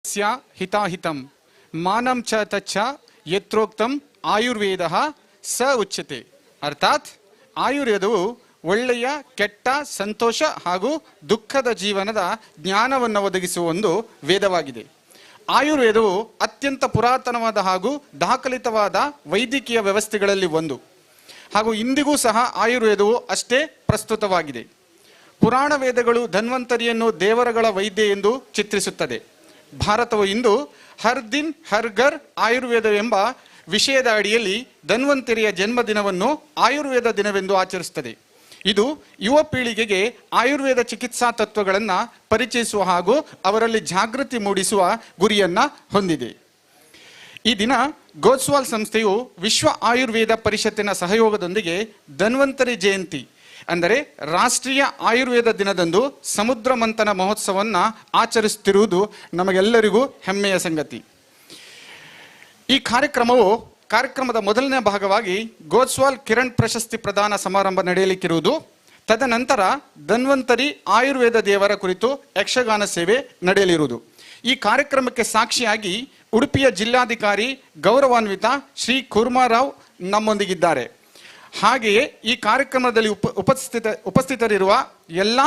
ಸ್ಯ ಹಿತಾಹಿತಂ ಮಾನಂ ಚ ತಚ್ಚ ಯತ್ರೋಕ್ತಂ ಆಯುರ್ವೇದ ಸ ಉಚ್ಯತೆ. ಅರ್ಥಾತ್ ಆಯುರ್ವೇದವು ಒಳ್ಳೆಯ, ಕೆಟ್ಟ, ಸಂತೋಷ ಹಾಗೂ ದುಃಖದ ಜೀವನದ ಜ್ಞಾನವನ್ನು ಒದಗಿಸುವ ಒಂದು ವೇದವಾಗಿದೆ. ಆಯುರ್ವೇದವು ಅತ್ಯಂತ ಪುರಾತನವಾದ ಹಾಗೂ ದಾಖಲಿತವಾದ ವೈದ್ಯಕೀಯ ವ್ಯವಸ್ಥೆಗಳಲ್ಲಿ ಒಂದು ಹಾಗೂ ಇಂದಿಗೂ ಸಹ ಆಯುರ್ವೇದವು ಅಷ್ಟೇ ಪ್ರಸ್ತುತವಾಗಿದೆ. ಪುರಾಣ ವೇದಗಳು ಧನ್ವಂತರಿಯನ್ನು ದೇವರುಗಳ ವೈದ್ಯ ಎಂದು ಚಿತ್ರಿಸುತ್ತದೆ. ಭಾರತವು ಇಂದು ಹರ್ ದಿನ್ ಹರ್ ಘರ್ ಆಯುರ್ವೇದ ಎಂಬ ವಿಷಯದ ಅಡಿಯಲ್ಲಿ ಧನ್ವಂತರಿಯ ಜನ್ಮದಿನವನ್ನು ಆಯುರ್ವೇದ ದಿನವೆಂದು ಆಚರಿಸುತ್ತದೆ. ಇದು ಯುವ ಪೀಳಿಗೆಗೆ ಆಯುರ್ವೇದ ಚಿಕಿತ್ಸಾ ತತ್ವಗಳನ್ನು ಪರಿಚಯಿಸುವ ಹಾಗೂ ಅವರಲ್ಲಿ ಜಾಗೃತಿ ಮೂಡಿಸುವ ಗುರಿಯನ್ನು ಹೊಂದಿದೆ. ಈ ದಿನ ಗೋಸ್ವಾಲ್ ಸಂಸ್ಥೆಯು ವಿಶ್ವ ಆಯುರ್ವೇದ ಪರಿಷತ್ತಿನ ಸಹಯೋಗದೊಂದಿಗೆ ಧನ್ವಂತರಿ ಜಯಂತಿ ಅಂದರೆ ರಾಷ್ಟ್ರೀಯ ಆಯುರ್ವೇದ ದಿನದಂದು ಸಮುದ್ರ ಮಂಥನ ಮಹೋತ್ಸವವನ್ನು ಆಚರಿಸುತ್ತಿರುವುದು ನಮಗೆಲ್ಲರಿಗೂ ಹೆಮ್ಮೆಯ ಸಂಗತಿ. ಈ ಕಾರ್ಯಕ್ರಮದ ಮೊದಲನೇ ಭಾಗವಾಗಿ ಗೋಸ್ವಾಲ್ ಕಿರಣ್ ಪ್ರಶಸ್ತಿ ಪ್ರದಾನ ಸಮಾರಂಭ ನಡೆಯಲಿಕ್ಕಿರುವುದು. ತದನಂತರ ಧನ್ವಂತರಿ ಆಯುರ್ವೇದ ದೇವರ ಕುರಿತು ಯಕ್ಷಗಾನ ಸೇವೆ ನಡೆಯಲಿರುವುದು. ಈ ಕಾರ್ಯಕ್ರಮಕ್ಕೆ ಸಾಕ್ಷಿಯಾಗಿ ಉಡುಪಿಯ ಜಿಲ್ಲಾಧಿಕಾರಿ ಗೌರವಾನ್ವಿತ ಶ್ರೀ ಕುರ್ಮಾರಾವ್ ನಮ್ಮೊಂದಿಗಿದ್ದಾರೆ. ಹಾಗೆಯೇ ಈ ಕಾರ್ಯಕ್ರಮದಲ್ಲಿ ಉಪಸ್ಥಿತರಿರುವ ಎಲ್ಲ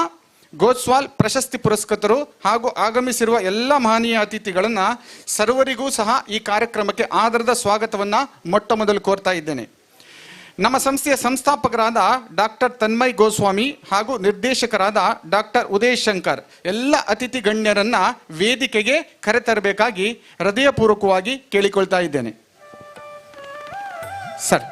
ಗೋಸ್ವಾಲ್ ಪ್ರಶಸ್ತಿ ಪುರಸ್ಕೃತರು ಹಾಗೂ ಆಗಮಿಸಿರುವ ಎಲ್ಲ ಮಹನೀಯ ಅತಿಥಿಗಳನ್ನು ಸರ್ವರಿಗೂ ಸಹ ಈ ಕಾರ್ಯಕ್ರಮಕ್ಕೆ ಆದರದ ಸ್ವಾಗತವನ್ನು ಮೊಟ್ಟ ಮೊದಲು ಕೋರ್ತಾ ಇದ್ದೇನೆ. ನಮ್ಮ ಸಂಸ್ಥೆಯ ಸಂಸ್ಥಾಪಕರಾದ ಡಾಕ್ಟರ್ ತನ್ಮಯ್ ಗೋಸ್ವಾಮಿ ಹಾಗೂ ನಿರ್ದೇಶಕರಾದ ಡಾಕ್ಟರ್ ಉದಯ್ ಶಂಕರ್ ಎಲ್ಲ ಅತಿಥಿ ಗಣ್ಯರನ್ನ ವೇದಿಕೆಗೆ ಕರೆತರಬೇಕಾಗಿ ಹೃದಯಪೂರ್ವಕವಾಗಿ ಕೇಳಿಕೊಳ್ತಾ ಇದ್ದೇನೆ. ಸರ್,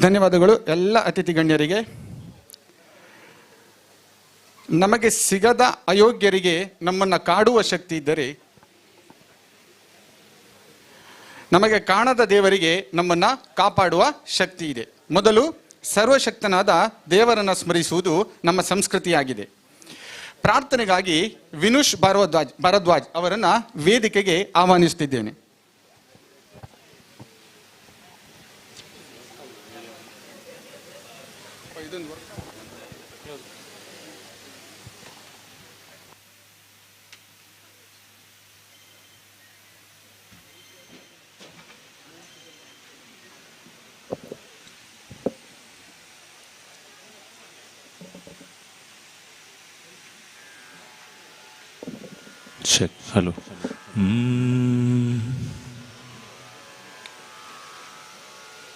ಧನ್ಯವಾದಗಳು ಎಲ್ಲ ಅತಿಥಿ ಗಣ್ಯರಿಗೆ. ನಮಗೆ ಸಿಗದ ಅಯೋಗ್ಯರಿಗೆ ನಮ್ಮನ್ನು ಕಾಡುವ ಶಕ್ತಿ ಇದ್ದರೆ, ನಮಗೆ ಕಾಣದ ದೇವರಿಗೆ ನಮ್ಮನ್ನು ಕಾಪಾಡುವ ಶಕ್ತಿ ಇದೆ. ಮೊದಲು ಸರ್ವಶಕ್ತನಾದ ದೇವರನ್ನು ಸ್ಮರಿಸುವುದು ನಮ್ಮ ಸಂಸ್ಕೃತಿಯಾಗಿದೆ. ಪ್ರಾರ್ಥನೆಗಾಗಿ ವಿನುಷ್ ಭಾರದ್ವಾಜ್ ಅವರನ್ನು ವೇದಿಕೆಗೆ ಆಹ್ವಾನಿಸುತ್ತಿದ್ದೇನೆ. हेलो.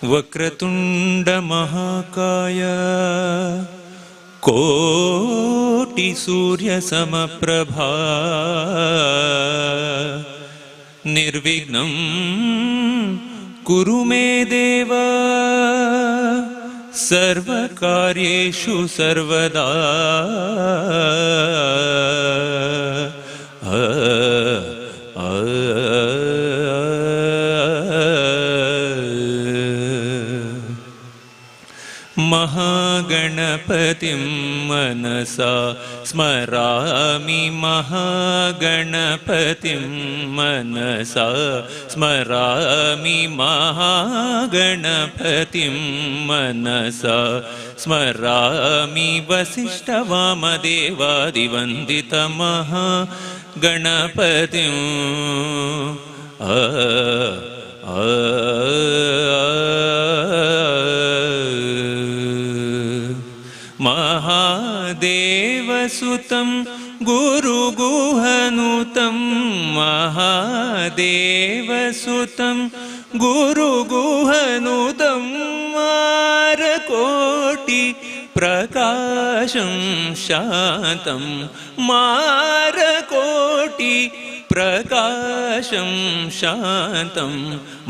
वक्रतुंड महाकाय कोटि सूर्य समप्रभा निर्विघ्नं कुरु मे देव सर्वकार्येषु सर्वदा. महागणपतिं मनतोऽस्मि मनसा स्मरामि महागणपतिं मनसा स्मरामि महागणपतिं मनसा स्मरामि वसिष्ठवामदेवादिवन्दितमहागणपतिं महादेवसुतं गुरुगुहनुतं महादेवसुतं गुरुगुहनुतं मारकोटि प्रकाशं शान्तं मारकोटि प्रकाशं शान्तं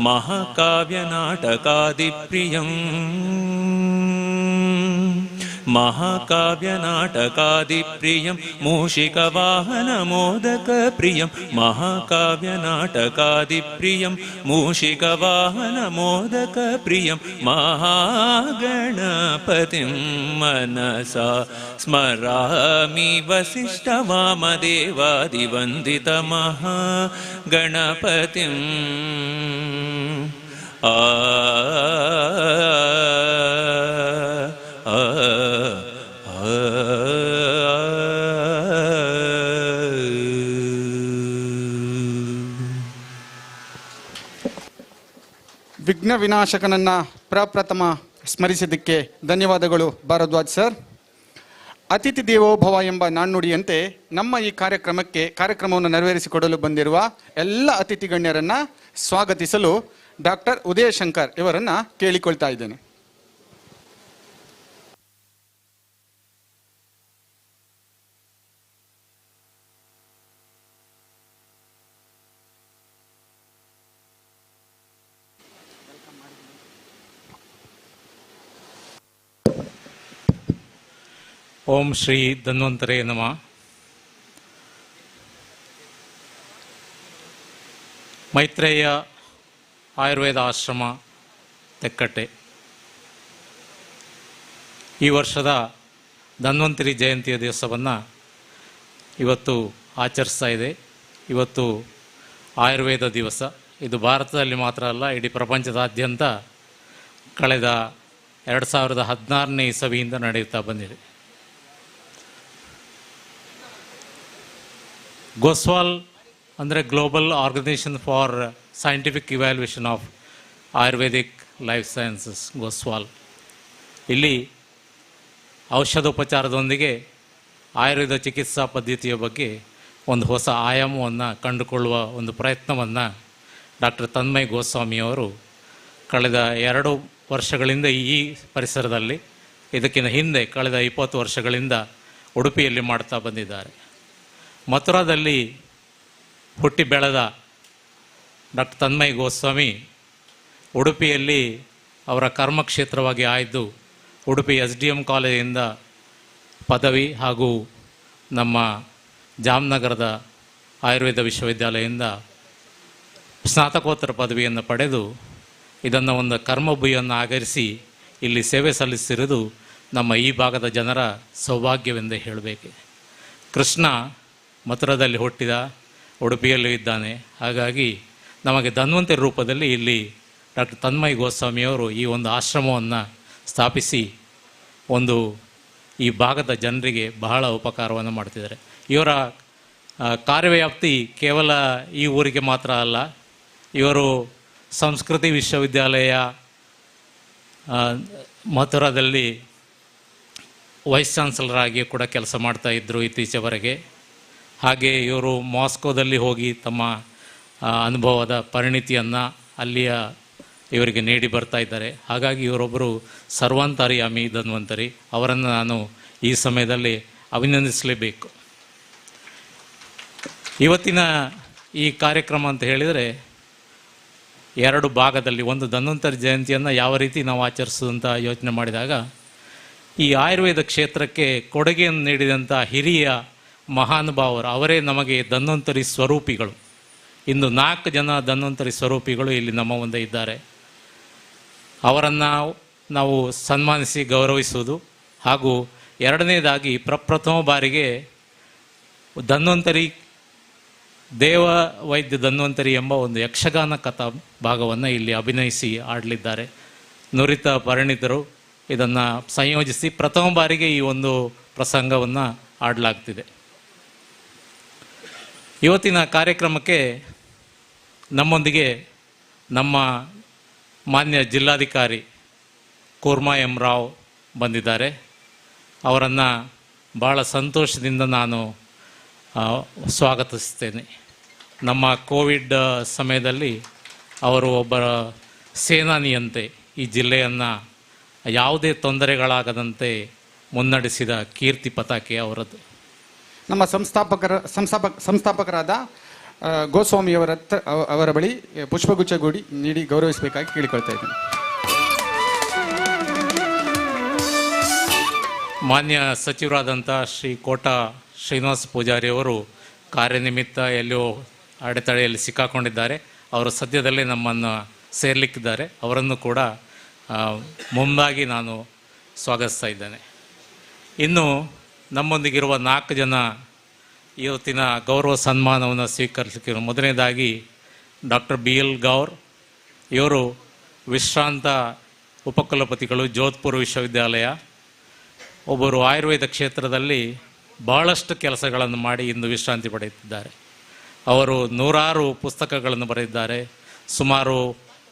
महाकाव्यनाटकादिप्रियम् महाकाव्यनाटकादिप्रियं मूषिकवाहनमोदकप्रियं महाकाव्यनाटकादिप्रियं मूषिकवाहनमोदकप्रियं महागणपतिं मनसा स्मरामि वसिष्ठवामदेवादिवन्दितमहागणपतिं ವಿಘ್ನ ವಿನಾಶಕನನ್ನ ಪ್ರಪ್ರಥಮ ಸ್ಮರಿಸಿದ್ದಕ್ಕೆ ಧನ್ಯವಾದಗಳು ಭಾರದ್ವಾಜ್ ಸರ್. ಅತಿಥಿ ದೇವೋಭವ ಎಂಬ ನಾಣ್ಣುಡಿಯಂತೆ ನಮ್ಮ ಈ ಕಾರ್ಯಕ್ರಮವನ್ನು ನೆರವೇರಿಸಿಕೊಡಲು ಬಂದಿರುವ ಎಲ್ಲ ಅತಿಥಿ ಗಣ್ಯರನ್ನ ಸ್ವಾಗತಿಸಲು ಡಾಕ್ಟರ್ ಉದಯಶಂಕರ್ ಇವರನ್ನ ಕೇಳಿಕೊಳ್ತಾ ಇದ್ದೇನೆ. ಓಂ ಶ್ರೀ ಧನ್ವಂತರೇ ನಮಃ. ಮೈತ್ರೇಯ ಆಯುರ್ವೇದ ಆಶ್ರಮ ತೆಕ್ಕಟ್ಟೆ ಈ ವರ್ಷದ ಧನ್ವಂತರಿ ಜಯಂತಿಯ ದಿವಸವನ್ನು ಇವತ್ತು ಆಚರಿಸ್ತಾ ಇದೆ. ಇವತ್ತು ಆಯುರ್ವೇದ ದಿವಸ. ಇದು ಭಾರತದಲ್ಲಿ ಮಾತ್ರ ಅಲ್ಲ, ಇಡೀ ಪ್ರಪಂಚದಾದ್ಯಂತ ಕಳೆದ 2016ನೇ ಇಸವಿಯಿಂದ ನಡೆಯುತ್ತಾ ಬಂದಿದೆ. ಗೋಸ್ವಾಲ್ ಅಂದರೆ global organisation for scientific evaluation of Ayurvedic life sciences ಗೋಸ್ವಾಲ್ ಇಲ್ಲಿ ಔಷಧೋಪಚಾರದೊಂದಿಗೆ ಆಯುರ್ವೇದ ಚಿಕಿತ್ಸಾ ಪದ್ಧತಿಯ ಬಗ್ಗೆ ಒಂದು ಹೊಸ ಆಯಾಮವನ್ನು ಕಂಡುಕೊಳ್ಳುವ ಒಂದು ಪ್ರಯತ್ನವನ್ನು ಡಾಕ್ಟರ್ ತನ್ಮಯ್ ಗೋಸ್ವಾಮಿಯವರು ಕಳೆದ 2 ವರ್ಷಗಳಿಂದ ಈ ಪರಿಸರದಲ್ಲಿ, ಇದಕ್ಕಿಂತ ಹಿಂದೆ ಕಳೆದ 20 ವರ್ಷಗಳಿಂದ ಉಡುಪಿಯಲ್ಲಿ ಮಾಡ್ತಾ ಬಂದಿದ್ದಾರೆ. ಮಥುರಾದಲ್ಲಿ ಹುಟ್ಟಿ ಬೆಳೆದ ಡಾಕ್ಟರ್ ತನ್ಮಯ್ ಗೋಸ್ವಾಮಿ ಉಡುಪಿಯಲ್ಲಿ ಅವರ ಕರ್ಮಕ್ಷೇತ್ರವಾಗಿ ಆಯ್ದು ಉಡುಪಿ SDM ಕಾಲೇಜಿಂದ ಪದವಿ ಹಾಗೂ ನಮ್ಮ ಜಾಮ್ನಗರದ ಆಯುರ್ವೇದ ವಿಶ್ವವಿದ್ಯಾಲಯದಿಂದ ಸ್ನಾತಕೋತ್ತರ ಪದವಿಯನ್ನು ಪಡೆದು ಇದನ್ನು ಒಂದು ಕರ್ಮಭೂಮಿಯನ್ನು ಆಧರಿಸಿ ಇಲ್ಲಿ ಸೇವೆ ಸಲ್ಲಿಸಿರುವುದು ನಮ್ಮ ಈ ಭಾಗದ ಜನರ ಸೌಭಾಗ್ಯವೆಂದೇ ಹೇಳಬೇಕು. ಕೃಷ್ಣ ಮಥುರಾದಲ್ಲಿ ಹುಟ್ಟಿದ, ಉಡುಪಿಯಲ್ಲೂ ಇದ್ದಾನೆ. ಹಾಗಾಗಿ ನಮಗೆ ಧನ್ವಂತರಿ ರೂಪದಲ್ಲಿ ಇಲ್ಲಿ ಡಾಕ್ಟರ್ ತನ್ಮಯ್ ಗೋಸ್ವಾಮಿಯವರು ಈ ಒಂದು ಆಶ್ರಮವನ್ನು ಸ್ಥಾಪಿಸಿ ಒಂದು ಈ ಭಾಗದ ಜನರಿಗೆ ಬಹಳ ಉಪಕಾರವನ್ನು ಮಾಡ್ತಿದ್ದಾರೆ. ಇವರ ಕಾರ್ಯವ್ಯಾಪ್ತಿ ಕೇವಲ ಈ ಊರಿಗೆ ಮಾತ್ರ ಅಲ್ಲ, ಇವರು ಸಂಸ್ಕೃತಿ ವಿಶ್ವವಿದ್ಯಾಲಯ ಮಥುರಾದಲ್ಲಿ ವೈಸ್ ಚಾನ್ಸಲರ್ ಆಗಿ ಕೂಡ ಕೆಲಸ ಮಾಡ್ತಾ ಇದ್ದರು ಇತ್ತೀಚೆವರೆಗೆ. ಹಾಗೆ ಇವರು ಮಾಸ್ಕೋದಲ್ಲಿ ಹೋಗಿ ತಮ್ಮ ಅನುಭವದ ಪರಿಣಿತಿಯನ್ನು ಅಲ್ಲಿಯ ಇವರಿಗೆ ನೀಡಿ ಬರ್ತಾ ಇದ್ದಾರೆ. ಹಾಗಾಗಿ ಇವರೊಬ್ಬರು ಸರ್ವಾಂತರ್ಯಾಮಿ ಧನ್ವಂತರಿ. ಅವರನ್ನು ನಾನು ಈ ಸಮಯದಲ್ಲಿ ಅಭಿನಂದಿಸಲೇಬೇಕು. ಇವತ್ತಿನ ಈ ಕಾರ್ಯಕ್ರಮ ಅಂತ ಹೇಳಿದರೆ 2 ಭಾಗದಲ್ಲಿ, ಒಂದು ಧನ್ವಂತರಿ ಜಯಂತಿಯನ್ನು ಯಾವ ರೀತಿ ನಾವು ಆಚರಿಸೋದಂತ ಯೋಚನೆ ಮಾಡಿದಾಗ, ಈ ಆಯುರ್ವೇದ ಕ್ಷೇತ್ರಕ್ಕೆ ಕೊಡುಗೆಯನ್ನು ನೀಡಿದಂಥ ಹಿರಿಯ ಮಹಾನುಭಾವರು ಅವರೇ ನಮಗೆ ಧನ್ವಂತರಿ ಸ್ವರೂಪಿಗಳು. ಇಂದು 4 ಜನ ಧನ್ವಂತರಿ ಸ್ವರೂಪಿಗಳು ಇಲ್ಲಿ ನಮ್ಮ ಮುಂದೆ ಇದ್ದಾರೆ. ಅವರನ್ನು ನಾವು ಸನ್ಮಾನಿಸಿ ಗೌರವಿಸುವುದು ಹಾಗೂ ಎರಡನೇದಾಗಿ ಪ್ರಪ್ರಥಮ ಬಾರಿಗೆ ಧನ್ವಂತರಿ ದೇವ ವೈದ್ಯ ಧನ್ವಂತರಿ ಎಂಬ ಒಂದು ಯಕ್ಷಗಾನ ಕಥಾ ಭಾಗವನ್ನು ಇಲ್ಲಿ ಅಭಿನಯಿಸಿ ಆಡಲಿದ್ದಾರೆ. ನುರಿತ ಪರಿಣಿತರು ಇದನ್ನು ಸಂಯೋಜಿಸಿ ಪ್ರಥಮ ಬಾರಿಗೆ ಈ ಒಂದು ಪ್ರಸಂಗವನ್ನು ಆಡಲಾಗ್ತಿದೆ. ಇವತ್ತಿನ ಕಾರ್ಯಕ್ರಮಕ್ಕೆ ನಮ್ಮೊಂದಿಗೆ ನಮ್ಮ ಮಾನ್ಯ ಜಿಲ್ಲಾಧಿಕಾರಿ ಕೂರ್ಮಾ ಎಂ ರಾವ್ ಬಂದಿದ್ದಾರೆ. ಅವರನ್ನು ಭಾಳ ಸಂತೋಷದಿಂದ ನಾನು ಸ್ವಾಗತಿಸ್ತೇನೆ. ನಮ್ಮ ಕೋವಿಡ್ ಸಮಯದಲ್ಲಿ ಅವರು ಒಬ್ಬ ಸೇನಾನಿಯಂತೆ ಈ ಜಿಲ್ಲೆಯನ್ನು ಯಾವುದೇ ತೊಂದರೆಗಳಾಗದಂತೆ ಮುನ್ನಡೆಸಿದ ಕೀರ್ತಿ ಪತಾಕೆ ಅವರದ್ದು. ನಮ್ಮ ಸಂಸ್ಥಾಪಕರಾದ ಅವರ ಬಳಿ ಪುಷ್ಪಗುಚ್ಛಗೂಡಿ ನೀಡಿ ಗೌರವಿಸಬೇಕಾಗಿ ಕೇಳಿಕೊಳ್ತಾ ಇದ್ದೇನೆ. ಮಾನ್ಯ ಸಚಿವರಾದಂಥ ಶ್ರೀ ಕೋಟಾ ಶ್ರೀನಿವಾಸ ಪೂಜಾರಿ ಅವರು ಕಾರ್ಯನಿಮಿತ್ತ ಎಲ್ಲೋ ಅಡೆತಡೆಯಲ್ಲಿ ಸಿಕ್ಕಾಕೊಂಡಿದ್ದಾರೆ. ಅವರು ಸದ್ಯದಲ್ಲೇ ನಮ್ಮನ್ನು ಸೇರ್ಲಿಕ್ಕಿದ್ದಾರೆ. ಅವರನ್ನು ಕೂಡ ಮುಂದಾಗಿ ನಾನು ಸ್ವಾಗತಿಸ್ತಾ ಇದ್ದೇನೆ. ಇನ್ನು ನಮ್ಮೊಂದಿಗಿರುವ 4 ಜನ ಇವತ್ತಿನ ಗೌರವ ಸನ್ಮಾನವನ್ನು ಸ್ವೀಕರಿಸಲಿಕ್ಕೆ ಮೊದಲನೇದಾಗಿ ಡಾಕ್ಟರ್ ಬಿ ಎಲ್ ಗೌರ್. ಇವರು ವಿಶ್ರಾಂತ ಉಪಕುಲಪತಿಗಳು, ಜೋಧ್ಪುರ ವಿಶ್ವವಿದ್ಯಾಲಯ. ಒಬ್ಬರು ಆಯುರ್ವೇದ ಕ್ಷೇತ್ರದಲ್ಲಿ ಬಹಳಷ್ಟು ಕೆಲಸಗಳನ್ನು ಮಾಡಿ ಇಂದು ವಿಶ್ರಾಂತಿ ಪಡೆಯುತ್ತಿದ್ದಾರೆ. ಅವರು 100 ಪುಸ್ತಕಗಳನ್ನು ಬರೆದಿದ್ದಾರೆ. ಸುಮಾರು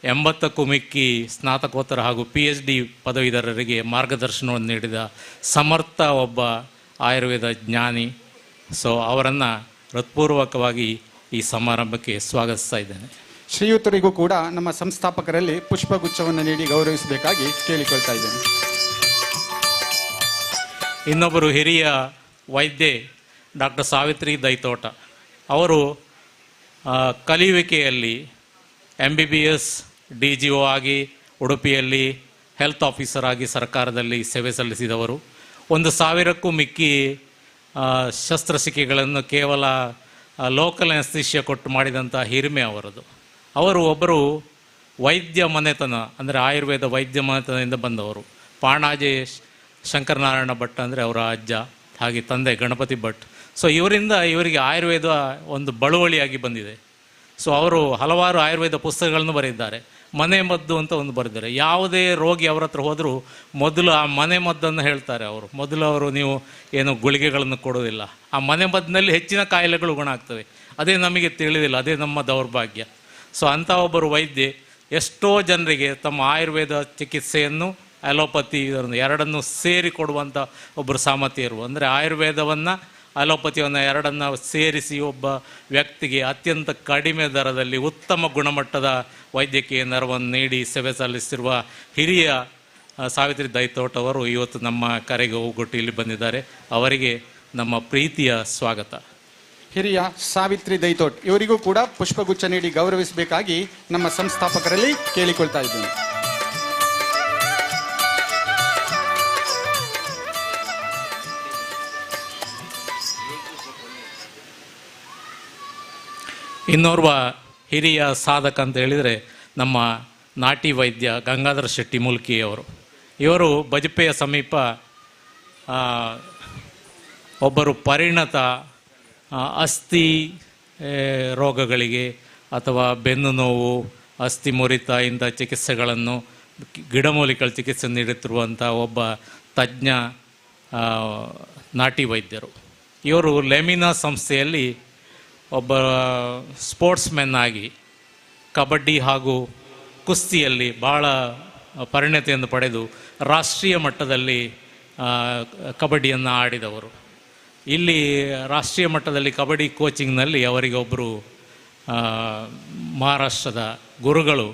80ಕ್ಕೂ ಮಿಕ್ಕಿ ಸ್ನಾತಕೋತ್ತರ ಹಾಗೂ PhD ಪದವೀಧರರಿಗೆ ಮಾರ್ಗದರ್ಶನವನ್ನು ನೀಡಿದ ಸಮರ್ಥ ಒಬ್ಬ ಆಯುರ್ವೇದ ಜ್ಞಾನಿ. ಸೊ ಅವರನ್ನು ಹೃತ್ಪೂರ್ವಕವಾಗಿ ಈ ಸಮಾರಂಭಕ್ಕೆ ಸ್ವಾಗತಿಸ್ತಾ ಇದ್ದೇನೆ. ಶ್ರೀಯುತರಿಗೂ ಕೂಡ ನಮ್ಮ ಸಂಸ್ಥಾಪಕರಲ್ಲಿ ಪುಷ್ಪಗುಚ್ಛವನ್ನು ನೀಡಿ ಗೌರವಿಸಬೇಕಾಗಿ ಕೇಳಿಕೊಳ್ತಾ ಇದ್ದೇನೆ. ಇನ್ನೊಬ್ಬರು ಹಿರಿಯ ವೈದ್ಯೆ ಡಾಕ್ಟರ್ ಸಾವಿತ್ರಿ ದೈತೋಟ. ಅವರು ಕಲಿಯುವಿಕೆಯಲ್ಲಿ MBBS DGO ಆಗಿ ಉಡುಪಿಯಲ್ಲಿ ಹೆಲ್ತ್ ಆಫೀಸರ್ ಆಗಿ ಸರ್ಕಾರದಲ್ಲಿ ಸೇವೆ ಸಲ್ಲಿಸಿದವರು. 1,000ಕ್ಕೂ ಮಿಕ್ಕಿ ಶಸ್ತ್ರಚಿಕಿತ್ಸೆಗಳನ್ನು ಕೇವಲ ಲೋಕಲ್ ಅನೆಸ್ಥಿಷಿಯಾ ಕೊಟ್ಟು ಮಾಡಿದಂಥ ಹಿರಿಮೆ ಅವರದು. ಅವರು ಒಬ್ಬರು ವೈದ್ಯ ಮನೆತನ, ಅಂದರೆ ಆಯುರ್ವೇದ ವೈದ್ಯ ಮನೆತನದಿಂದ ಬಂದವರು. ಪಾಣಾಜೆ ಶಂಕರನಾರಾಯಣ ಭಟ್ ಅಂದರೆ ಅವರ ಅಜ್ಜ, ಹಾಗೆ ತಂದೆ ಗಣಪತಿ ಭಟ್. ಸೊ ಇವರಿಗೆ ಆಯುರ್ವೇದ ಒಂದು ಬಳುವಳಿಯಾಗಿ ಬಂದಿದೆ. ಸೊ ಅವರು ಹಲವಾರು ಆಯುರ್ವೇದ ಪುಸ್ತಕಗಳನ್ನು ಬರೆದಿದ್ದಾರೆ. ಮನೆ ಮದ್ದು ಅಂತ ಒಂದು ಬರೆದಿದ್ದಾರೆ. ಯಾವುದೇ ರೋಗಿ ಅವರ ಹತ್ರ ಹೋದರೂ ಮೊದಲು ಆ ಮನೆ ಮದ್ದನ್ನು ಹೇಳ್ತಾರೆ ಅವರು. ಮೊದಲು ಅವರು ನೀವು ಏನು ಗುಳಿಗೆಗಳನ್ನು ಕೊಡೋದಿಲ್ಲ. ಆ ಮನೆ ಮದ್ದಿನಲ್ಲಿ ಹೆಚ್ಚಿನ ಕಾಯಿಲೆಗಳು ಗುಣ ಆಗ್ತವೆ. ಅದೇ ನಮಗೆ ತಿಳಿದಿಲ್ಲ, ಅದೇ ನಮ್ಮ ದೌರ್ಭಾಗ್ಯ. ಸೊ ಅಂಥ ಒಬ್ಬರು ವೈದ್ಯೆ ಎಷ್ಟೋ ಜನರಿಗೆ ತಮ್ಮ ಆಯುರ್ವೇದ ಚಿಕಿತ್ಸೆಯನ್ನು ಅಲೋಪತಿ ಎರಡನ್ನು ಸೇರಿ ಕೊಡುವಂಥ ಒಬ್ಬರು ಸಾಮರ್ಥ್ಯ ಇರುವ, ಅಂದರೆ ಆಯುರ್ವೇದವನ್ನು ಅಲೋಪತಿಯನ್ನು ಎರಡನ್ನು ಸೇರಿಸಿ ಒಬ್ಬ ವ್ಯಕ್ತಿಗೆ ಅತ್ಯಂತ ಕಡಿಮೆ ದರದಲ್ಲಿ ಉತ್ತಮ ಗುಣಮಟ್ಟದ ವೈದ್ಯಕೀಯ ನೆರವನ್ನು ನೀಡಿ ಸೇವೆ ಸಲ್ಲಿಸಿರುವ ಹಿರಿಯ ಸಾವಿತ್ರಿ ದೈತೋಟ್ ಅವರು ಇವತ್ತು ನಮ್ಮ ಕರೆಗೆ ಹೋಗೊಟ್ಟು ಇಲ್ಲಿ ಬಂದಿದ್ದಾರೆ. ಅವರಿಗೆ ನಮ್ಮ ಪ್ರೀತಿಯ ಸ್ವಾಗತ. ಹಿರಿಯ ಸಾವಿತ್ರಿ ದೈತೋಟ್ ಇವರಿಗೂ ಕೂಡ ಪುಷ್ಪಗುಚ್ಛ ನೀಡಿ ಗೌರವಿಸಬೇಕಾಗಿ ನಮ್ಮ ಸಂಸ್ಥಾಪಕರಲ್ಲಿ ಕೇಳಿಕೊಳ್ತಾ ಇದ್ದೇನೆ. ಇನ್ನೋರ್ವ ಹಿರಿಯ ಸಾಧಕ ಅಂತ ಹೇಳಿದರೆ ನಮ್ಮ ನಾಟಿ ವೈದ್ಯ ಗಂಗಾಧರ ಶೆಟ್ಟಿ ಮುಲ್ಕಿಯವರು. ಇವರು ಬಜಪೆಯ ಸಮೀಪ ಒಬ್ಬರು ಪರಿಣತ ಅಸ್ಥಿ ರೋಗಗಳಿಗೆ ಅಥವಾ ಬೆನ್ನು ನೋವು, ಅಸ್ಥಿ ಮುರಿತ ಇಂಥ ಚಿಕಿತ್ಸೆಗಳನ್ನು ಗಿಡಮೂಲಿಕೆಗಳ ಚಿಕಿತ್ಸೆ ನೀಡುತ್ತಿರುವಂಥ ಒಬ್ಬ ತಜ್ಞ ನಾಟಿ ವೈದ್ಯರು. ಇವರು ಲೆಮಿನಾ ಸಂಸ್ಥೆಯಲ್ಲಿ ಒಬ್ಬ ಸ್ಪೋರ್ಟ್ಸ್ಮೆನ್ ಆಗಿ ಕಬಡ್ಡಿ ಹಾಗೂ ಕುಸ್ತಿಯಲ್ಲಿ ಭಾಳ ಪರಿಣತಿಯನ್ನು ಪಡೆದು ರಾಷ್ಟ್ರೀಯ ಮಟ್ಟದಲ್ಲಿ ಕಬಡ್ಡಿಯನ್ನು ಆಡಿದವರು. ಇಲ್ಲಿ ರಾಷ್ಟ್ರೀಯ ಮಟ್ಟದಲ್ಲಿ ಕಬಡ್ಡಿ ಕೋಚಿಂಗ್ನಲ್ಲಿ ಅವರಿಗೆ ಒಬ್ಬರು ಮಹಾರಾಷ್ಟ್ರದ ಗುರುಗಳು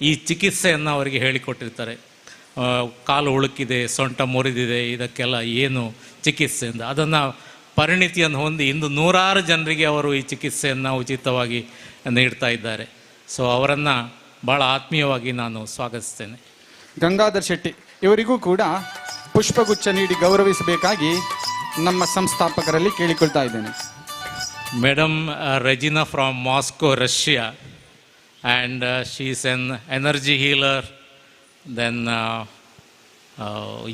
ಈ ಚಿಕಿತ್ಸೆಯನ್ನು ಅವರಿಗೆ ಹೇಳಿಕೊಟ್ಟಿರ್ತಾರೆ. ಕಾಲು ಉಳುಕಿದೆ, ಸೊಂಟ ಮುರಿದಿದೆ, ಇದಕ್ಕೆಲ್ಲ ಏನು ಚಿಕಿತ್ಸೆ ಅಂತ ಅದನ್ನು ಪರಿಣಿತಿಯನ್ನು ಹೊಂದಿ ಇಂದು 100 ಜನರಿಗೆ ಅವರು ಈ ಚಿಕಿತ್ಸೆಯನ್ನು ಉಚಿತವಾಗಿ ನೀಡ್ತಾ ಇದ್ದಾರೆ. ಸೊ ಅವರನ್ನು ಭಾಳ ಆತ್ಮೀಯವಾಗಿ ನಾನು ಸ್ವಾಗತಿಸ್ತೇನೆ. ಗಂಗಾಧರ್ ಶೆಟ್ಟಿ ಇವರಿಗೂ ಕೂಡ ಪುಷ್ಪಗುಚ್ಛ ನೀಡಿ ಗೌರವಿಸಬೇಕಾಗಿ ನಮ್ಮ ಸಂಸ್ಥಾಪಕರಲ್ಲಿ ಕೇಳಿಕೊಳ್ತಾ ಇದ್ದೇನೆ. Madam Regina from Moscow, Russia, and she is an energy healer, then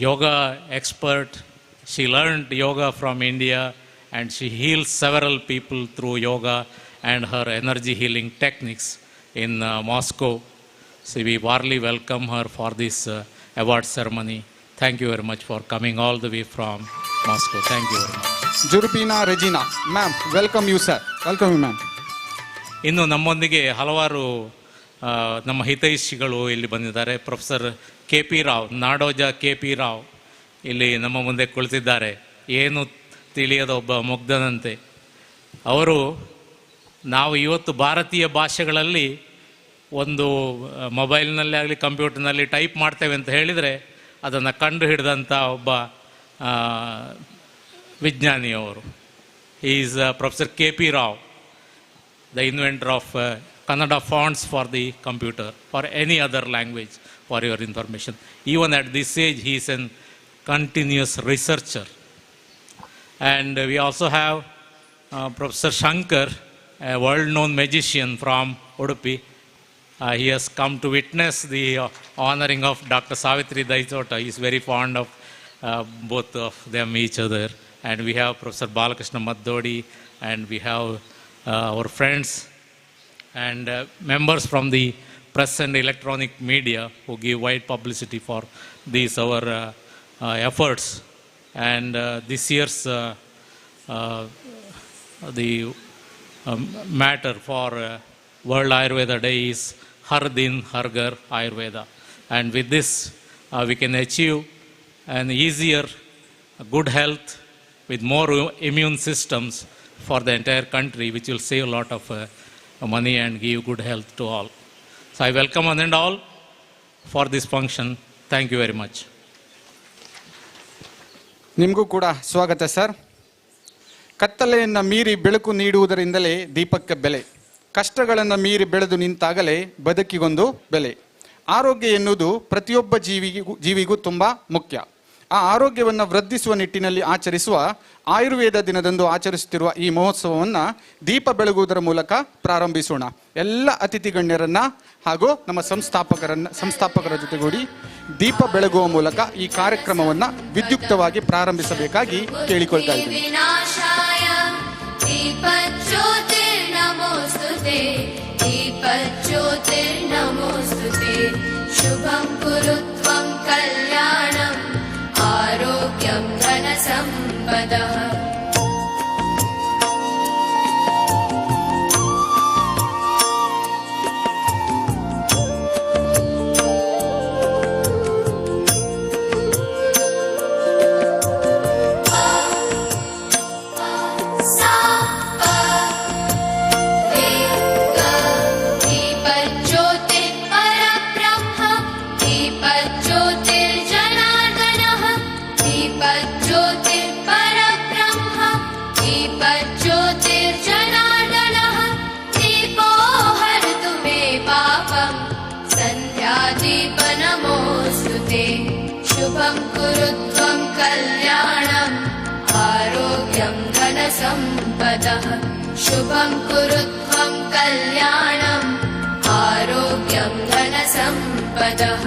yoga expert. She learned yoga from India and she heals several people through yoga and her energy healing techniques in Moscow. So we warmly welcome her for this award ceremony. Thank you very much for coming all the way from Moscow. Thank you very much. ಜುರುಪಿನಾ Regina ma'am, welcome you sir. Welcome you ma'am. ಇನ್ನು ನಮ್ಮೊಂದಿಗೆ ಹಲವಾರು ನಮ್ಮ ಹಿತೈಷಿಗಳು ಇಲ್ಲಿ ಬಂದಿದ್ದಾರೆ. Professor K P Rao, Nadoja K P Rao ಇಲ್ಲಿ ನಮ್ಮ ಮುಂದೆ ಕುಳಿತಿದ್ದಾರೆ. ಏನು ತಿಳಿಯದ ಒಬ್ಬ ಮುಗ್ಧನಂತೆ ಅವರು. ನಾವು ಇವತ್ತು ಭಾರತೀಯ ಭಾಷೆಗಳಲ್ಲಿ ಒಂದು ಮೊಬೈಲ್ನಲ್ಲಿ ಆಗಲಿ ಕಂಪ್ಯೂಟರ್ನಲ್ಲಿ ಟೈಪ್ ಮಾಡ್ತೇವೆ ಅಂತ ಹೇಳಿದರೆ ಅದನ್ನು ಕಂಡು ಹಿಡಿದಂಥ ಒಬ್ಬ ವಿಜ್ಞಾನಿಯವರು. Is professor K P Rao, the inventor of Kannada fonts for the computer, for any other language, for your information. Even at this age, he is a continuous researcher. And we also have Professor Shankar, a world-known magician from Udupi. He has come to witness the honoring of Dr. Savitri Daitota. He is very fond of both of them, each other. And we have Professor Balakrishna Maddodi, and we have our friends and members from the press and electronic media who give wide publicity for these our efforts. And this year's the matter for World Ayurveda Day is Har Din Har Ghar Ayurveda. And with this we can achieve an easier good health with more immune systems for the entire country, which will save a lot of money and give good health to all. So I welcome one and all for this function. Thank you very much. ನಿಮಗೂ ಕೂಡ ಸ್ವಾಗತ sir. ಕತ್ತಲೆಯನ್ನು ಮೀರಿ ಬೆಳಕು ನೀಡುವುದರಿಂದಲೇ ದೀಪಕ್ಕೆ ಬೆಲೆ. ಕಷ್ಟಗಳನ್ನು ಮೀರಿ ಬೆಳೆದು ನಿಂತಾಗಲೇ ಬದುಕಿಗೊಂದು ಬೆಲೆ. ಆರೋಗ್ಯ ಎನ್ನುವುದು ಪ್ರತಿಯೊಬ್ಬ ಜೀವಿಗೂ ತುಂಬ ಮುಖ್ಯ. ಆ ಆರೋಗ್ಯವನ್ನು ವೃದ್ಧಿಸುವ ನಿಟ್ಟಿನಲ್ಲಿ ಆಚರಿಸುವ ಆಯುರ್ವೇದ ದಿನದಂದು ಆಚರಿಸುತ್ತಿರುವ ಈ ಮಹೋತ್ಸವವನ್ನು ದೀಪ ಬೆಳಗುವುದರ ಮೂಲಕ ಪ್ರಾರಂಭಿಸೋಣ. ಎಲ್ಲ ಅತಿಥಿ ಗಣ್ಯರನ್ನು ಹಾಗೂ ನಮ್ಮ ಸಂಸ್ಥಾಪಕರ ಜೊತೆಗೂಡಿ ದೀಪ ಬೆಳಗುವ ಮೂಲಕ ಈ ಕಾರ್ಯಕ್ರಮವನ್ನು ವಿದ್ಯುಕ್ತವಾಗಿ ಪ್ರಾರಂಭಿಸಬೇಕಾಗಿ ಕೇಳಿಕೊಳ್ತಾ ಇದ್ದೀನಿ. ಶುಭಂ ಕುರುತ್ವಂ ಕಲ್ಯಾಣಂ ಆರೋಗ್ಯಂ ಧನ ಸಂಪದಃ. ಶುಭಂ ಕುರುತ್ವಂ ಕಲ್ಯಾಣಂ ಆರೋಗ್ಯಂ ಧನ ಸಂಪದಃ. ಶುಭಂ ಕುರುತ್ವಂ ಕಲ್ಯಾಣಂ ಆರೋಗ್ಯಂ ಧನ ಸಂಪದಃ.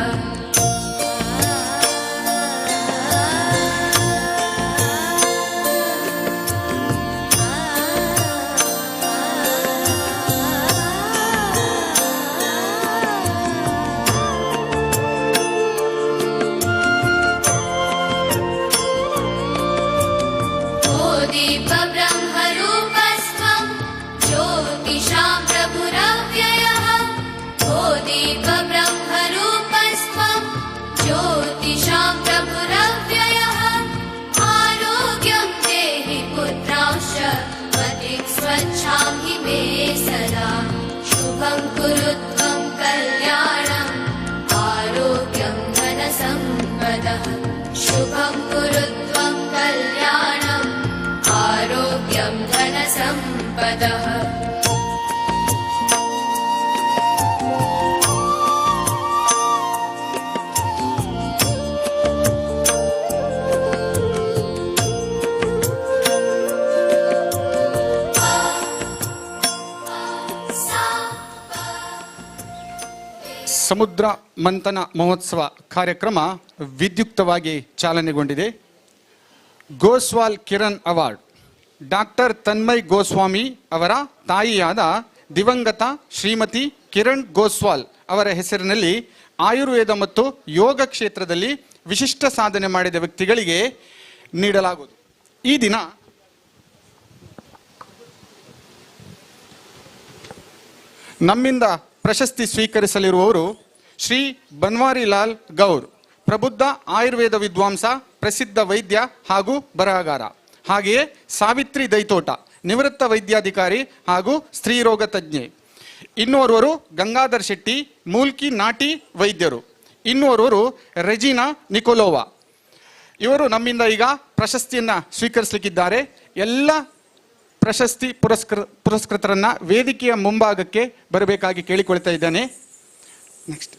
ಶುಭಂ ಕುರುತ್ವಂ ಕಲ್ಯಾಣಂ ಆರೋಗ್ಯಂ ಧನ ಸಂಪದಃ. ಶುಭಂ ಕುರುತ್ವಂ ಕಲ್ಯಾಣಂ ಆರೋಗ್ಯಂ ಧನ ಸಂಪದಃ. ಸಮುದ್ರ ಮಂಥನ ಮಹೋತ್ಸವ ಕಾರ್ಯಕ್ರಮ ವಿದ್ಯುಕ್ತವಾಗಿ ಚಾಲನೆಗೊಂಡಿದೆ. ಗೋಸ್ವಾಲ್ ಕಿರಣ್ ಅವಾರ್ಡ್ ಡಾಕ್ಟರ್ ತನ್ಮಯ್ ಗೋಸ್ವಾಮಿ ಅವರ ತಾಯಿಯಾದ ದಿವಂಗತ ಶ್ರೀಮತಿ ಕಿರಣ್ ಗೋಸ್ವಾಲ್ ಅವರ ಹೆಸರಿನಲ್ಲಿ ಆಯುರ್ವೇದ ಮತ್ತು ಯೋಗ ಕ್ಷೇತ್ರದಲ್ಲಿ ವಿಶಿಷ್ಟ ಸಾಧನೆ ಮಾಡಿದ ವ್ಯಕ್ತಿಗಳಿಗೆ ನೀಡಲಾಗುವುದು. ಈ ದಿನ ನಮ್ಮಿಂದ ಪ್ರಶಸ್ತಿ ಸ್ವೀಕರಿಸಲಿರುವವರು ಶ್ರೀ ಬನ್ವಾರಿಲಾಲ್ ಗೌರ್, ಪ್ರಬುದ್ಧ ಆಯುರ್ವೇದ ವಿದ್ವಾಂಸ, ಪ್ರಸಿದ್ಧ ವೈದ್ಯ ಹಾಗೂ ಬರಹಗಾರ. ಹಾಗೆಯೇ ಸಾವಿತ್ರಿ ದೈತೋಟ, ನಿವೃತ್ತ ವೈದ್ಯಾಧಿಕಾರಿ ಹಾಗೂ ಸ್ತ್ರೀರೋಗ ತಜ್ಞೆ. ಇನ್ನೋರ್ವರು ಗಂಗಾಧರ್ ಶೆಟ್ಟಿ, ಮೂಲ್ಕಿ ನಾಟಿ ವೈದ್ಯರು. ಇನ್ನೋರ್ವರು ರೆಜಿನಾ ನಿಕೋಲೋವಾ. ಇವರು ನಮ್ಮಿಂದ ಈಗ ಪ್ರಶಸ್ತಿಯನ್ನು ಸ್ವೀಕರಿಸಲಿಕ್ಕಿದ್ದಾರೆ. ಎಲ್ಲ ಪ್ರಶಸ್ತಿ ಪುರಸ್ಕೃತರನ್ನ ವೇದಿಕೆಯ ಮುಂಭಾಗಕ್ಕೆ ಬರಬೇಕಾಗಿ ಕೇಳಿಕೊಳ್ತಾ ಇದ್ದೇನೆ. ನೆಕ್ಸ್ಟ್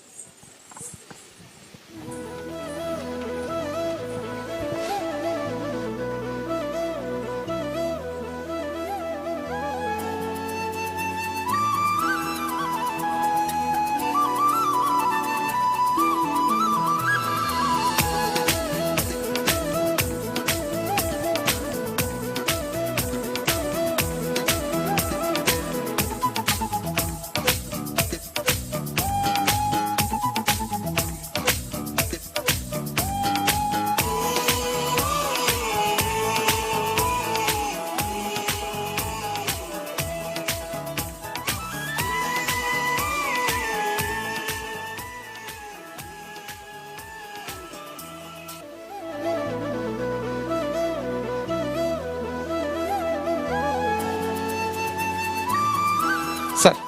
ಸರ್,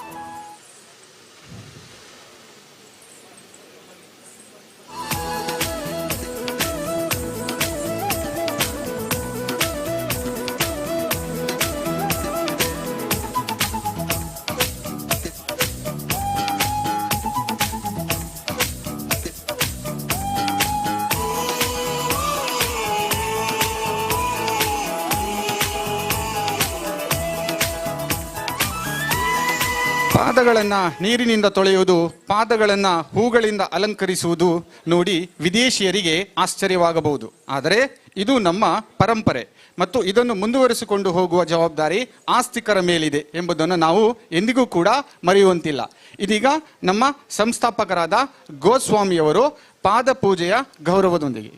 ಪಾದಗಳನ್ನು ನೀರಿನಿಂದ ತೊಳೆಯುವುದು, ಪಾದಗಳನ್ನು ಹೂಗಳಿಂದ ಅಲಂಕರಿಸುವುದು ನೋಡಿ ವಿದೇಶಿಯರಿಗೆ ಆಶ್ಚರ್ಯವಾಗಬಹುದು. ಆದರೆ ಇದು ನಮ್ಮ ಪರಂಪರೆ ಮತ್ತು ಇದನ್ನು ಮುಂದುವರಿಸಿಕೊಂಡು ಹೋಗುವ ಜವಾಬ್ದಾರಿ ಆಸ್ತಿಕರ ಮೇಲಿದೆ ಎಂಬುದನ್ನು ನಾವು ಎಂದಿಗೂ ಕೂಡ ಮರೆಯುವಂತಿಲ್ಲ. ಇದೀಗ ನಮ್ಮ ಸಂಸ್ಥಾಪಕರಾದ ಗೋಸ್ವಾಮಿಯವರು ಪಾದ ಪೂಜೆಯ ಗೌರವದೊಂದಿಗೆ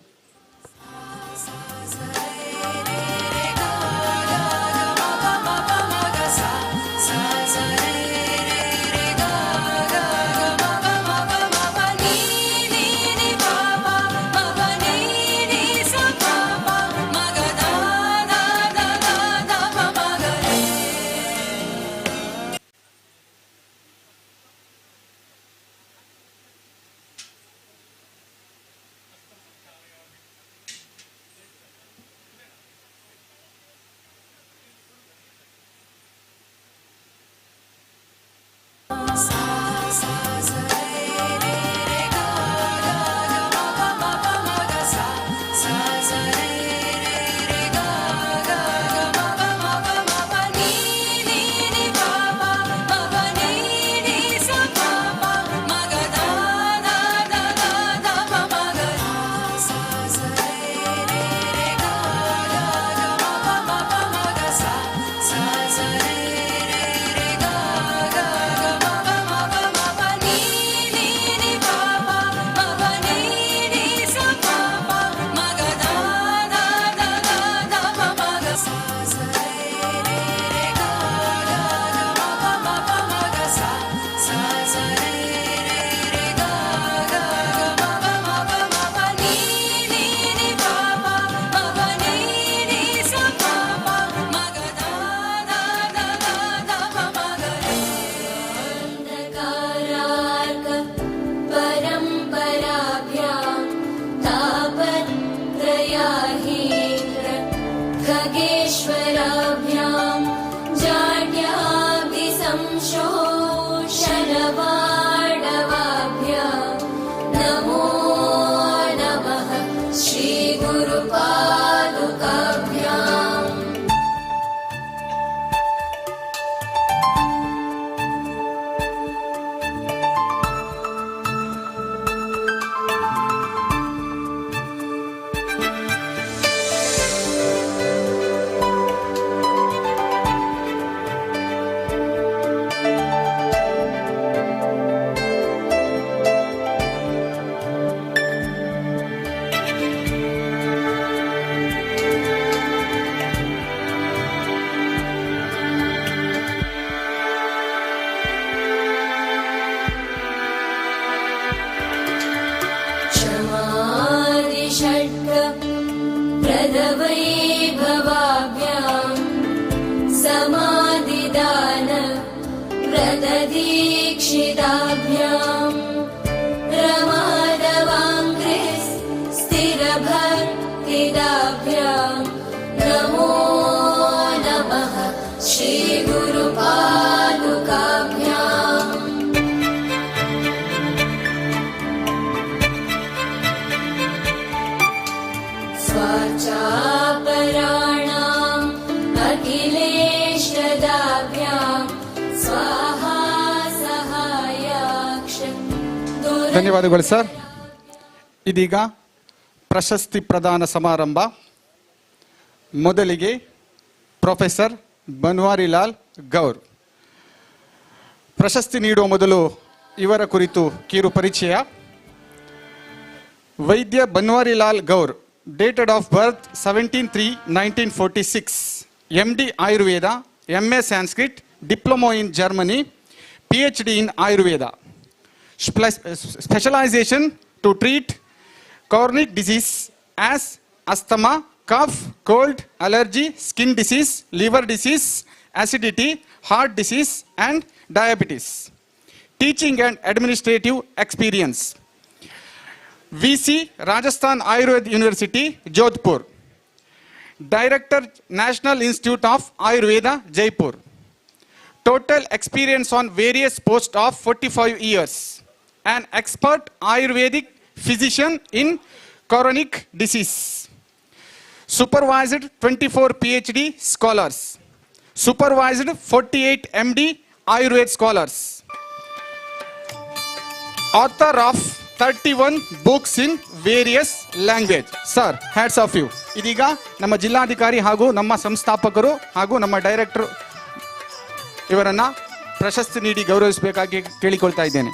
वैभवाभ्याम् समाधिदान व्रतदीक्षिताभ्याम् प्रमादवाङ्घ्रिः स्थिरभक्तिदाभ्याम् नमो नमः श्रीगुरुपादुकाभ्याम् स्वाचापराणाम् अखिलेशदाभ्याम् स्वाहा सहायाक्ष ಧನ್ಯವಾದಗಳು ಸರ್. ಇದೀಗ ಪ್ರಶಸ್ತಿ ಪ್ರದಾನ ಸಮಾರಂಭ. ಮೊದಲಿಗೆ ಪ್ರೊಫೆಸರ್ ಬನ್ವಾರಿಲಾಲ್ ಗೌರ್. ಪ್ರಶಸ್ತಿ ನೀಡುವ ಮೊದಲು ಇವರ ಕುರಿತು ಕಿರು ಪರಿಚಯ. Vaidya Banwarilal Gaur, dated of birth 17/3/1946, MD Ayurveda, MA Sanskrit, Diploma in Germany, PhD in Ayurveda. Specialization to treat chronic disease as asthma, cough, cold, allergy, skin disease, liver disease, acidity, heart disease, and diabetes. Teaching and administrative experience. VC, Rajasthan Ayurveda University, Jodhpur. Director, National Institute of Ayurveda, Jaipur. Total experience on various posts of 45 years. An expert Ayurvedic physician in chronic disease. Supervised 24 PhD scholars. Supervised 48 MD Ayurveda scholars. Author of 31 books in various language. Sir, hats off you. ಇದೀಗ ನಮ್ಮ ಜಿಲ್ಲಾಧಿಕಾರಿ ಹಾಗೂ ನಮ್ಮ ಸಂಸ್ಥಾಪಕರು ಹಾಗೂ ನಮ್ಮ director ಇವರನ್ನ ಪ್ರಶಸ್ತಿ ನೀಡಿ ಗೌರವಿಸಬೇಕಾಗಿ ಕೇಳಿಕೊಳ್ತಾ ಇದ್ದೇನೆ.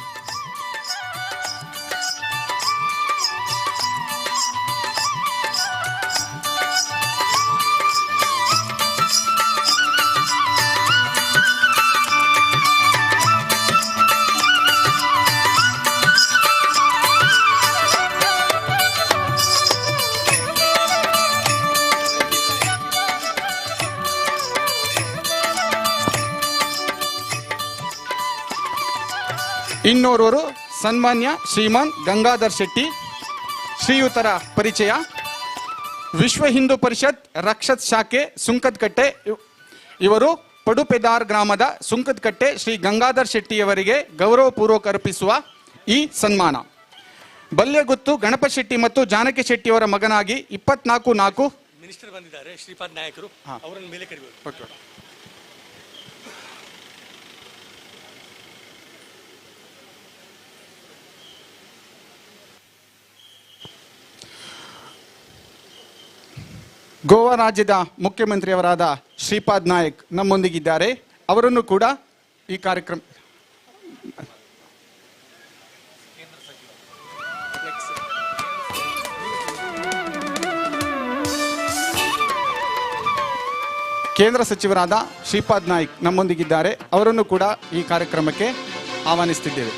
ಇನ್ನೋರ್ವರು ಸನ್ಮಾನ್ಯ ಶ್ರೀಮಾನ್ ಗಂಗಾಧರ್ ಶೆಟ್ಟಿ. ಶ್ರೀಯುತರ ಪರಿಚಯ. ವಿಶ್ವ ಹಿಂದೂ ಪರಿಷತ್ ರಕ್ಷತ್ ಶಾಖೆ ಸುಂಕದಕಟ್ಟೆ. ಇವರು ಪಡುಪೆದಾರ್ ಗ್ರಾಮದ ಸುಂಕದಕಟ್ಟೆ ಶ್ರೀ ಗಂಗಾಧರ್ ಶೆಟ್ಟಿಯವರಿಗೆ ಗೌರವಪೂರ್ವಕ ಅರ್ಪಿಸುವ ಈ ಸನ್ಮಾನ. ಬಲ್ಯಗುತ್ತು ಗಣಪತ್ ಶೆಟ್ಟಿ ಮತ್ತು ಜಾನಕಿ ಶೆಟ್ಟಿಯವರ ಮಗನಾಗಿ 24/4 ಮಿನಿಸ್ಟರ್ ಬಂದಿದ್ದಾರೆ, ಶ್ರೀಪಾದ್ ನಾಯಕರು, ಅವರನ್ನು ಮೇಲೆ ಕರೆಯಬೇಕು. ಗೋವಾ ರಾಜ್ಯದ ಮುಖ್ಯಮಂತ್ರಿಯವರಾದ ಶ್ರೀಪಾದ್ ನಾಯಕ್ ನಮ್ಮೊಂದಿಗಿದ್ದಾರೆ. ಅವರನ್ನು ಕೂಡ ಈ ಕಾರ್ಯಕ್ರಮ ಕೇಂದ್ರ ಸಚಿವರಾದ ಶ್ರೀಪಾದ್ ನಾಯಕ್ ನಮ್ಮೊಂದಿಗಿದ್ದಾರೆ. ಅವರನ್ನು ಕೂಡ ಈ ಕಾರ್ಯಕ್ರಮಕ್ಕೆ ಆಹ್ವಾನಿಸುತ್ತಿದ್ದೇವೆ.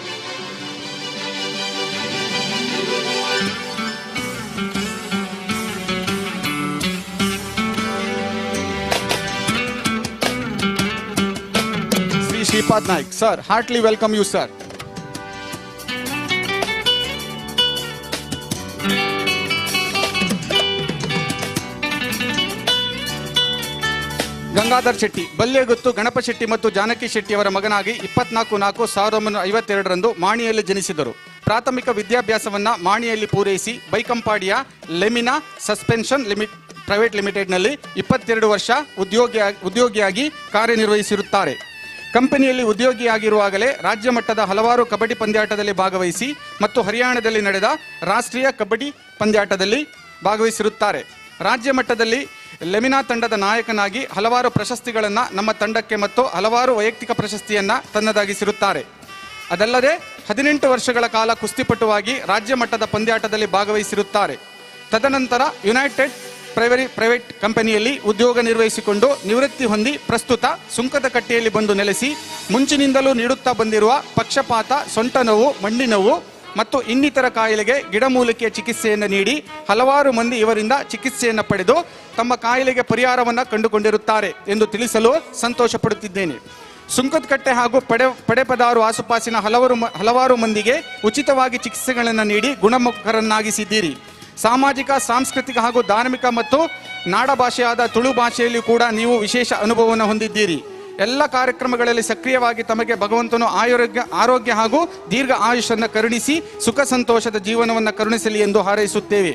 Shripad Naik, sir, heartily welcome you, sir. Gangadhar Shetty, ಬಲ್ಯಗುತ್ತು Ganpat Shetty ಮತ್ತು ಜಾನಕಿ ಶೆಟ್ಟಿಯವರ ಮಗನಾಗಿ 24/4/1952 ಮಾಣಿಯಲ್ಲಿ ಜನಿಸಿದರು. ಪ್ರಾಥಮಿಕ ವಿದ್ಯಾಭ್ಯಾಸವನ್ನ ಮಾಣಿಯಲ್ಲಿ ಪೂರೈಸಿ ಬೈಕಂಪಾಡಿಯ ಲೆಮಿನಾ ಸಸ್ಪೆನ್ಷನ್ ಪ್ರೈವೇಟ್ ಲಿಮಿಟೆಡ್ನಲ್ಲಿ 22 ವರ್ಷ ಉದ್ಯೋಗಿಯಾಗಿ ಕಾರ್ಯನಿರ್ವಹಿಸಿರುತ್ತಾರೆ. ಕಂಪನಿಯಲ್ಲಿ ಉದ್ಯೋಗಿಯಾಗಿರುವಾಗಲೇ ರಾಜ್ಯ ಮಟ್ಟದ ಹಲವಾರು ಕಬಡ್ಡಿ ಪಂದ್ಯಾಟದಲ್ಲಿ ಭಾಗವಹಿಸಿ ಮತ್ತು ಹರಿಯಾಣದಲ್ಲಿ ನಡೆದ ರಾಷ್ಟ್ರೀಯ ಕಬಡ್ಡಿ ಪಂದ್ಯಾಟದಲ್ಲಿ ಭಾಗವಹಿಸಿರುತ್ತಾರೆ. ರಾಜ್ಯ ಮಟ್ಟದಲ್ಲಿ ಲೆಮಿನಾ ತಂಡದ ನಾಯಕನಾಗಿ ಹಲವಾರು ಪ್ರಶಸ್ತಿಗಳನ್ನು ನಮ್ಮ ತಂಡಕ್ಕೆ ಮತ್ತು ಹಲವಾರು ವೈಯಕ್ತಿಕ ಪ್ರಶಸ್ತಿಯನ್ನು ತನ್ನದಾಗಿಸಿರುತ್ತಾರೆ. ಅದಲ್ಲದೆ 18 ವರ್ಷಗಳ ಕಾಲ ಕುಸ್ತಿಪಟುವಾಗಿ ರಾಜ್ಯ ಮಟ್ಟದ ಪಂದ್ಯಾಟದಲ್ಲಿ ಭಾಗವಹಿಸಿರುತ್ತಾರೆ. ತದನಂತರ ಯುನೈಟೆಡ್ ಪ್ರೈವೇಟ್ ಕಂಪನಿಯಲ್ಲಿ ಉದ್ಯೋಗ ನಿರ್ವಹಿಸಿಕೊಂಡು ನಿವೃತ್ತಿ ಹೊಂದಿ ಪ್ರಸ್ತುತ ಸುಂಕದಕಟ್ಟೆಯಲ್ಲಿ ಬಂದು ನೆಲೆಸಿ ಮುಂಚಿನಿಂದಲೂ ನೀಡುತ್ತಾ ಬಂದಿರುವ ಪಕ್ಷಪಾತ, ಸೊಂಟ ನೋವು, ಮಂಡಿ ನೋವು, ಮತ್ತು ಇನ್ನಿತರ ಕಾಯಿಲೆಗೆ ಗಿಡಮೂಲಿಕೆಯ ಚಿಕಿತ್ಸೆಯನ್ನು ನೀಡಿ ಹಲವಾರು ಮಂದಿ ಇವರಿಂದ ಚಿಕಿತ್ಸೆಯನ್ನು ಪಡೆದು ತಮ್ಮ ಕಾಯಿಲೆಗೆ ಪರಿಹಾರವನ್ನು ಕಂಡುಕೊಂಡಿರುತ್ತಾರೆ ಎಂದು ತಿಳಿಸಲು ಸಂತೋಷ ಪಡುತ್ತಿದ್ದೇನೆ. ಸುಂಕದಕಟ್ಟೆ ಹಾಗೂ ಪಡೆಪದಾರು ಆಸುಪಾಸಿನ ಹಲವಾರು ಮಂದಿಗೆ ಉಚಿತವಾಗಿ ಚಿಕಿತ್ಸೆಗಳನ್ನು ನೀಡಿ ಗುಣಮುಖರನ್ನಾಗಿಸಿದ್ದೀರಿ. ಸಾಮಾಜಿಕ, ಸಾಂಸ್ಕೃತಿಕ ಹಾಗೂ ಧಾರ್ಮಿಕ ಮತ್ತು ನಾಡ ಭಾಷೆಯಾದ ತುಳು ಭಾಷೆಯಲ್ಲಿ ಕೂಡ ನೀವು ವಿಶೇಷ ಅನುಭವವನ್ನು ಹೊಂದಿದ್ದೀರಿ. ಎಲ್ಲ ಕಾರ್ಯಕ್ರಮಗಳಲ್ಲಿ ಸಕ್ರಿಯವಾಗಿ ತಮಗೆ ಭಗವಂತನು ಆರೋಗ್ಯ ಹಾಗೂ ದೀರ್ಘ ಆಯುಷನ್ನು ಕರುಣಿಸಿ ಸುಖ ಸಂತೋಷದ ಜೀವನವನ್ನು ಕರುಣಿಸಲಿ ಎಂದು ಹಾರೈಸುತ್ತೇವೆ.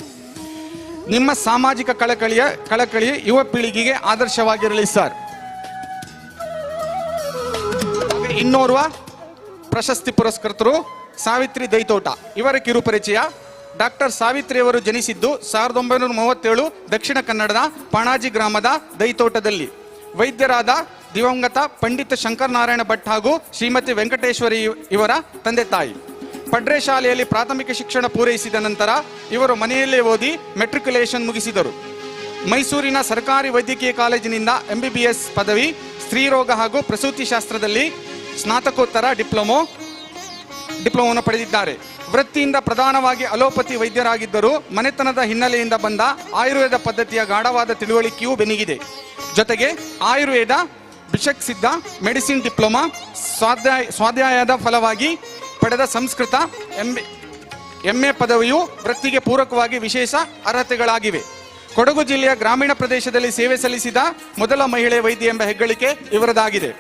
ನಿಮ್ಮ ಸಾಮಾಜಿಕ ಕಳಕಳಿ ಯುವ ಪೀಳಿಗೆಗೆ ಆದರ್ಶವಾಗಿರಲಿ ಸರ್. ಇನ್ನೋರ್ವ ಪ್ರಶಸ್ತಿ ಪುರಸ್ಕರ್ತರು ಸಾವಿತ್ರಿ ದೈತೋಟ. ಇವರ ಕಿರುಪರಿಚಯ. ಡಾಕ್ಟರ್ ಸಾವಿತ್ರಿಯವರು ಜನಿಸಿದ್ದು 1937 ದಕ್ಷಿಣ ಕನ್ನಡದ ಪಾಣಾಜಿ ಗ್ರಾಮದ ದೈತೋಟದಲ್ಲಿ. ವೈದ್ಯರಾದ ದಿವಂಗತ ಪಂಡಿತ ಶಂಕರನಾರಾಯಣ ಭಟ್ ಹಾಗೂ ಶ್ರೀಮತಿ ವೆಂಕಟೇಶ್ವರಿ ಇವರ ತಂದೆ ತಾಯಿ. ಪಡ್ರೆ ಶಾಲೆಯಲ್ಲಿ ಪ್ರಾಥಮಿಕ ಶಿಕ್ಷಣ ಪೂರೈಸಿದ ನಂತರ ಇವರು ಮನೆಯಲ್ಲೇ ಓದಿ ಮೆಟ್ರಿಕ್ಯುಲೇಷನ್ ಮುಗಿಸಿದರು. ಮೈಸೂರಿನ ಸರ್ಕಾರಿ ವೈದ್ಯಕೀಯ ಕಾಲೇಜಿನಿಂದ MBBS ಪದವಿ, ಸ್ತ್ರೀರೋಗ ಹಾಗೂ ಪ್ರಸೂತಿ ಶಾಸ್ತ್ರದಲ್ಲಿ ಸ್ನಾತಕೋತ್ತರ ಡಿಪ್ಲೊಮೊವನ್ನು ಪಡೆದಿದ್ದಾರೆ. ವೃತ್ತಿಯಿಂದ ಪ್ರಧಾನವಾಗಿ ಅಲೋಪತಿ ವೈದ್ಯರಾಗಿದ್ದರೂ ಮನೆತನದ ಹಿನ್ನೆಲೆಯಿಂದ ಬಂದ ಆಯುರ್ವೇದ ಪದ್ಧತಿಯ ಗಾಢವಾದ ತಿಳುವಳಿಕೆಯೂ ಬೆನ್ನಿಗಿದೆ. ಜೊತೆಗೆ ಆಯುರ್ವೇದ, ಬಿಷಕ್ಸಿದ್ಧ ಮೆಡಿಸಿನ್ ಡಿಪ್ಲೊಮಾ, ಸ್ವಾಧ್ಯಾಯದ ಫಲವಾಗಿ ಪಡೆದ ಸಂಸ್ಕೃತ MA ಪದವಿಯು ವೃತ್ತಿಗೆ ಪೂರಕವಾಗಿ ವಿಶೇಷ ಅರ್ಹತೆಗಳಾಗಿವೆ. ಕೊಡಗು ಜಿಲ್ಲೆಯ ಗ್ರಾಮೀಣ ಪ್ರದೇಶದಲ್ಲಿ ಸೇವೆ ಸಲ್ಲಿಸಿದ ಮೊದಲ ಮಹಿಳೆ ವೈದ್ಯ ಎಂಬ ಹೆಗ್ಗಳಿಕೆ ಇವರದಾಗಿದೆ.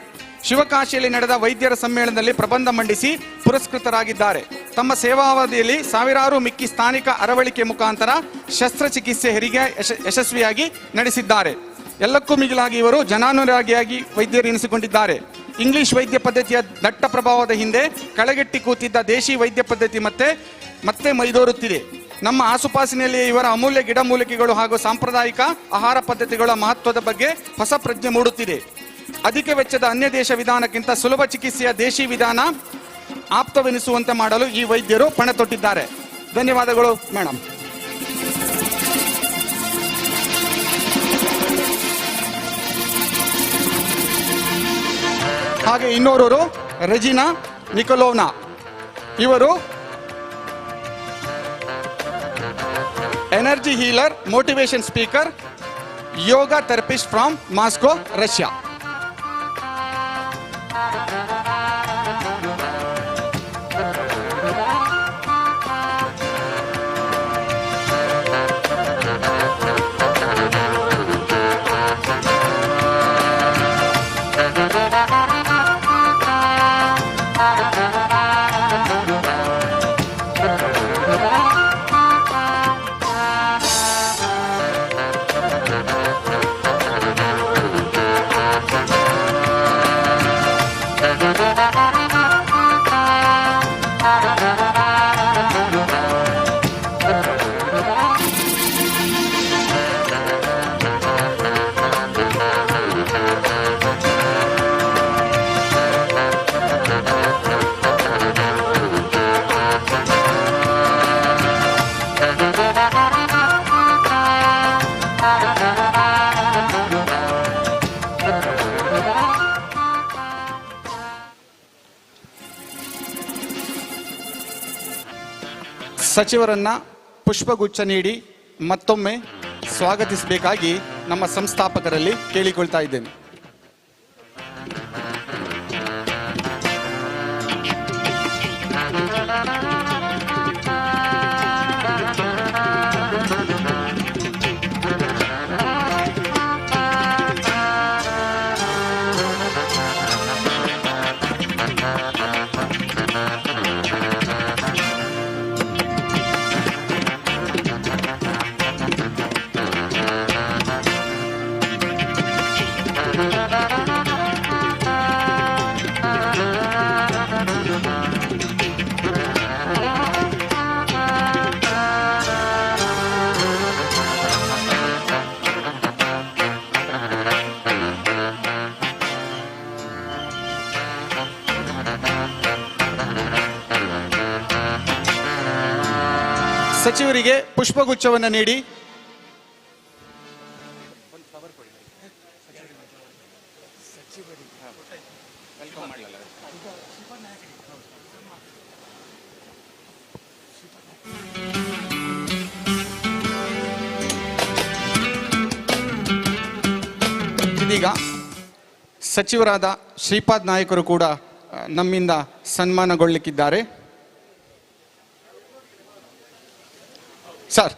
ಶಿವಕಾಶಿಯಲ್ಲಿ ನಡೆದ ವೈದ್ಯರ ಸಮ್ಮೇಳನದಲ್ಲಿ ಪ್ರಬಂಧ ಮಂಡಿಸಿ ಪುರಸ್ಕೃತರಾಗಿದ್ದಾರೆ. ತಮ್ಮ ಸೇವಾವಧಿಯಲ್ಲಿ ಸಾವಿರಾರು ಮಿಕ್ಕಿ ಸ್ಥಾನಿಕ ಅರವಳಿಕೆ ಮುಖಾಂತರ ಶಸ್ತ್ರಚಿಕಿತ್ಸೆ ಹೆರಿಗೆ ಯಶಸ್ವಿಯಾಗಿ ನಡೆಸಿದ್ದಾರೆ. ಎಲ್ಲಕ್ಕೂ ಮಿಗಿಲಾಗಿ ಇವರು ಜನಾನುರಾಗಿಯಾಗಿ ವೈದ್ಯರೆನಿಸಿಕೊಂಡಿದ್ದಾರೆ. ಇಂಗ್ಲಿಷ್ ವೈದ್ಯ ಪದ್ಧತಿಯ ದಟ್ಟ ಪ್ರಭಾವದ ಹಿಂದೆ ಕಳೆಗೆಟ್ಟಿ ಕೂತಿದ್ದ ದೇಶಿ ವೈದ್ಯ ಪದ್ಧತಿ ಮತ್ತೆ ಮೈದೋರುತ್ತಿದೆ. ನಮ್ಮ ಆಸುಪಾಸಿನಲ್ಲಿ ಇವರ ಅಮೂಲ್ಯ ಗಿಡಮೂಲಿಕೆಗಳು ಹಾಗೂ ಸಾಂಪ್ರದಾಯಿಕ ಆಹಾರ ಪದ್ಧತಿಗಳ ಮಹತ್ವದ ಬಗ್ಗೆ ಹೊಸ ಪ್ರಜ್ಞೆ ಮೂಡುತ್ತಿದೆ. ಅಧಿಕ ವೆಚ್ಚದ ಅನ್ಯ ದೇಶ ವಿಧಾನಕ್ಕಿಂತ ಸುಲಭ ಚಿಕಿತ್ಸೆಯ ದೇಶಿ ವಿಧಾನ ಆಪ್ತವೆನಿಸುವಂತೆ ಮಾಡಲು ಈ ವೈದ್ಯರು ಪಣ ತೊಟ್ಟಿದ್ದಾರೆ. ಧನ್ಯವಾದಗಳು ಮೇಡಮ್. ಹಾಗೆ ಇನ್ನೋರ್ವರು ರೆಜಿನಾ ನಿಕೋಲೋವ್ನಾ. ಇವರು energy healer, motivation speaker, yoga therapist from Moscow, Russia. ಸಚಿವರನ್ನ ಪುಷ್ಪಗುಚ್ಛ ನೀಡಿ ಮತ್ತೊಮ್ಮೆ ಸ್ವಾಗತಿಸಬೇಕಾಗಿ ನಮ್ಮ ಸಂಸ್ಥಾಪಕರಲ್ಲಿ ಕೇಳಿಕೊಳ್ತಾ ಇದ್ದೇನೆ. ಸಚಿವರಿಗೆ ಪುಷ್ಪಗುಚ್ಛವನ್ನು ನೀಡಿ ಈಗ ಸಚಿವರಾದ ಶ್ರೀಪಾದ್ ನಾಯಕರು ಕೂಡ ನಮ್ಮಿಂದ ಸನ್ಮಾನಗೊಳ್ಳಲಿಕ್ಕಿದ್ದಾರೆ. Sir,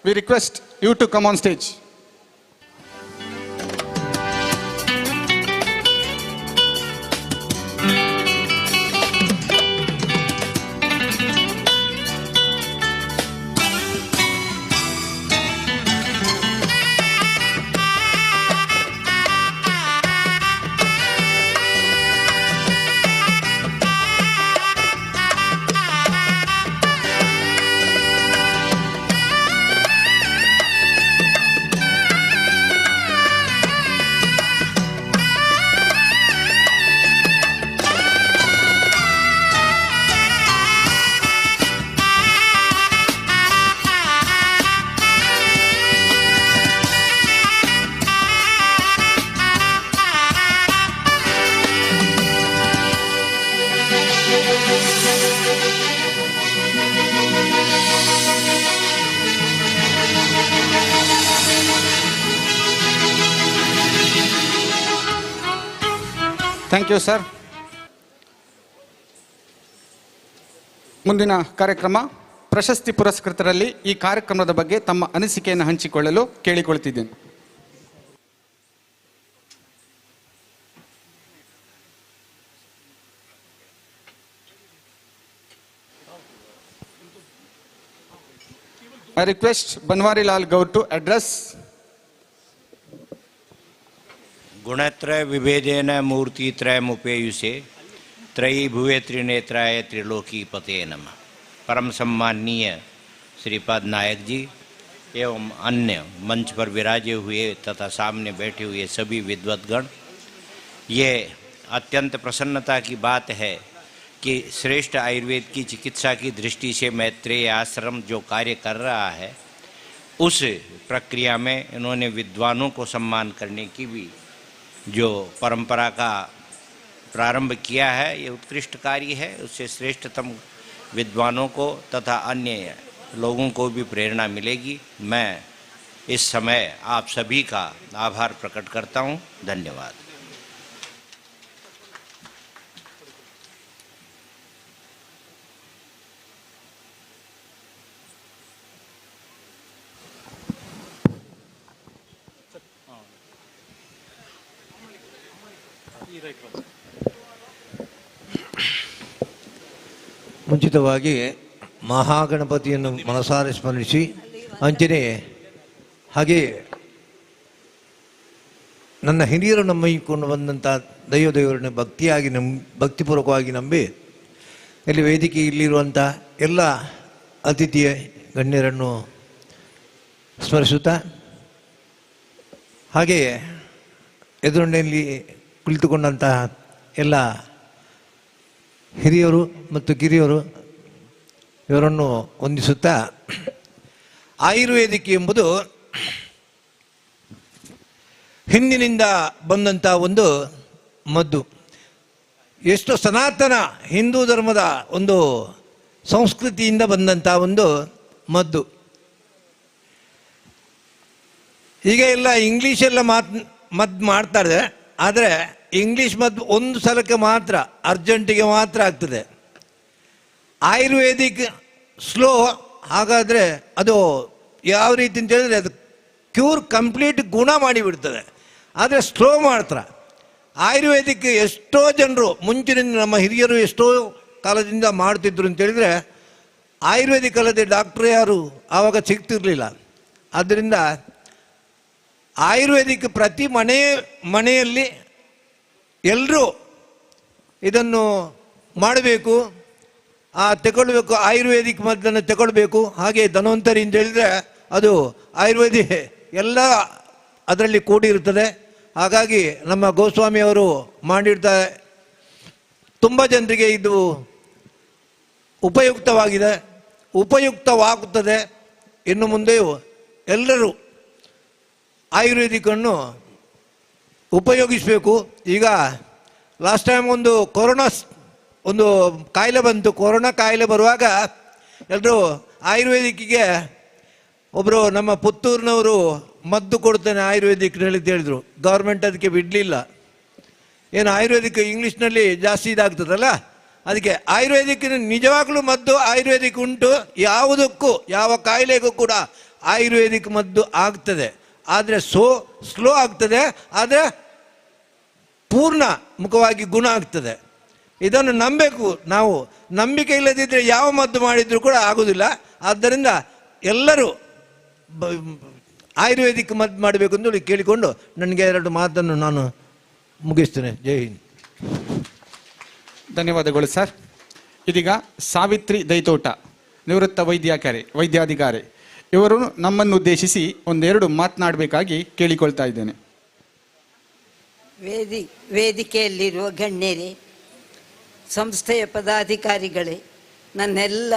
we request you to come on stage. Thank you sir. ಮುಂದಿನ ಕಾರ್ಯಕ್ರಮ ಪ್ರಶಸ್ತಿ ಪುರಸ್ಕೃತರಲ್ಲಿ ಈ ಕಾರ್ಯಕ್ರಮದ ಬಗ್ಗೆ ತಮ್ಮ ಅನಿಸಿಕೆಯನ್ನು ಹಂಚಿಕೊಳ್ಳಲು ಕೇಳಿಕೊಳ್ತಿದ್ದೇನೆ. I request Banwari Lal Gaur to address. गुणत्रय विभेदेन मूर्तित्रयमुपेयुषे त्रयी भुवे त्रिनेत्राय त्रिलोकी पते नमः. परम सम्माननीय श्रीपाद नायक जी एवं अन्य मंच पर विराजे हुए तथा सामने बैठे हुए सभी विद्वद्गण, ये अत्यंत प्रसन्नता की बात है कि श्रेष्ठ आयुर्वेद की चिकित्सा की दृष्टि से मैत्रेय आश्रम जो कार्य कर रहा है, उस प्रक्रिया में इन्होंने विद्वानों को सम्मान करने की भी जो परंपरा का प्रारंभ किया है, ये उत्कृष्ट कार्य है. उससे श्रेष्ठतम विद्वानों को तथा अन्य लोगों को भी प्रेरणा मिलेगी. मैं इस समय आप सभी का आभार प्रकट करता हूँ. धन्यवाद. ಮುಂಚಿತವಾಗಿ ಮಹಾಗಣಪತಿಯನ್ನು ಮನಸಾರೆ ಸ್ಮರಿಸಿ ಅಂಚನೆ ಹಾಗೆ ನನ್ನ ಹಿರಿಯರು ನಂಬಿಕೊಂಡು ಬಂದಂಥ ದೇವರನ್ನು ಭಕ್ತಿಪೂರ್ವಕವಾಗಿ ನಂಬಿ ಇಲ್ಲಿ ವೇದಿಕೆ ಇಲ್ಲಿರುವಂಥ ಎಲ್ಲ ಅತಿಥಿ ಗಣ್ಯರನ್ನು ಸ್ಮರಿಸುತ್ತಾ ಹಾಗೆಯೇ ಎದುರಿನಲ್ಲಿ ಕುಳಿತುಕೊಂಡಂತಹ ಎಲ್ಲ ಹಿರಿಯರು ಮತ್ತು ಕಿರಿಯರು ಇವರನ್ನು ವಂದಿಸುತ್ತಾ, ಆಯುರ್ವೇದಿಕ್ ಎಂಬುದು ಹಿಂದಿನಿಂದ ಬಂದಂಥ ಒಂದು ಮದ್ದು. ಎಷ್ಟು ಸನಾತನ ಹಿಂದೂ ಧರ್ಮದ ಒಂದು ಸಂಸ್ಕೃತಿಯಿಂದ ಬಂದಂಥ ಒಂದು ಮದ್ದು. ಈಗ ಎಲ್ಲ ಇಂಗ್ಲೀಷೆಲ್ಲ ಮದ್ದು ಮಾಡ್ತಾರೆ, ಆದರೆ ಇಂಗ್ಲೀಷ್ ಮದ್ದು ಒಂದು ಸಲಕ್ಕೆ ಮಾತ್ರ, ಅರ್ಜೆಂಟಿಗೆ ಮಾತ್ರ ಆಗ್ತದೆ. ಆಯುರ್ವೇದಿಕ್ ಸ್ಲೋ, ಹಾಗಾದರೆ ಅದು ಯಾವ ರೀತಿ ಅಂತ ಹೇಳಿದ್ರೆ ಅದು ಕ್ಯೂರ್ ಕಂಪ್ಲೀಟ್ ಗುಣ ಮಾಡಿಬಿಡ್ತದೆ, ಆದರೆ ಸ್ಲೋ ಮಾಡ್ತಾರೆ. ಆಯುರ್ವೇದಿಕ್ ಎಷ್ಟೋ ಜನರು ಮುಂಚಿನಿಂದ ನಮ್ಮ ಹಿರಿಯರು ಎಷ್ಟೋ ಕಾಲದಿಂದ ಮಾಡ್ತಿದ್ರು ಅಂತೇಳಿದರೆ ಆಯುರ್ವೇದಿಕ್ ಅಲ್ಲದೆ ಡಾಕ್ಟ್ರ್ ಯಾರು ಆವಾಗ ಸಿಗ್ತಿರ್ಲಿಲ್ಲ. ಆದ್ದರಿಂದ ಆಯುರ್ವೇದಿಕ್ ಪ್ರತಿ ಮನೆಯಲ್ಲಿ ಎಲ್ಲರೂ ಇದನ್ನು ಮಾಡಬೇಕು, ತಗೊಳ್ಬೇಕು, ಆಯುರ್ವೇದಿಕ್ ಮದ್ದನ್ನು ತಗೊಳ್ಬೇಕು. ಹಾಗೆ ಧನ್ವಂತರಿ ಅಂತ ಹೇಳಿದರೆ ಅದು ಆಯುರ್ವೇದಿಕ್ ಎಲ್ಲ ಅದರಲ್ಲಿ ಕೂಡಿರುತ್ತದೆ. ಹಾಗಾಗಿ ನಮ್ಮ ಗೋಸ್ವಾಮಿಯವರು ಮಾಡಿರ್ತಾರೆ, ತುಂಬ ಜನರಿಗೆ ಇದು ಉಪಯುಕ್ತವಾಗುತ್ತದೆ. ಇನ್ನು ಮುಂದೆಯೂ ಎಲ್ಲರೂ ಆಯುರ್ವೇದಿಕನ್ನು ಉಪಯೋಗಿಸಬೇಕು. ಈಗ ಲಾಸ್ಟ್ ಟೈಮ್ ಒಂದು ಕಾಯಿಲೆ ಬಂತು. ಕೊರೋನಾ ಕಾಯಿಲೆ ಬರುವಾಗ ಎಲ್ಲರೂ ಆಯುರ್ವೇದಿಕ್ಕಿಗೆ ಒಬ್ಬರು ನಮ್ಮ ಪುತ್ತೂರಿನವರು ಮದ್ದು ಕೊಡ್ತೇನೆ ಆಯುರ್ವೇದಿಕ್ನಲ್ಲಿ ಹೇಳಿದರು. ಗೌರ್ಮೆಂಟ್ ಅದಕ್ಕೆ ಬಿಡಲಿಲ್ಲ. ಏನು ಆಯುರ್ವೇದಿಕ್ ಇಂಗ್ಲೀಷ್ನಲ್ಲಿ ಜಾಸ್ತಿ ಇದಾಗ್ತದಲ್ಲ, ಅದಕ್ಕೆ ಆಯುರ್ವೇದಿಕ್ ನಿಜವಾಗ್ಲೂ ಮದ್ದು ಆಯುರ್ವೇದಿಕ್ ಉಂಟು. ಯಾವುದಕ್ಕೂ ಯಾವ ಕಾಯಿಲೆಗೂ ಕೂಡ ಆಯುರ್ವೇದಿಕ್ ಮದ್ದು ಆಗ್ತದೆ. ಆದರೆ ಸ್ಲೋ ಆಗ್ತದೆ, ಆದರೆ ಪೂರ್ಣ ಮುಖವಾಗಿ ಗುಣ ಆಗ್ತದೆ. ಇದನ್ನು ನಂಬಬೇಕು ನಾವು. ನಂಬಿಕೆ ಇಲ್ಲದಿದ್ದರೆ ಯಾವ ಮದ್ದು ಮಾಡಿದರೂ ಕೂಡ ಆಗೋದಿಲ್ಲ. ಆದ್ದರಿಂದ ಎಲ್ಲರೂ ಆಯುರ್ವೇದಿಕ್ ಮದ್ದು ಮಾಡಬೇಕು ಅಂತ ಕೇಳಿಕೊಂಡು ನನಗೆ 2 ಮಾತನ್ನು ನಾನು ಮುಗಿಸ್ತೇನೆ. ಜೈ ಹಿಂದ್. ಧನ್ಯವಾದಗಳು ಸರ್. ಇದೀಗ ಸಾವಿತ್ರಿ ದೈತೋಟ, ನಿವೃತ್ತ ವೈದ್ಯಾಧಿಕಾರಿ, ಇವರು ನಮ್ಮನ್ನು ಉದ್ದೇಶಿಸಿ 1-2 ಮಾತನಾಡಬೇಕಾಗಿ ಕೇಳಿಕೊಳ್ತಾ ಇದ್ದೇನೆ. ವೇದಿಕೆಯಲ್ಲಿರುವ ಗಣ್ಯರೇ, ಸಂಸ್ಥೆಯ ಪದಾಧಿಕಾರಿಗಳೇ, ನನ್ನೆಲ್ಲ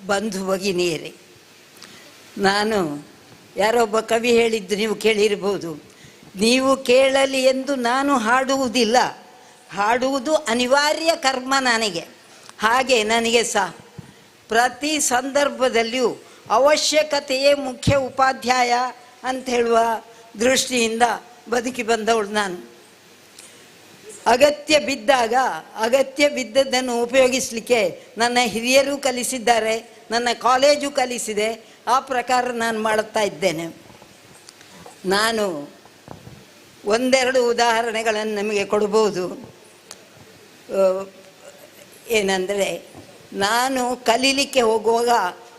ಬಂಧು ಭಗಿನಿಯರೇ, ನಾನು ಯಾರೊಬ್ಬ ಕವಿ ಹೇಳಿದ್ದು ನೀವು ಕೇಳಿರ್ಬೋದು, ನೀವು ಕೇಳಲಿ ಎಂದು ನಾನು ಹಾಡುವುದಿಲ್ಲ, ಹಾಡುವುದು ಅನಿವಾರ್ಯ ಕರ್ಮ ನನಗೆ. ಹಾಗೆ ನನಗೆ ಸಹ ಪ್ರತಿ ಸಂದರ್ಭದಲ್ಲಿಯೂ ಅವಶ್ಯಕತೆಯೇ ಮುಖ್ಯ ಉಪಾಧ್ಯಾಯ ಅಂತ ಹೇಳುವ ದೃಷ್ಟಿಯಿಂದ ಬದುಕಿ ಬಂದವಳು ನಾನು. ಅಗತ್ಯ ಬಿದ್ದದ್ದನ್ನು ಉಪಯೋಗಿಸಲಿಕ್ಕೆ ನನ್ನ ಹಿರಿಯರು ಕಲಿಸಿದ್ದಾರೆ, ನನ್ನ ಕಾಲೇಜು ಕಲಿಸಿದೆ. ಆ ಪ್ರಕಾರ ನಾನು ಮಾಡುತ್ತಾ ಇದ್ದೇನೆ. ನಾನು 1-2 ಉದಾಹರಣೆಗಳನ್ನು ನಿಮಗೆ ಕೊಡ್ಬೋದು. ಏನಂದರೆ, ನಾನು ಕಲೀಲಿಕ್ಕೆ ಹೋಗುವಾಗ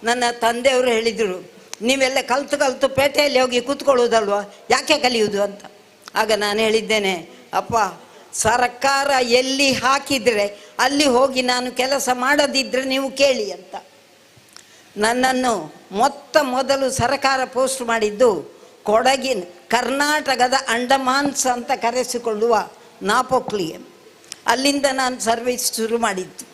ನನ್ನ ತಂದೆಯವರು ಹೇಳಿದರು, ನೀವೆಲ್ಲ ಕಲ್ತು ಪೇಟೆಯಲ್ಲಿ ಹೋಗಿ ಕೂತ್ಕೊಳ್ಳೋದಲ್ವ, ಯಾಕೆ ಕಲಿಯುವುದು ಅಂತ. ಆಗ ನಾನು ಹೇಳಿದ್ದೇನೆ, ಅಪ್ಪ, ಸರ್ಕಾರ ಎಲ್ಲಿ ಹಾಕಿದರೆ ಅಲ್ಲಿ ಹೋಗಿ ನಾನು ಕೆಲಸ ಮಾಡದಿದ್ದರೆ ನೀವು ಕೇಳಿ ಅಂತ. ನನ್ನನ್ನು ಮೊದಲು ಸರ್ಕಾರ ಪೋಸ್ಟ್ ಮಾಡಿದ್ದು ಕೊಡಗಿನ ಕರ್ನಾಟಕದ ಅಂಡಮಾನ್ಸ್ ಅಂತ ಕರೆಸಿಕೊಳ್ಳುವ ನಾಪೊಕ್ಲಿಗೆ. ಅಲ್ಲಿಂದ ನಾನು ಸರ್ವಿಸ್ ಶುರು ಮಾಡಿದ್ದು.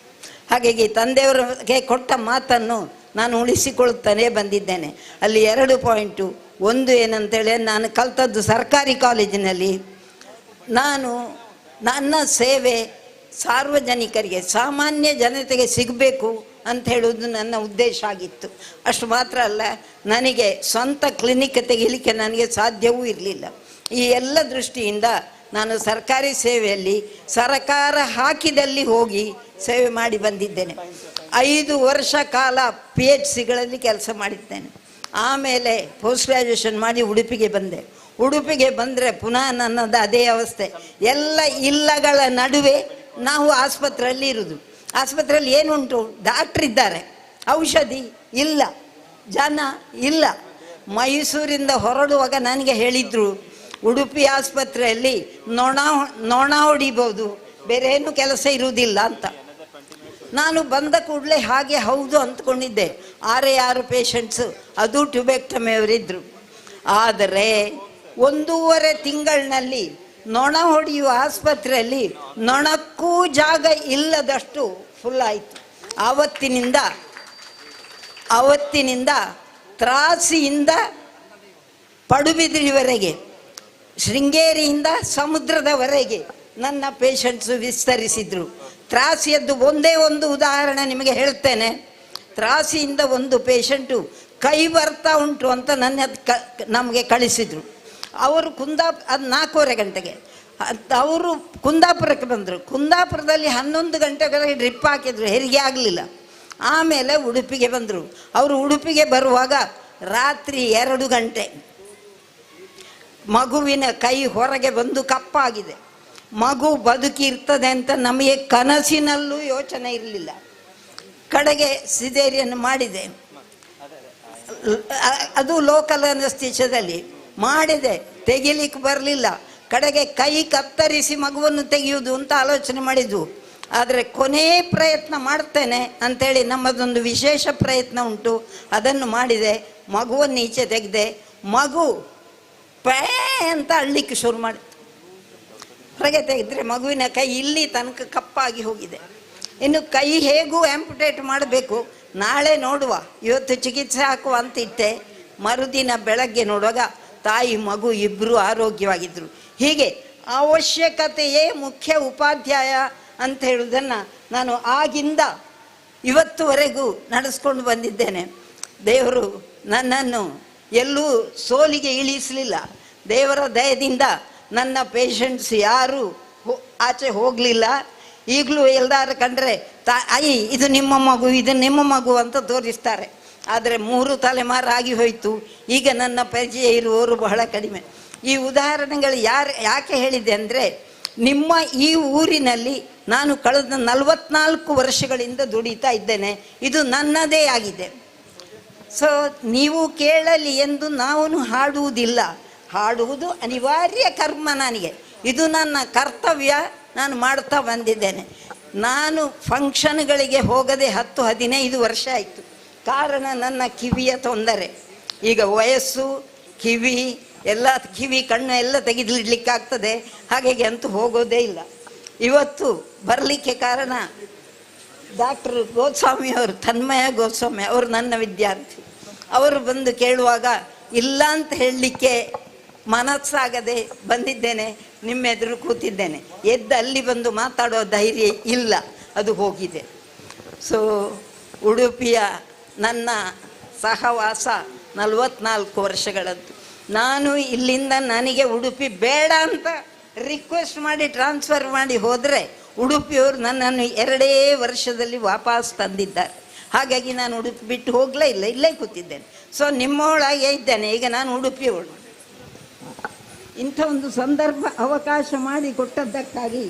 ಹಾಗಾಗಿ ತಂದೆಯವರಿಗೆ ಕೊಟ್ಟ ಮಾತನ್ನು ನಾನು ಉಳಿಸಿಕೊಳ್ಳುತ್ತಾನೆ ಬಂದಿದ್ದೇನೆ. ಅಲ್ಲಿ 2 ಪಾಯಿಂಟು. ಒಂದು ಏನಂತೇಳಿ, ನಾನು ಕಲ್ತದ್ದು ಸರ್ಕಾರಿ ಕಾಲೇಜಿನಲ್ಲಿ. ನನ್ನ ಸೇವೆ ಸಾರ್ವಜನಿಕರಿಗೆ, ಸಾಮಾನ್ಯ ಜನತೆಗೆ ಸಿಗಬೇಕು ಅಂತ ಹೇಳುವುದು ನನ್ನ ಉದ್ದೇಶ ಆಗಿತ್ತು. ಅಷ್ಟು ಮಾತ್ರ ಅಲ್ಲ, ನನಗೆ ಸ್ವಂತ ಕ್ಲಿನಿಕ್ ತೆಗಿಲಿಕ್ಕೆ ನನಗೆ ಸಾಧ್ಯವೂ ಇರಲಿಲ್ಲ. ಈ ಎಲ್ಲ ದೃಷ್ಟಿಯಿಂದ ನಾನು ಸರ್ಕಾರಿ ಸೇವೆಯಲ್ಲಿ ಸರ್ಕಾರ ಹಾಕಿದಲ್ಲಿ ಹೋಗಿ ಸೇವೆ ಮಾಡಿ ಬಂದಿದ್ದೇನೆ. 5 ವರ್ಷ ಕಾಲ PHCಗಳಲ್ಲಿ ಕೆಲಸ ಮಾಡಿದ್ದೇನೆ. ಆಮೇಲೆ ಪೋಸ್ಟ್ ಗ್ರ್ಯಾಜುಯೇಷನ್ ಮಾಡಿ ಉಡುಪಿಗೆ ಬಂದೆ. ಉಡುಪಿಗೆ ಬಂದರೆ ಪುನಃ ನನ್ನದು ಅದೇ ಅವಸ್ಥೆ. ಎಲ್ಲ ಇಲ್ಲಗಳ ನಡುವೆ ನಾವು ಆಸ್ಪತ್ರೆಯಲ್ಲಿ ಇರೋದು. ಆಸ್ಪತ್ರೆಯಲ್ಲಿ ಏನುಂಟು? ಡಾಕ್ಟ್ರ್ ಇದ್ದಾರೆ, ಔಷಧಿ ಇಲ್ಲ, ಜನ ಇಲ್ಲ. ಮೈಸೂರಿಂದ ಹೊರಡುವಾಗ ನನಗೆ ಹೇಳಿದರು, ಉಡುಪಿ ಆಸ್ಪತ್ರೆಯಲ್ಲಿ ನೊಣ ಹೊಡಿಬೋದು, ಬೇರೆ ಏನು ಕೆಲಸ ಇರುವುದಿಲ್ಲ ಅಂತ. ನಾನು ಬಂದ ಕೂಡಲೇ ಹಾಗೆ ಹೌದು ಅಂದ್ಕೊಂಡಿದ್ದೆ. 6 ಪೇಷಂಟ್ಸು, ಅದು ಟ್ಯೂಬೆಕ್ಟಮಿಯವರಿದ್ದರು. ಆದರೆ 1.5 ತಿಂಗಳಿನಲ್ಲಿ ನೊಣ ಹೊಡೆಯುವ ಆಸ್ಪತ್ರೆಯಲ್ಲಿ ನೊಣಕ್ಕೂ ಜಾಗ ಇಲ್ಲದಷ್ಟು ಫುಲ್ ಆಯಿತು. ಆವತ್ತಿನಿಂದ ತ್ರಾಸಿಯಿಂದ ಪಡುಬಿದ್ರಿವರೆಗೆ, ಶೃಂಗೇರಿಯಿಂದ ಸಮುದ್ರದವರೆಗೆ ನನ್ನ ಪೇಷಂಟ್ಸು ವಿಸ್ತರಿಸಿದರು. ತ್ರಾಸಿಯದ್ದು ಒಂದೇ ಒಂದು ಉದಾಹರಣೆ ನಿಮಗೆ ಹೇಳ್ತೇನೆ. ತ್ರಾಸಿಯಿಂದ ಒಂದು ಪೇಷಂಟು ಕೈ ಬರ್ತಾ ಉಂಟು ಅಂತ ನಮಗೆ ಕಳಿಸಿದರು. ಅವರು ಅದು 4:15 ಗಂಟೆಗೆ ಅವರು ಕುಂದಾಪುರಕ್ಕೆ ಬಂದರು. ಕುಂದಾಪುರದಲ್ಲಿ 11 ಗಂಟೆಗಳಿಗೆ ಡ್ರಿಪ್ ಹಾಕಿದ್ರು, ಹೆರಿಗೆ ಆಗಲಿಲ್ಲ. ಆಮೇಲೆ ಉಡುಪಿಗೆ ಬಂದರು. ಅವರು ಉಡುಪಿಗೆ ಬರುವಾಗ ರಾತ್ರಿ 2 ಗಂಟೆ. ಮಗುವಿನ ಕೈ ಹೊರಗೆ ಬಂದು ಕಪ್ಪಾಗಿದೆ. ಮಗು ಬದುಕಿ ಇರ್ತದೆ ಅಂತ ನಮಗೆ ಕನಸಿನಲ್ಲೂ ಯೋಚನೆ ಇರಲಿಲ್ಲ. ಕಡೆಗೆ ಸಿಸೇರಿಯನ್ ಮಾಡಿದೆ. ಅದು ಲೋಕಲ್ ಅನಸ್ತೇಶದಲ್ಲಿ ಮಾಡಿದೆ, ತೆಗಿಲಿಕ್ಕೆ ಬರಲಿಲ್ಲ. ಕಡೆಗೆ ಕೈ ಕತ್ತರಿಸಿ ಮಗುವನ್ನು ತೆಗೆಯುವುದು ಅಂತ ಆಲೋಚನೆ ಮಾಡಿದ್ವು. ಆದರೆ ಕೊನೆ ಪ್ರಯತ್ನ ಮಾಡ್ತೇನೆ ಅಂಥೇಳಿ ನಮ್ಮದೊಂದು ವಿಶೇಷ ಪ್ರಯತ್ನ ಉಂಟು, ಅದನ್ನು ಮಾಡಿದೆ. ಮಗುವನ್ನು ಈಚೆ ತೆಗೆದೆ. ಮಗು ಪೇ ಅಂತ ಅಳ್ಳಿಕ್ಕೆ ಶುರು ಮಾಡಿತು. ಹೊರಗೆ ತೆಗೆದ್ರೆ ಮಗುವಿನ ಕೈ ಇಲ್ಲಿ ತನಕ ಕಪ್ಪಾಗಿ ಹೋಗಿದೆ. ಇನ್ನು ಕೈ ಹೇಗೂ ಆ್ಯಂಪುಟೇಟ್ ಮಾಡಬೇಕು, ನಾಳೆ ನೋಡುವ, ಇವತ್ತು ಚಿಕಿತ್ಸೆ ಹಾಕುವ ಅಂತ ಇಟ್ಟೆ. ಮರುದಿನ ಬೆಳಗ್ಗೆ ನೋಡುವಾಗ ತಾಯಿ ಮಗು ಇಬ್ಬರು ಆರೋಗ್ಯವಾಗಿದ್ದರು. ಹೀಗೆ ಅವಶ್ಯಕತೆಯೇ ಮುಖ್ಯ ಉಪಾಧ್ಯಾಯ ಅಂತ ಹೇಳುವುದನ್ನು ನಾನು ಆಗಿಂದ ಇವತ್ತುವರೆಗೂ ನಡೆಸ್ಕೊಂಡು ಬಂದಿದ್ದೇನೆ. ದೇವರು ನನ್ನನ್ನು ಎಲ್ಲೂ ಸೋಲಿಗೆ ಇಳಿಸಲಿಲ್ಲ. ದೇವರ ದಯದಿಂದ ನನ್ನ ಪೇಷಂಟ್ಸ್ ಯಾರೂ ಆಚೆ ಹೋಗಲಿಲ್ಲ. ಈಗಲೂ ಎಲ್ಲರೂ ಕಂಡ್ರೆ ಅಯ್ಯ ಇದು ನಿಮ್ಮ ಮಗು, ಇದು ನಿಮ್ಮ ಮಗು ಅಂತ ತೋರಿಸ್ತಾರೆ. ಆದರೆ 3 ತಲೆಮಾರು ಆಗಿ ಹೋಯಿತು. ಈಗ ನನ್ನ ಪರಿಚಯ ಇರುವವರು ಬಹಳ ಕಡಿಮೆ. ಈ ಉದಾಹರಣೆಗಳು ಯಾಕೆ ಹೇಳಿದೆ ಅಂದರೆ, ನಿಮ್ಮ ಈ ಊರಿನಲ್ಲಿ ನಾನು ಕಳೆದ 44 ವರ್ಷಗಳಿಂದ ದುಡಿತಾ ಇದ್ದೇನೆ. ಇದು ನನ್ನದೇ ಆಗಿದೆ. ಸೊ ನೀವು ಕೇಳಲಿ ಎಂದು ನಾವು ಹಾಡುವುದಿಲ್ಲ. ಹಾಡುವುದು ಅನಿವಾರ್ಯ ಕರ್ಮ ನನಗೆ. ಇದು ನನ್ನ ಕರ್ತವ್ಯ, ನಾನು ಮಾಡ್ತಾ ಬಂದಿದ್ದೇನೆ. ನಾನು ಫಂಕ್ಷನ್ಗಳಿಗೆ ಹೋಗದೆ 10-15 ವರ್ಷ ಆಯಿತು. ಕಾರಣ ನನ್ನ ಕಿವಿಯ ತೊಂದರೆ. ಈಗ ವಯಸ್ಸು, ಕಿವಿ ಎಲ್ಲ, ಕಿವಿ ಕಣ್ಣು ಎಲ್ಲ ತೆಗೆದಿಡ್ಲಿಕ್ಕಾಗ್ತದೆ. ಹಾಗಾಗಿ ಅಂತೂ ಹೋಗೋದೇ ಇಲ್ಲ. ಇವತ್ತು ಬರಲಿಕ್ಕೆ ಕಾರಣ ಡಾಕ್ಟರ್ ಗೋಸ್ವಾಮಿಯವರು, ತನ್ಮಯ ಗೋಸ್ವಾಮಿ ಅವರು ನನ್ನ ವಿದ್ಯಾರ್ಥಿ. ಅವರು ಬಂದು ಕೇಳುವಾಗ ಇಲ್ಲ ಅಂತ ಹೇಳಲಿಕ್ಕೆ ಮನಸ್ಸಾಗದೆ ಬಂದಿದ್ದೇನೆ. ನಿಮ್ಮ ಎದುರು ಕೂತಿದ್ದೇನೆ. ಎದ್ದು ಅಲ್ಲಿ ಬಂದು ಮಾತಾಡೋ ಧೈರ್ಯ ಇಲ್ಲ, ಅದು ಹೋಗಿದೆ. ಸೊ ಉಡುಪಿಯ ನನ್ನ ಸಹವಾಸ 44 ವರ್ಷಗಳದ್ದು. ನಾನು ಇಲ್ಲಿಂದ ನನಗೆ ಉಡುಪಿ ಬೇಡ ಅಂತ ರಿಕ್ವೆಸ್ಟ್ ಮಾಡಿ ಟ್ರಾನ್ಸ್ಫರ್ ಮಾಡಿ ಹೋದರೆ ಉಡುಪಿಯವರು ನನ್ನನ್ನು 2 ವರ್ಷದಲ್ಲಿ ವಾಪಸ್ ತಂದಿದ್ದಾರೆ. ಹಾಗಾಗಿ ನಾನು ಉಡುಪಿ ಬಿಟ್ಟು ಹೋಗಲೇ ಇಲ್ಲ, ಇಲ್ಲೇ ಕೂತಿದ್ದೇನೆ. ಸೊ ನಿಮ್ಮೊಳಗೆ ಇದ್ದೇನೆ. ಈಗ ನಾನು ಉಡುಪಿಯವಳು. ಇಂಥ ಒಂದು ಸಂದರ್ಭ ಅವಕಾಶ ಮಾಡಿ ಕೊಟ್ಟದ್ದಕ್ಕಾಗಿ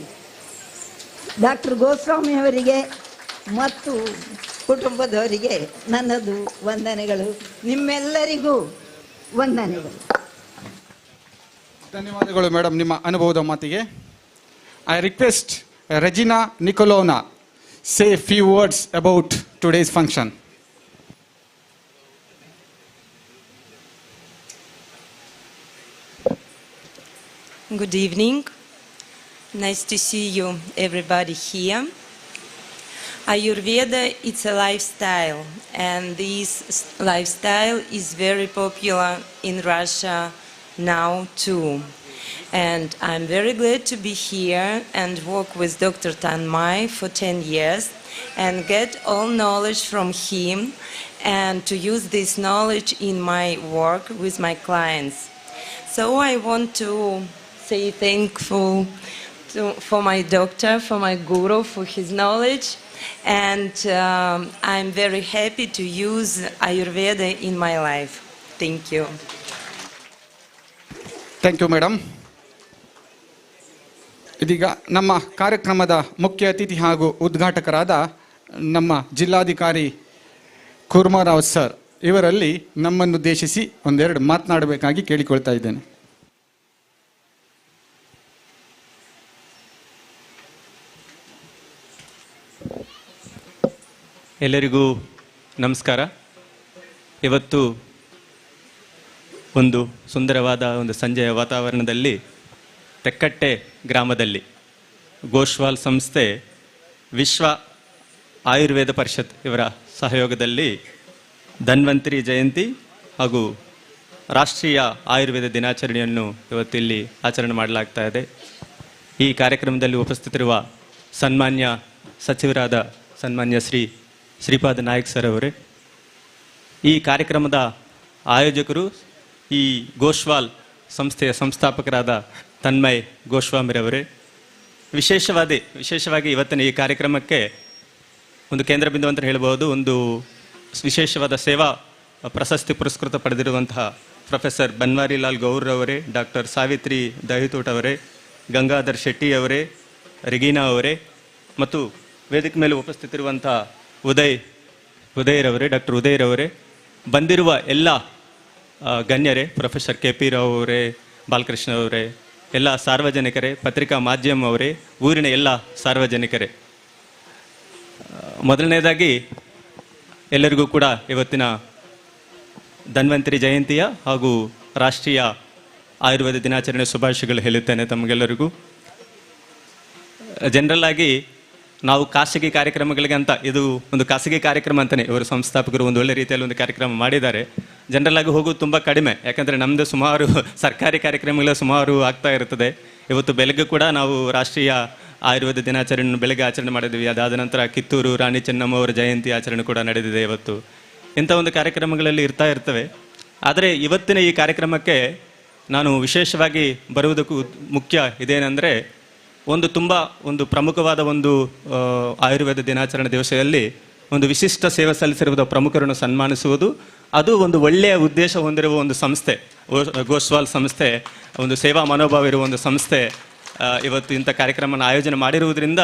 ಡಾಕ್ಟರ್ ಗೋಸ್ವಾಮಿ ಅವರಿಗೆ ಮತ್ತು ಕುಟುಂಬದವರಿಗೆ ನನ್ನದು ವಂದನೆಗಳು. ನಿಮ್ಮೆಲ್ಲರಿಗೂ ವಂದನೆಗಳು. ಧನ್ಯವಾದಗಳು ಮೇಡಮ್ ನಿಮ್ಮ ಅನುಭವದ ಮಾತಿಗೆ. ಐ ರಿಕ್ವೆಸ್ಟ್ ರೆಜಿನಾ ನಿಕೋಲೋನಾ say a few words about today's function. Good evening. Nice to see you, everybody here. Ayurveda, it's a lifestyle, and this lifestyle is very popular in Russia now too. And I'm very glad to be here and work with Dr. Tanmay for 10 years and get all knowledge from him and to use this knowledge in my work with my clients. So I want to say thankful for my doctor, for my guru, for his knowledge. And I'm very happy to use Ayurveda in my life. Thank you. Thank you, madam. ಇದೀಗ ನಮ್ಮ ಕಾರ್ಯಕ್ರಮದ ಮುಖ್ಯ ಅತಿಥಿ ಹಾಗೂ ಉದ್ಘಾಟಕರಾದ ನಮ್ಮ ಜಿಲ್ಲಾಧಿಕಾರಿ Kurmarao sir ಇವರಲ್ಲಿ ನಮ್ಮನ್ನುದ್ದೇಶಿಸಿ ಒಂದೆರಡು ಮಾತನಾಡಬೇಕಾಗಿ ಕೇಳಿಕೊಳ್ತಾ ಇದ್ದೇನೆ. ಎಲ್ಲರಿಗೂ ನಮಸ್ಕಾರ. ಇವತ್ತು ಒಂದು ಸುಂದರವಾದ ಒಂದು ಸಂಜೆಯ ವಾತಾವರಣದಲ್ಲಿ ತೆಕ್ಕಟ್ಟೆ ಗ್ರಾಮದಲ್ಲಿ ಗೋಶ್ವಾಲ್ ಸಂಸ್ಥೆ, ವಿಶ್ವ ಆಯುರ್ವೇದ ಪರಿಷತ್ ಇವರ ಸಹಯೋಗದಲ್ಲಿ ಧನ್ವಂತರಿ ಜಯಂತಿ ಹಾಗೂ ರಾಷ್ಟ್ರೀಯ ಆಯುರ್ವೇದ ದಿನಾಚರಣೆಯನ್ನು ಇವತ್ತಿಲ್ಲಿ ಆಚರಣೆ ಮಾಡಲಾಗ್ತಾ ಇದೆ. ಈ ಕಾರ್ಯಕ್ರಮದಲ್ಲಿ ಉಪಸ್ಥಿತರಿರುವ ಸನ್ಮಾನ್ಯ ಸಚಿವರಾದ ಸನ್ಮಾನ್ಯ ಶ್ರೀಪಾದ ನಾಯಕ್ ಸರ್ ಅವರೇ, ಈ ಕಾರ್ಯಕ್ರಮದ ಆಯೋಜಕರು ಈ ಗೋಶ್ವಾಲ್ ಸಂಸ್ಥೆಯ ಸಂಸ್ಥಾಪಕರಾದ ತನ್ಮಯ್ ಗೋಸ್ವಾಮಿರವರೇ, ವಿಶೇಷವಾಗಿ ಇವತ್ತಿನ ಈ ಕಾರ್ಯಕ್ರಮಕ್ಕೆ ಒಂದು ಕೇಂದ್ರ ಬಿಂದು ಅಂತ ಹೇಳ್ಬೋದು. ಒಂದು ವಿಶೇಷವಾದ ಸೇವಾ ಪ್ರಶಸ್ತಿ ಪುರಸ್ಕೃತ ಪಡೆದಿರುವಂತಹ ಪ್ರೊಫೆಸರ್ ಬನ್ವಾರಿಲಾಲ್ ಗೌರ್ ಅವರೇ, ಡಾಕ್ಟರ್ ಸಾವಿತ್ರಿ ದಹಿತೋಟ್ ಅವರೇ, ಗಂಗಾಧರ್ ಶೆಟ್ಟಿ ಅವರೇ, ರೆಗೀನಾ ಅವರೇ ಮತ್ತು ವೇದಿಕೆ ಮೇಲೆ ಉಪಸ್ಥಿತರಿರುವಂತಹ ಉದಯರವರೇ, ಡಾಕ್ಟರ್ ಉದಯರವರೇ, ಬಂದಿರುವ ಎಲ್ಲ ಗಣ್ಯರೇ, ಪ್ರೊಫೆಸರ್ ಕೆ ಪಿ ರಾವ್ ಅವರೇ, ಬಾಲಕೃಷ್ಣ ಅವರೇ, ಎಲ್ಲ ಸಾರ್ವಜನಿಕರೇ, ಪತ್ರಿಕಾ ಮಾಧ್ಯಮ ಅವರೇ, ಊರಿನ ಎಲ್ಲ ಸಾರ್ವಜನಿಕರೇ, ಮೊದಲನೇದಾಗಿ ಎಲ್ಲರಿಗೂ ಕೂಡ ಇವತ್ತಿನ ಧನ್ವಂತರಿ ಜಯಂತಿಯ ಹಾಗೂ ರಾಷ್ಟ್ರೀಯ ಆಯುರ್ವೇದ ದಿನಾಚರಣೆ ಶುಭಾಶಯಗಳು ಹೇಳುತ್ತೇನೆ ತಮಗೆಲ್ಲರಿಗೂ. ಜನರಲ್ ಆಗಿ ನಾವು ಖಾಸಗಿ ಕಾರ್ಯಕ್ರಮಗಳಿಗೆ ಅಂತ, ಇದು ಒಂದು ಖಾಸಗಿ ಕಾರ್ಯಕ್ರಮ ಅಂತಲೇ ಇವರು ಸಂಸ್ಥಾಪಕರು ಒಂದು ಒಳ್ಳೆ ರೀತಿಯಲ್ಲಿ ಒಂದು ಕಾರ್ಯಕ್ರಮ ಮಾಡಿದ್ದಾರೆ. ಜನರಲ್ ಆಗಿ ಹೋಗೋದು ತುಂಬ ಕಡಿಮೆ, ಯಾಕಂದರೆ ನಮ್ಮದು ಸುಮಾರು ಸರ್ಕಾರಿ ಕಾರ್ಯಕ್ರಮಗಳ ಸುಮಾರು ಆಗ್ತಾ ಇರ್ತದೆ. ಇವತ್ತು ಬೆಳಗ್ಗೆ ಕೂಡ ನಾವು ರಾಷ್ಟ್ರೀಯ ಆಯುರ್ವೇದ ದಿನಾಚರಣೆ ಬೆಳಗ್ಗೆ ಆಚರಣೆ ಮಾಡಿದ್ವಿ. ಅದಾದ ನಂತರ ಕಿತ್ತೂರು ರಾಣಿ ಚೆನ್ನಮ್ಮ ಅವರ ಜಯಂತಿ ಆಚರಣೆ ಕೂಡ ನಡೆದಿದೆ ಇವತ್ತು. ಇಂಥ ಒಂದು ಕಾರ್ಯಕ್ರಮಗಳಲ್ಲಿ ಇರ್ತಾ ಇರ್ತವೆ. ಆದರೆ ಇವತ್ತಿನ ಈ ಕಾರ್ಯಕ್ರಮಕ್ಕೆ ನಾನು ವಿಶೇಷವಾಗಿ ಬರುವುದಕ್ಕೂ ಮುಖ್ಯ ಇದೇನೆಂದರೆ ಒಂದು ಪ್ರಮುಖವಾದ ಆಯುರ್ವೇದ ದಿನಾಚರಣೆ ದಿವಸದಲ್ಲಿ ಒಂದು ವಿಶಿಷ್ಟ ಸೇವೆ ಸಲ್ಲಿಸಿರುವ ಪ್ರಮುಖರನ್ನು ಸನ್ಮಾನಿಸುವುದು, ಅದು ಒಂದು ಒಳ್ಳೆಯ ಉದ್ದೇಶ ಹೊಂದಿರುವ ಒಂದು ಸಂಸ್ಥೆ, ಗೋಸ್ವಾಲ್ ಸಂಸ್ಥೆ, ಒಂದು ಸೇವಾ ಮನೋಭಾವ ಇರುವ ಒಂದು ಸಂಸ್ಥೆ ಇವತ್ತು ಇಂಥ ಕಾರ್ಯಕ್ರಮವನ್ನು ಆಯೋಜನೆ ಮಾಡಿರುವುದರಿಂದ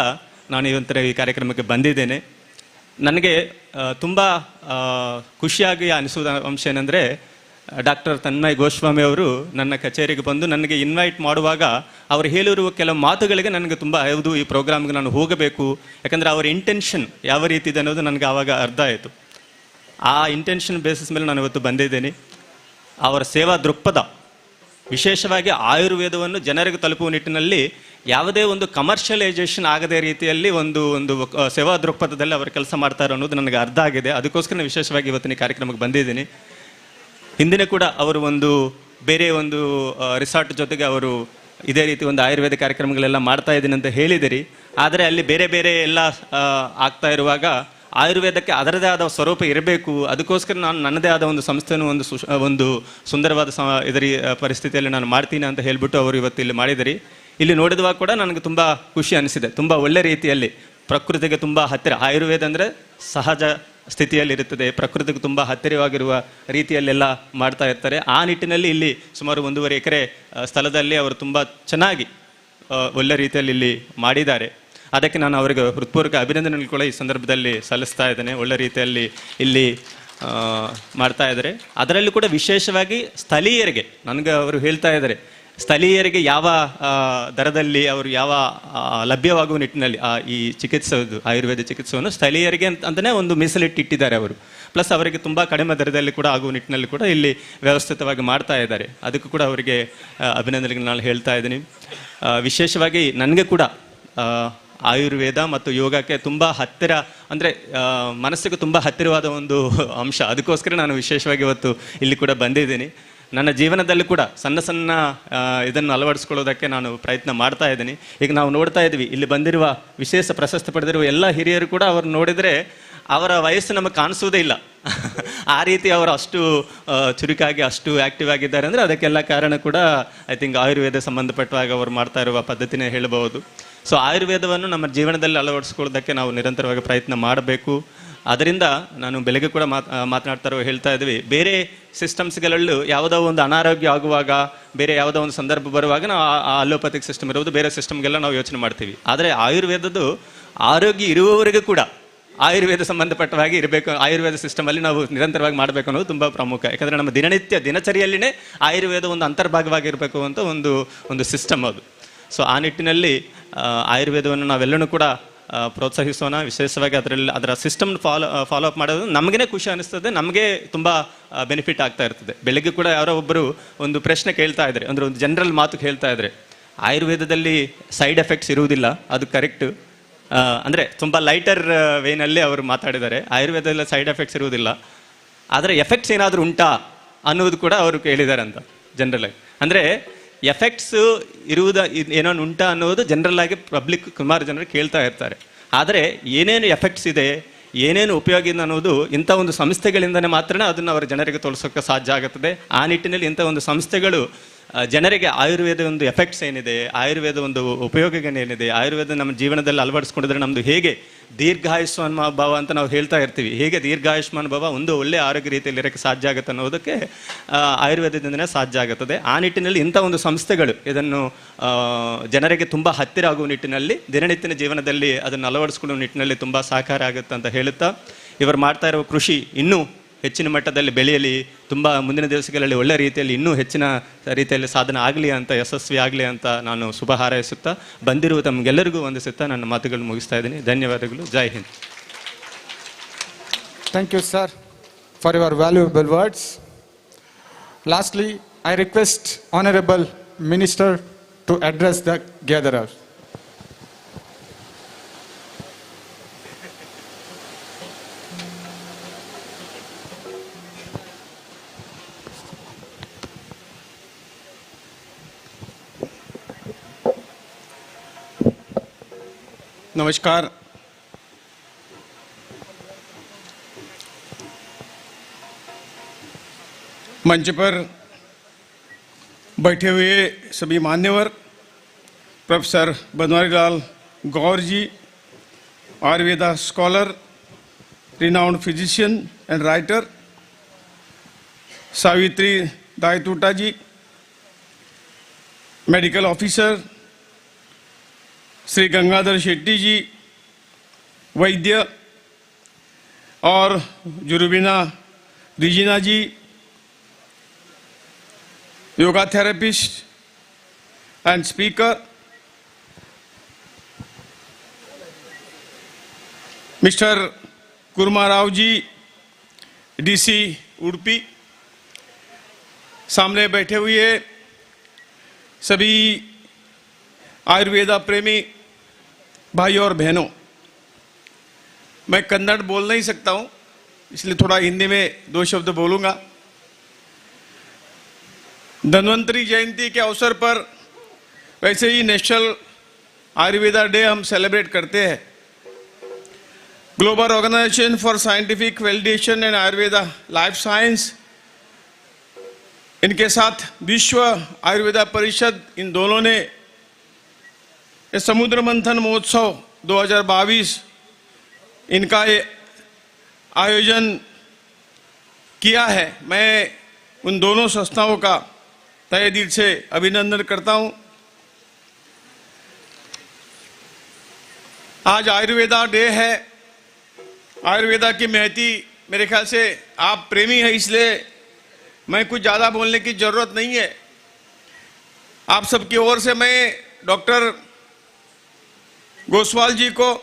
ನಾನು ಇವತ್ತರ ಈ ಕಾರ್ಯಕ್ರಮಕ್ಕೆ ಬಂದಿದ್ದೇನೆ. ನನಗೆ ತುಂಬ ಖುಷಿಯಾಗಿ ಅನಿಸುವ ಅಂಶ ಏನೆಂದರೆ, ಡಾಕ್ಟರ್ ತನ್ಮಯ್ ಗೋಸ್ವಾಮಿ ಅವರು ನನ್ನ ಕಚೇರಿಗೆ ಬಂದು ನನಗೆ ಇನ್ವೈಟ್ ಮಾಡುವಾಗ ಅವರು ಹೇಳಿರುವ ಕೆಲವು ಮಾತುಗಳಿಗೆ ನನಗೆ ತುಂಬ ಹೌದು, ಈ ಪ್ರೋಗ್ರಾಮ್ಗೆ ನಾನು ಹೋಗಬೇಕು, ಯಾಕಂದರೆ ಅವರ ಇಂಟೆನ್ಷನ್ ಯಾವ ರೀತಿ ಇದೆ ಅನ್ನೋದು ನನಗೆ ಆವಾಗ ಅರ್ಥ ಆಯಿತು. ಆ ಇಂಟೆನ್ಷನ್ ಬೇಸಿಸ್ ಮೇಲೆ ನಾನು ಇವತ್ತು ಬಂದಿದ್ದೇನೆ. ಅವರ ಸೇವಾ ದೃಕ್ಪಥ, ವಿಶೇಷವಾಗಿ ಆಯುರ್ವೇದವನ್ನು ಜನರಿಗೆ ತಲುಪುವ ನಿಟ್ಟಿನಲ್ಲಿ ಯಾವುದೇ ಒಂದು ಕಮರ್ಷಿಯಲೈಸೇಷನ್ ಆಗದೇ ರೀತಿಯಲ್ಲಿ ಒಂದು ಸೇವಾ ದೃಕ್ಪಥದಲ್ಲಿ ಅವರು ಕೆಲಸ ಮಾಡ್ತಾರೆ ಅನ್ನೋದು ನನಗೆ ಅರ್ಥ ಆಗಿದೆ. ಅದಕ್ಕೋಸ್ಕರ ವಿಶೇಷವಾಗಿ ಇವತ್ತಿನ ಕಾರ್ಯಕ್ರಮಕ್ಕೆ ಬಂದಿದ್ದೀನಿ. ಹಿಂದಿನ ಕೂಡ ಅವರು ಬೇರೆ ರಿಸಾರ್ಟ್ ಜೊತೆಗೆ ಅವರು ಇದೇ ರೀತಿ ಆಯುರ್ವೇದ ಕಾರ್ಯಕ್ರಮಗಳೆಲ್ಲ ಮಾಡ್ತಾ ಇದ್ದೀನಿ ಅಂತ ಹೇಳಿದಿರಿ. ಆದರೆ ಅಲ್ಲಿ ಬೇರೆ ಬೇರೆ ಎಲ್ಲ ಆಗ್ತಾ ಇರುವಾಗ ಆಯುರ್ವೇದಕ್ಕೆ ಅದರದೇ ಆದ ಸ್ವರೂಪ ಇರಬೇಕು, ಅದಕ್ಕೋಸ್ಕರ ನಾನು ನನ್ನದೇ ಆದ ಒಂದು ಸಂಸ್ಥೆಯನ್ನು ಒಂದು ಸುಂದರವಾದ ಪರಿಸ್ಥಿತಿಯಲ್ಲಿ ನಾನು ಮಾಡ್ತೀನಿ ಅಂತ ಹೇಳಿಬಿಟ್ಟು ಅವರು ಇವತ್ತು ಇಲ್ಲಿ ಮಾಡಿದಿರಿ. ಇಲ್ಲಿ ನೋಡಿದಾಗ ಕೂಡ ನನಗೆ ತುಂಬ ಖುಷಿ ಅನಿಸಿದೆ. ತುಂಬ ಒಳ್ಳೆ ರೀತಿಯಲ್ಲಿ ಪ್ರಕೃತಿಗೆ ತುಂಬ ಹತ್ತಿರ, ಆಯುರ್ವೇದ ಅಂದರೆ ಸಹಜ ಸ್ಥಿತಿಯಲ್ಲಿರುತ್ತದೆ, ಪ್ರಕೃತಿಗೆ ತುಂಬ ಹತ್ತಿರವಾಗಿರುವ ರೀತಿಯಲ್ಲೆಲ್ಲ ಮಾಡ್ತಾ ಇರ್ತಾರೆ. ಆ ನಿಟ್ಟಿನಲ್ಲಿ ಇಲ್ಲಿ ಸುಮಾರು 1.5 ಎಕರೆ ಸ್ಥಳದಲ್ಲಿ ಅವರು ತುಂಬ ಚೆನ್ನಾಗಿ ಒಳ್ಳೆ ರೀತಿಯಲ್ಲಿ ಇಲ್ಲಿ ಮಾಡಿದ್ದಾರೆ. ಅದಕ್ಕೆ ನಾನು ಅವರಿಗೆ ಹೃತ್ಪೂರ್ವಕ ಅಭಿನಂದನೆಗಳು ಕೂಡ ಈ ಸಂದರ್ಭದಲ್ಲಿ ಸಲ್ಲಿಸ್ತಾ ಇದ್ದೇನೆ. ಒಳ್ಳೆ ರೀತಿಯಲ್ಲಿ ಇಲ್ಲಿ ಮಾಡ್ತಾ ಇದ್ದಾರೆ. ಅದರಲ್ಲೂ ಕೂಡ ವಿಶೇಷವಾಗಿ ಸ್ಥಳೀಯರಿಗೆ, ನನಗೆ ಅವರು ಹೇಳ್ತಾ ಇದ್ದಾರೆ, ಸ್ಥಳೀಯರಿಗೆ ಯಾವ ದರದಲ್ಲಿ ಅವರು ಯಾವ ಲಭ್ಯವಾಗುವ ನಿಟ್ಟಿನಲ್ಲಿ ಈ ಚಿಕಿತ್ಸೆದು ಆಯುರ್ವೇದ ಚಿಕಿತ್ಸೆಯನ್ನು ಸ್ಥಳೀಯರಿಗೆ ಅಂತಲೇ ಒಂದು ಮೀಸಲಿಟ್ಟಿದ್ದಾರೆ ಅವರು. ಪ್ಲಸ್ ಅವರಿಗೆ ತುಂಬ ಕಡಿಮೆ ದರದಲ್ಲಿ ಕೂಡ ಆಗುವ ನಿಟ್ಟಿನಲ್ಲಿ ಕೂಡ ಇಲ್ಲಿ ವ್ಯವಸ್ಥಿತವಾಗಿ ಮಾಡ್ತಾ ಇದ್ದಾರೆ. ಅದಕ್ಕೂ ಕೂಡ ಅವರಿಗೆ ಅಭಿನಂದನೆಗಳು ನಾನು ಹೇಳ್ತಾ ಇದ್ದೀನಿ. ವಿಶೇಷವಾಗಿ ನನಗೆ ಕೂಡ ಆಯುರ್ವೇದ ಮತ್ತು ಯೋಗಕ್ಕೆ ತುಂಬ ಹತ್ತಿರ, ಅಂದರೆ ಮನಸ್ಸಿಗೆ ತುಂಬ ಹತ್ತಿರವಾದ ಒಂದು ಅಂಶ. ಅದಕ್ಕೋಸ್ಕರ ನಾನು ವಿಶೇಷವಾಗಿ ಇವತ್ತು ಇಲ್ಲಿ ಕೂಡ ಬಂದಿದ್ದೀನಿ. ನನ್ನ ಜೀವನದಲ್ಲಿ ಕೂಡ ಸಣ್ಣ ಇದನ್ನು ಅಳವಡಿಸ್ಕೊಳ್ಳೋದಕ್ಕೆ ನಾನು ಪ್ರಯತ್ನ ಮಾಡ್ತಾ ಇದ್ದೀನಿ. ಈಗ ನಾವು ನೋಡ್ತಾ ಇದ್ವಿ, ಇಲ್ಲಿ ಬಂದಿರುವ ವಿಶೇಷ ಪ್ರಶಸ್ತಿ ಪಡೆದಿರುವ ಎಲ್ಲ ಹಿರಿಯರು ಕೂಡ ಅವರು ನೋಡಿದರೆ ಅವರ ವಯಸ್ಸು ನಮಗೆ ಕಾಣಿಸೋದೇ ಇಲ್ಲ. ಆ ರೀತಿ ಅವರು ಅಷ್ಟು ಚುರುಕಾಗಿ ಅಷ್ಟು ಆ್ಯಕ್ಟಿವ್ ಆಗಿದ್ದಾರೆ. ಅಂದರೆ ಅದಕ್ಕೆಲ್ಲ ಕಾರಣ ಕೂಡ ಐ ಥಿಂಕ್ ಆಯುರ್ವೇದ ಸಂಬಂಧಪಟ್ಟವಾಗ ಅವರು ಮಾಡ್ತಾ ಇರುವ ಪದ್ಧತಿನೇ ಹೇಳಬಹುದು. ಸೊ ಆಯುರ್ವೇದವನ್ನು ನಮ್ಮ ಜೀವನದಲ್ಲಿ ಅಳವಡಿಸ್ಕೊಳ್ಳೋದಕ್ಕೆ ನಾವು ನಿರಂತರವಾಗಿ ಪ್ರಯತ್ನ ಮಾಡಬೇಕು. ಅದರಿಂದ ನಾನು ಬೆಳಗ್ಗೆ ಕೂಡ ಮಾತನಾಡ್ತಾರೋ ಹೇಳ್ತಾ ಇದ್ವಿ, ಬೇರೆ ಸಿಸ್ಟಮ್ಸ್ಗಳಲ್ಲೂ ಯಾವುದೋ ಒಂದು ಅನಾರೋಗ್ಯ ಆಗುವಾಗ, ಬೇರೆ ಯಾವುದೋ ಒಂದು ಸಂದರ್ಭ ಬರುವಾಗ ನಾವು ಅಲೋಪತಿಕ್ ಸಿಸ್ಟಮ್ ಇರೋದು, ಬೇರೆ ಸಿಸ್ಟಮ್ಗೆಲ್ಲ ನಾವು ಯೋಚನೆ ಮಾಡ್ತೀವಿ. ಆದರೆ ಆಯುರ್ವೇದದ್ದು ಆರೋಗ್ಯ ಇರುವವರೆಗೂ ಕೂಡ ಆಯುರ್ವೇದ ಸಂಬಂಧಪಟ್ಟವಾಗಿ ಇರಬೇಕು, ಆಯುರ್ವೇದ ಸಿಸ್ಟಮಲ್ಲಿ ನಾವು ನಿರಂತರವಾಗಿ ಮಾಡಬೇಕು ಅನ್ನೋದು ತುಂಬ ಪ್ರಮುಖ. ಯಾಕಂದರೆ ನಮ್ಮ ದಿನಚರಿಯಲ್ಲಿನೇ ಆಯುರ್ವೇದ ಒಂದು ಅಂತರ್ಭಾಗವಾಗಿರಬೇಕು ಅಂತ ಒಂದು ಸಿಸ್ಟಮ್ ಅದು. ಸೊ ಆ ನಿಟ್ಟಿನಲ್ಲಿ ಆಯುರ್ವೇದವನ್ನು ನಾವೆಲ್ಲನೂ ಕೂಡ ಪ್ರೋತ್ಸಾಹಿಸೋಣ. ವಿಶೇಷವಾಗಿ ಅದರ ಸಿಸ್ಟಮ್ ಫಾಲೋ ಅಪ್ ಮಾಡೋದು ನಮಗೇ ಖುಷಿ ಅನಿಸ್ತದೆ, ನಮಗೆ ತುಂಬ ಬೆನಿಫಿಟ್ ಆಗ್ತಾ ಇರ್ತದೆ. ಬೆಳಗ್ಗೆ ಕೂಡ ಯಾರೋ ಒಬ್ಬರು ಒಂದು ಪ್ರಶ್ನೆ ಕೇಳ್ತಾ ಇದ್ದಾರೆ, ಅಂದರೆ ಒಂದು ಜನರಲ್ ಮಾತು ಹೇಳ್ತಾ ಇದ್ದಾರೆ, ಆಯುರ್ವೇದದಲ್ಲಿ ಸೈಡ್ ಎಫೆಕ್ಟ್ಸ್ ಇರುವುದಿಲ್ಲ, ಅದು ಕರೆಕ್ಟು. ಅಂದರೆ ತುಂಬ ಲೈಟರ್ ವೇನಲ್ಲಿ ಅವರು ಮಾತಾಡಿದ್ದಾರೆ. ಆಯುರ್ವೇದದಲ್ಲಿ ಸೈಡ್ ಎಫೆಕ್ಟ್ಸ್ ಇರುವುದಿಲ್ಲ, ಆದರೆ ಎಫೆಕ್ಟ್ಸ್ ಏನಾದರೂ ಉಂಟಾ ಅನ್ನೋದು ಕೂಡ ಅವರು ಕೇಳಿದ್ದಾರೆ ಅಂತ ಜನರಲಾಗಿ. ಅಂದರೆ ಎಫೆಕ್ಟ್ಸ್ ಏನೋ ಉಂಟಾ ಅನ್ನೋದು ಜನರಲ್ ಆಗಿ ಪಬ್ಲಿಕ್ ಸುಮಾರು ಜನರು ಕೇಳ್ತಾ ಇರ್ತಾರೆ. ಆದರೆ ಏನೇನು ಎಫೆಕ್ಟ್ಸ್ ಇದೆ, ಏನೇನು ಉಪಯೋಗ ಇದೆ ಅನ್ನೋದು ಇಂಥ ಒಂದು ಸಂಸ್ಥೆಗಳಿಂದನೇ ಮಾತ್ರ ಅದನ್ನು ಅವರ ಜನರಿಗೆ ತೋರಿಸೋಕ್ಕೆ ಸಾಧ್ಯ ಆಗುತ್ತದೆ. ಆ ನಿಟ್ಟಿನಲ್ಲಿ ಇಂಥ ಒಂದು ಸಂಸ್ಥೆಗಳು ಜನರಿಗೆ ಆಯುರ್ವೇದ ಒಂದು ಎಫೆಕ್ಟ್ಸ್ ಏನಿದೆ, ಆಯುರ್ವೇದ ಒಂದು ಉಪಯೋಗಗಳೇನಿದೆ, ಆಯುರ್ವೇದ ನಮ್ಮ ಜೀವನದಲ್ಲಿ ಅಳವಡಿಸ್ಕೊಂಡಿದ್ರೆ ನಮ್ಮದು ಹೇಗೆ ದೀರ್ಘಾಯುಷ್ಮಾನ್ ಭಾವ ಅಂತ ನಾವು ಹೇಳ್ತಾ ಇರ್ತೀವಿ, ಹೇಗೆ ದೀರ್ಘಾಯುಷ್ಮಾನ್ ಭಾವ ಒಂದು ಒಳ್ಳೆಯ ಆರೋಗ್ಯ ರೀತಿಯಲ್ಲಿ ಇರೋಕ್ಕೆ ಸಾಧ್ಯ ಆಗುತ್ತೆ ಅನ್ನೋದಕ್ಕೆ ಆಯುರ್ವೇದದಿಂದನೇ ಸಾಧ್ಯ ಆಗುತ್ತದೆ. ಆ ನಿಟ್ಟಿನಲ್ಲಿ ಇಂಥ ಒಂದು ಸಂಸ್ಥೆಗಳು ಇದನ್ನು ಜನರಿಗೆ ತುಂಬ ಹತ್ತಿರ ಆಗುವ ನಿಟ್ಟಿನಲ್ಲಿ, ದಿನನಿತ್ಯದ ಜೀವನದಲ್ಲಿ ಅದನ್ನು ಅಳವಡಿಸ್ಕೊಳ್ಳುವ ನಿಟ್ಟಿನಲ್ಲಿ ತುಂಬ ಸಹಕಾರ ಆಗುತ್ತೆ ಅಂತ ಹೇಳುತ್ತಾ, ಇವರು ಮಾಡ್ತಾ ಇರುವ ಕೃಷಿ ಇನ್ನೂ ಹೆಚ್ಚಿನ ಮಟ್ಟದಲ್ಲಿ ಬೆಳೆಯಲಿ, ತುಂಬ ಮುಂದಿನ ದಿವಸಗಳಲ್ಲಿ ಒಳ್ಳೆ ರೀತಿಯಲ್ಲಿ ಇನ್ನೂ ಹೆಚ್ಚಿನ ರೀತಿಯಲ್ಲಿ ಸಾಧನೆ ಆಗಲಿ ಅಂತ, ಯಶಸ್ವಿ ಆಗಲಿ ಅಂತ ನಾನು ಶುಭ ಹಾರೈಸುತ್ತಾ, ಬಂದಿರುವ ತಮಗೆಲ್ಲರಿಗೂ ವಂದಿಸುತ್ತಾ ನನ್ನ ಮಾತುಗಳು ಮುಗಿಸ್ತಾ ಇದ್ದೀನಿ. ಧನ್ಯವಾದಗಳು. ಜೈ Hind. Thank you, sir, for your valuable words. Lastly, I request Honorable Minister to address the gatherers. नमस्कार. मंच पर बैठे हुए सभी मान्यवर, professor Banwarilal Gaur ji, Ayurveda scholar, renowned physician and writer, Savitri दायतोटा जी, मेडिकल ऑफिसर, श्री गंगाधर शेट्टी जी, वैद्य, और जुरुबिना Regina ji, yoga therapist and speaker, mister Kurma Rao ji, DC Udupi, सामने बैठे हुए सभी आयुर्वेदा प्रेमी भाई और बहनों, मैं कन्नड़ बोल नहीं सकता हूं, इसलिए थोड़ा हिंदी में 2 शब्द बोलूंगा। धन्वंतरी जयंती के अवसर पर वैसे ही नेशनल आयुर्वेदा डे हम सेलिब्रेट करते हैं। Global organisation for scientific validation and Ayurveda life science, इनके साथ विश्व आयुर्वेदा परिषद, इन दोनों ने ये समुद्र मंथन महोत्सव 2022 इनका ये आयोजन किया है। मैं उन दोनों संस्थाओं का तहे दिल से अभिनंदन करता हूं। आज आयुर्वेदा डे है। आयुर्वेदा की महती, मेरे ख्याल से आप प्रेमी हैं, इसलिए मैं कुछ ज़्यादा बोलने की ज़रूरत नहीं है। आप सबकी ओर से मैं डॉक्टर गोस्वाल जी को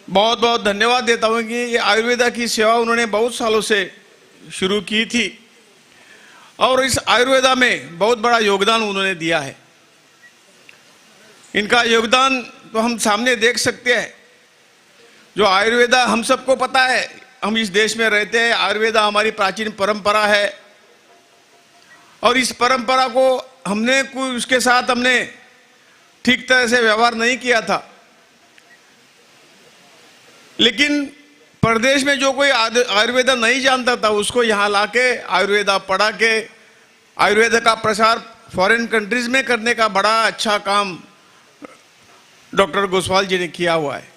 बहुत बहुत धन्यवाद देता हूँ कि ये आयुर्वेदा की सेवा उन्होंने बहुत सालों से शुरू की थी और इस आयुर्वेदा में बहुत बड़ा योगदान उन्होंने दिया है। इनका योगदान तो हम सामने देख सकते हैं। जो आयुर्वेदा, हम सबको पता है, हम इस देश में रहते हैं, आयुर्वेदा हमारी प्राचीन परंपरा है और इस परंपरा को हमने कोई उसके साथ हमने ठीक तरह से व्यवहार नहीं किया था। लेकिन प्रदेश में जो कोई आयुर्वेदा नहीं जानता था, उसको यहाँ लाके आयुर्वेदा पढ़ा के आयुर्वेदा का प्रसार फॉरेन कंट्रीज में करने का बड़ा अच्छा काम डॉक्टर गोस्वाल जी ने किया हुआ है।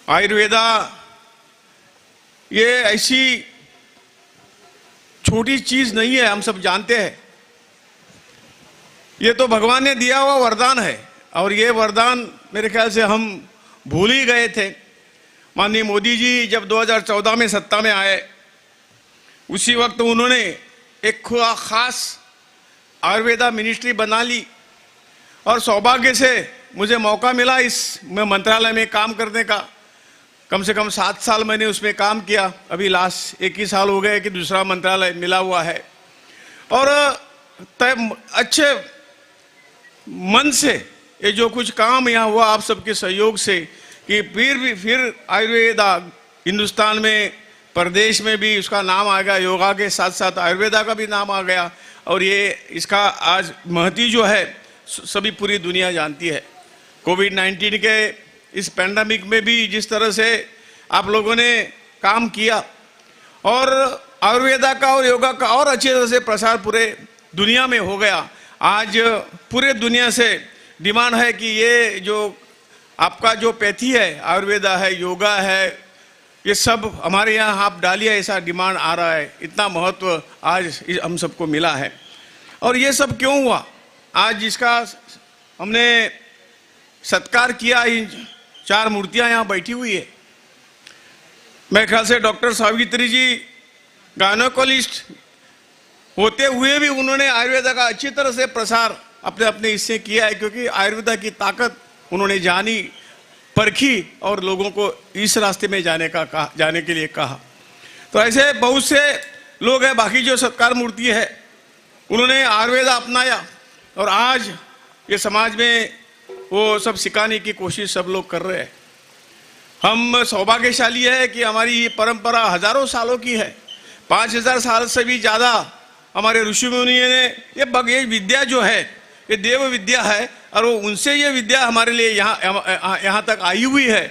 आयुर्वेदा ये ऐसी छोटी चीज नहीं है, हम सब जानते हैं। ये तो भगवान ने दिया हुआ वरदान है और ये वरदान मेरे ख्याल से हम भूल ही गए थे। माननीय मोदी जी जब 2014 में सत्ता में आए, उसी वक्त उन्होंने एक खास आयुर्वेदा मिनिस्ट्री बना ली और सौभाग्य से मुझे मौका मिला इस मंत्रालय में काम करने का। कम से कम 7 साल मैंने उसमें काम किया। अभी लास्ट 1 ही साल हो गए कि दूसरा मंत्रालय मिला हुआ है और अच्छे मन से ये जो कुछ काम यहाँ हुआ आप सबके सहयोग से कि फिर आयुर्वेदा हिंदुस्तान में, प्रदेश में भी उसका नाम आ गया। योगा के साथ साथ आयुर्वेदा का भी नाम आ गया और ये इसका आज महती जो है सभी पूरी दुनिया जानती है। कोविड-19 के इस पैंडेमिक में भी जिस तरह से आप लोगों ने काम किया और आयुर्वेदा का और योगा का और अच्छी तरह से प्रसार पूरे दुनिया में हो गया। आज पूरे दुनिया से डिमांड है कि ये जो आपका जो पैथी है, आयुर्वेदा है, योगा है, ये सब हमारे यहाँ आप डालिए, ऐसा डिमांड आ रहा है। इतना महत्व आज हम सबको मिला है। और ये सब क्यों हुआ? आज जिसका हमने सत्कार किया, इन 4 मूर्तियां यहाँ बैठी हुई है। मेरे ख्याल से डॉक्टर सावित्री जी गायनोकोलॉजिस्ट होते हुए भी उन्होंने आयुर्वेदा का अच्छी तरह से प्रसार अपने अपने हिस्से किया है, क्योंकि आयुर्वेदा की ताकत उन्होंने जानी, परखी और लोगों को इस रास्ते में जाने के लिए कहा। तो ऐसे बहुत से लोग हैं, बाकी जो सत्कार मूर्ति है उन्होंने आयुर्वेदा अपनाया और आज ये समाज में वो सब सिखाने की कोशिश सब लोग कर रहे हैं। हम सौभाग्यशाली है कि हमारी ये परंपरा हजारों सालों की है। 5000 साल से भी ज़्यादा हमारे ऋषि मुनियों ने ये विद्या जो है ये देव विद्या है और वो उनसे ये विद्या हमारे लिए यहाँ तक आई हुई है।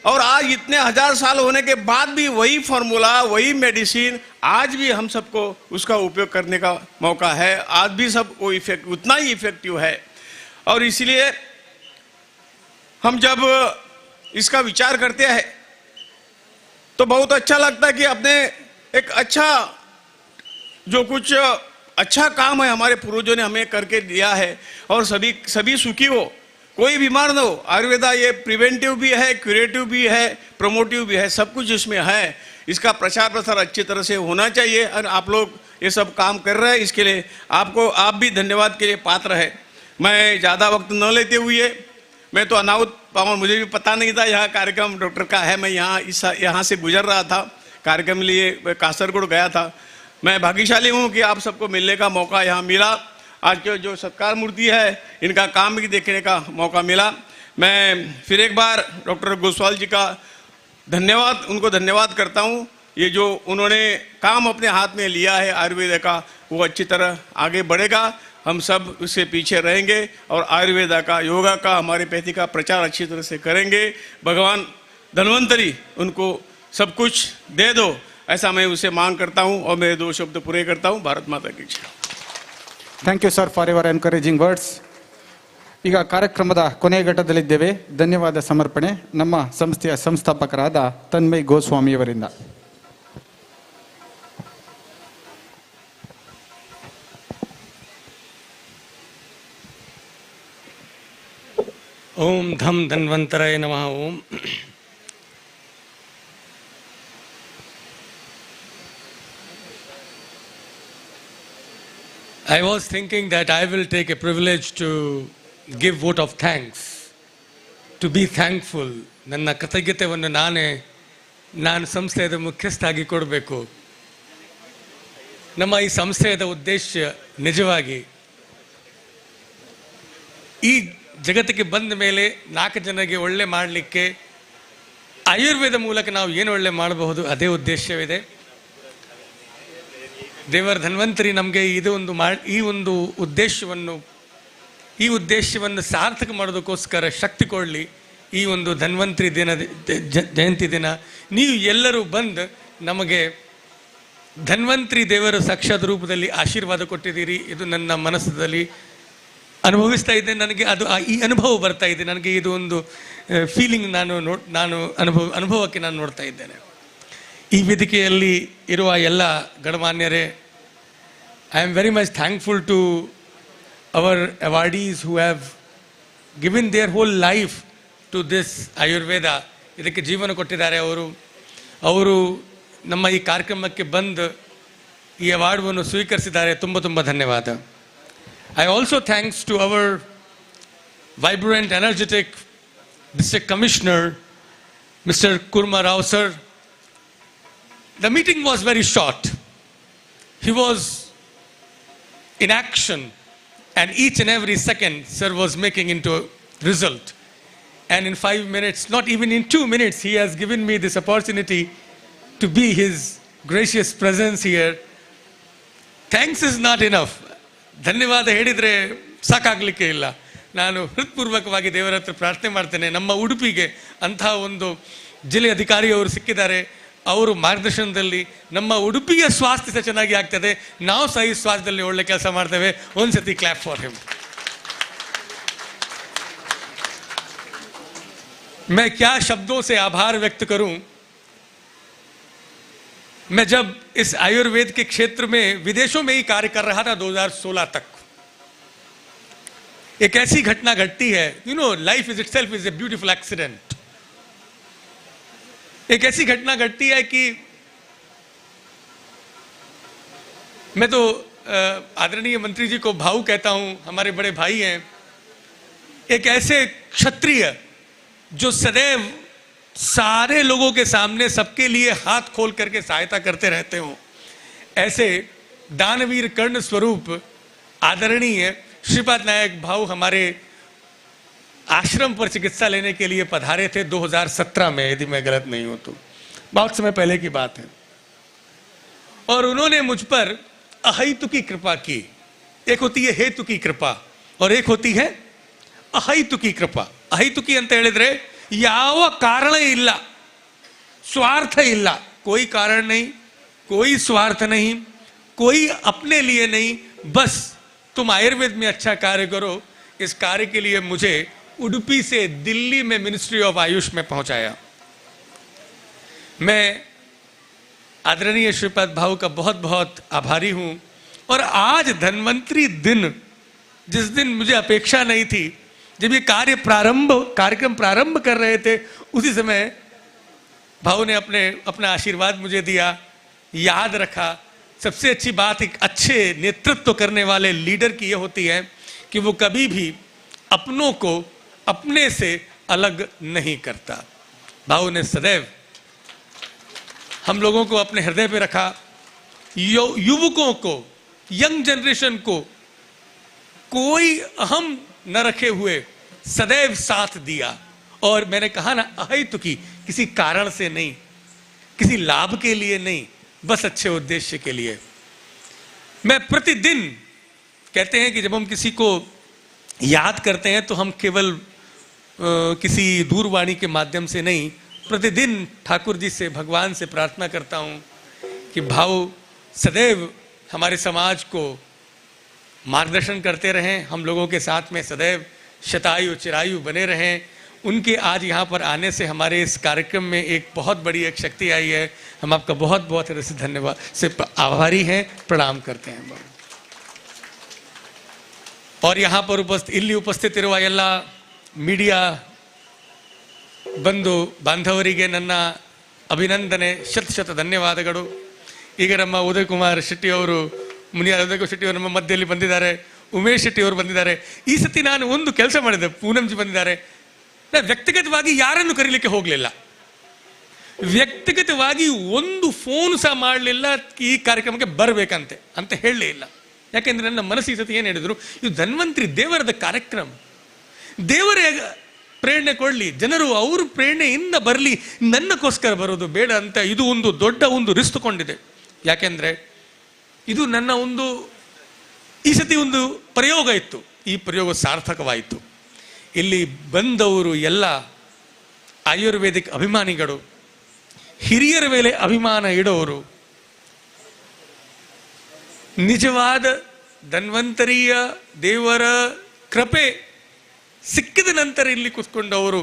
और आज इतने हजार साल होने के बाद भी वही फॉर्मूला, वही मेडिसिन आज भी हम सबको उसका उपयोग करने का मौका है। आज भी सब वो इफेक्ट उतना ही इफेक्टिव है। और इसलिए हम जब इसका विचार करते हैं तो बहुत अच्छा लगता है कि अपने एक अच्छा जो कुछ अच्छा काम है हमारे पूर्वजों ने हमें करके दिया है और सभी सुखी हो, कोई बीमार ना हो। आयुर्वेदा ये प्रिवेंटिव भी है, क्यूरेटिव भी है, प्रमोटिव भी है, सब कुछ इसमें है। इसका प्रचार प्रसार अच्छी तरह से होना चाहिए और आप लोग ये सब काम कर रहे हैं, इसके लिए आप भी धन्यवाद के लिए पात्र है। मैं ज़्यादा वक्त न लेते हुए, मैं तो अनाउत पावन, मुझे भी पता नहीं था यहाँ कार्यक्रम डॉक्टर का है। मैं यहाँ से गुजर रहा था कार्यक्रम लिए, कासरगोड गया था। मैं भाग्यशाली हूँ कि आप सबको मिलने का मौका यहाँ मिला। आज के जो सत्कार मूर्ति है इनका काम भी देखने का मौका मिला। मैं फिर एक बार डॉक्टर गोस्वाल जी का उनको धन्यवाद करता हूँ। ये जो उन्होंने काम अपने हाथ में लिया है आयुर्वेद का, वो अच्छी तरह आगे बढ़ेगा। हम सब उससे पीछे रहेंगे और आयुर्वेदा का, योगा का, हमारे पैथी का प्रचार अच्छी तरह से करेंगे। भगवान धन्वंतरी उनको सब कुछ दे दो, ऐसा मैं उसे मांग करता हूँ और मेरे 2 शब्द पूरे करता हूँ। भारत माता की जय। Thank you sir for your encouraging words. ಈಗ ಕಾರ್ಯಕ್ರಮದ ಕೊನೆಯ ಘಟ್ಟದಲ್ಲಿದ್ದೇವೆ. ಧನ್ಯವಾದ ಸಮರ್ಪಣೆ ನಮ್ಮ ಸಂಸ್ಥೆಯ ಸಂಸ್ಥಾಪಕರಾದ ತನ್ಮಯ್ ಗೋಸ್ವಾಮಿಯವರಿಂದ. ओम धम धन्वंतराय नमः। ओम I was thinking that I will take a privilege to give vote of thanks, to be thankful. ನನ್ನ ಕೃತಜ್ಞತೆಯನ್ನು ನಾನು ಸಂಸ್ಥೆಯ ಮುಖ್ಯಸ್ಥಾಗಿ ಕೊಡಬೇಕು. ನಮ್ಮ ಈ ಸಂಸ್ಥೆಯ ಉದ್ದೇಶ ನಿಜವಾಗಿ ಈ ಜಗತ್ತಿಗೆ ಬಂದ ಮೇಲೆ 4 ಜನರಿಗೆ ಒಳ್ಳೆ ಮಾಡಲಿಕ್ಕೆ ಆಯುರ್ವೇದ ಮೂಲಕ ನಾವು ಏನು ಒಳ್ಳೆ ಮಾಡಬಹುದು ಅದೇ ಉದ್ದೇಶವಿದೆ. ದೇವರ ಧನ್ವಂತರಿ ನಮಗೆ ಈ ಒಂದು ಉದ್ದೇಶವನ್ನು ಸಾರ್ಥಕ ಮಾಡೋದಕ್ಕೋಸ್ಕರ ಶಕ್ತಿ ಕೊಡಲಿ. ಈ ಒಂದು ಧನ್ವಂತರಿ ಜಯಂತಿ ದಿನ ನೀವು ಎಲ್ಲರೂ ಬಂದು ನಮಗೆ ಧನ್ವಂತರಿ ದೇವರ ಸಾಕ್ಷಾತ್ ರೂಪದಲ್ಲಿ ಆಶೀರ್ವಾದ ಕೊಟ್ಟಿದ್ದೀರಿ. ಇದು ನನ್ನ ಮನಸ್ಸಲ್ಲಿ ಅನುಭವಿಸ್ತಾ ಇದ್ದೆ. ನನಗೆ ಈ ಅನುಭವ ಬರ್ತಾ ಇದೆ. ನನಗೆ ಇದು ಒಂದು ಫೀಲಿಂಗ್ ನಾನು ಅನುಭವಕ್ಕೆ ನಾನು ನೋಡ್ತಾ ಇದ್ದೇನೆ. ಈ ವೇದಿಕೆಯಲ್ಲಿ ಇರುವ ಎಲ್ಲ ಗಣಮಾನ್ಯರೇ, I am very much thankful to our awardees who have given their whole life to this Ayurveda. ಇದಕ್ಕೆ ಜೀವನ ಕೊಟ್ಟಿದ್ದಾರೆ. ಅವರು ನಮ್ಮ ಈ ಕಾರ್ಯಕ್ರಮಕ್ಕೆ ಬಂದು ಈ ಅವಾರ್ಡನ್ನು ಸ್ವೀಕರಿಸಿದ್ದಾರೆ. ತುಂಬ ತುಂಬ ಧನ್ಯವಾದ. I also thanks to our vibrant energetic district commissioner mister Kurma Rao sir. The meeting was very short. He was in action, and each and every second sir was making into a result. And in 5 minutes, not even in 2 minutes, he has given me this opportunity to be his gracious presence here. Thanks is not enough. ಧನ್ಯವಾದ ಹೇಳಿದರೆ ಸಾಕಾಗಲಿಕ್ಕೆ ಇಲ್ಲ. ನಾನು ಹೃತ್ಪೂರ್ವಕವಾಗಿ ದೇವರ ಹತ್ರ ಪ್ರಾರ್ಥನೆ ಮಾಡ್ತೇನೆ. ನಮ್ಮ ಉಡುಪಿಗೆ ಅಂಥ ಒಂದು ಜಿಲ್ಲೆ ಅಧಿಕಾರಿಯವರು ಸಿಕ್ಕಿದ್ದಾರೆ. ಅವರು ಮಾರ್ಗದರ್ಶನದಲ್ಲಿ ನಮ್ಮ ಉಡುಪಿಯ ಸ್ವಾಸ್ಥ್ಯ ಚೆನ್ನಾಗಿ ಆಗ್ತದೆ. ನಾವು ಸಹ ಈ ಸ್ವಾಸ್ಥ್ಯದಲ್ಲಿ ಒಳ್ಳೆ ಕೆಲಸ ಮಾಡ್ತೇವೆ. ಒಂದ್ಸತಿ ಕ್ಲಾಪ್ ಫಾರ್ ಹಿಮ್. मैं क्या शब्दों से आभार व्यक्त करूं. मैं जब इस आयुर्वेद के क्षेत्र में विदेशों में ही कार्य कर रहा था 2016 तक, एक ऐसी घटना घटती है. Life is itself is a beautiful accident. एक ऐसी घटना घटती है कि मैं तो आदरणीय मंत्री जी को भाऊ कहता हूं, हमारे बड़े भाई हैं. एक ऐसे क्षत्रिय जो सदैव सारे लोगों के सामने सबके लिए हाथ खोल करके सहायता करते रहते हो, ऐसे दानवीर कर्ण स्वरूप आदरणीय श्रीपाद नायक भाऊ हमारे आश्रम पर चिकित्सा लेने के लिए पधारे थे 2017 में, यदि मैं गलत नहीं हूं तो, बहुत समय पहले की बात है. और उन्होंने मुझ पर अहेतु की कृपा की. एक होती है हेतु की कृपा और एक होती है अहेतु की कृपा. ಅಹೈತುಕಿ ಅಂತ ಹೇಳಿದ್ರೆ ಯಾವ ಕಾರಣ ಇಲ್ಲ, स्वार्थ इल्ला, कोई कारण नहीं, कोई स्वार्थ नहीं, कोई अपने लिए नहीं, बस तुम आयुर्वेद में अच्छा कार्य करो। इस कार्य के लिए मुझे उडुपी से दिल्ली में मिनिस्ट्री ऑफ आयुष में पहुंचाया। मैं आदरणीय श्रीपद भाऊ का बहुत बहुत आभारी हूं। और आज धन्वंतरी दिन, जिस दिन मुझे अपेक्षा नहीं थी, जब ये कार्यक्रम प्रारंभ कर रहे थे, उसी समय भाऊ ने अपना आशीर्वाद मुझे दिया, याद रखा। सबसे अच्छी बात एक अच्छे नेतृत्व करने वाले लीडर की ये होती है कि वो कभी भी अपनों को अपने से अलग नहीं करता। भाऊ ने सदैव हम लोगों को अपने हृदय पे रखा, युवकों को, यंग जनरेशन को कोई अहम न रखे हुए सदैव साथ दिया। और मैंने कहा ना, अहितु की, किसी कारण से नहीं, किसी लाभ के लिए नहीं, बस अच्छे उद्देश्य के लिए। मैं प्रतिदिन, कहते हैं कि जब हम किसी को याद करते हैं तो हम केवल किसी दूरवाणी के माध्यम से नहीं, प्रतिदिन ठाकुर जी से, भगवान से प्रार्थना करता हूँ कि भाऊ सदैव हमारे समाज को मार्गदर्शन करते रहें, हम लोगों के साथ में सदैव शतायु चिरायु बने रहें। उनके आज यहाँ पर आने से हमारे इस कार्यक्रम में एक बहुत बड़ी एक शक्ति आई है। हम आपका बहुत बहुत हृदय से धन्यवाद से आभारी हैं, प्रणाम करते हैं। और यहाँ पर ಇಲ್ಲಿ ಉಪಸ್ಥಿತಿರುವ ಎಲ್ಲ ಮೀಡಿಯಾ ಬಂಧು ಬಾಂಧವರಿಗೆ ನನ್ನ ಅಭಿನಂದನೆ, ಶತ ಧನ್ಯವಾದಗಳು। ಈಗ ನಮ್ಮ ಉದಯ್ ಕುಮಾರ್ ಶೆಟ್ಟಿ ಅವರು, ಮುನಿಯಾರ್ ಉದಯ್ ಕುಮಾರ್ ಶೆಟ್ಟಿ ಅವರು ನಮ್ಮ ಮಧ್ಯದಲ್ಲಿ ಬಂದಿದ್ದಾರೆ, ಉಮೇಶ್ ಶೆಟ್ಟಿ ಅವರು ಬಂದಿದ್ದಾರೆ। ಈ ಸತಿ ನಾನು ಒಂದು ಕೆಲಸ ಮಾಡಿದೆ, ಪೂನಂಜಿ ಬಂದಿದ್ದಾರೆ। ನಾನು ವ್ಯಕ್ತಿಗತವಾಗಿ ಯಾರನ್ನು ಕರೀಲಿಕ್ಕೆ ಹೋಗಲಿಲ್ಲ, ವ್ಯಕ್ತಿಗತವಾಗಿ ಒಂದು ಫೋನ್ ಸಹ ಮಾಡಲಿಲ್ಲ ಈ ಕಾರ್ಯಕ್ರಮಕ್ಕೆ ಬರಬೇಕಂತೆ ಅಂತ ಹೇಳಲೇ ಇಲ್ಲ। ಯಾಕೆಂದ್ರೆ ನನ್ನ ಮನಸ್ಸು ಈ ಸತಿ ಏನು ಹೇಳಿದ್ರು, ಇದು ಧನ್ವಂತರಿ ದೇವರದ ಕಾರ್ಯಕ್ರಮ, ದೇವರೇ ಪ್ರೇರಣೆ ಕೊಡಲಿ, ಜನರು ಅವ್ರ ಪ್ರೇರಣೆಯಿಂದ ಬರಲಿ, ನನ್ನಕ್ಕೋಸ್ಕರ ಬರೋದು ಬೇಡ ಅಂತ ಇದು ಒಂದು ದೊಡ್ಡ ಒಂದು ರಿಸ್ಕ್ ತಗೊಂಡಿದೆ। ಯಾಕೆಂದ್ರೆ ಇದು ನನ್ನ ಈ ಸತಿ ಒಂದು ಪ್ರಯೋಗ ಇತ್ತು, ಈ ಪ್ರಯೋಗ ಸಾರ್ಥಕವಾಯಿತು। ಇಲ್ಲಿ ಬಂದವರು ಎಲ್ಲ ಆಯುರ್ವೇದಿಕ್ ಅಭಿಮಾನಿಗಳು, ಹಿರಿಯರ ಮೇಲೆ ಅಭಿಮಾನ ಇಡೋರು, ನಿಜವಾದ ಧನ್ವಂತರಿಯ ದೇವರ ಕೃಪೆ ಸಿಕ್ಕಿದ ನಂತರ ಇಲ್ಲಿ ಕೂತ್ಕೊಂಡವರು,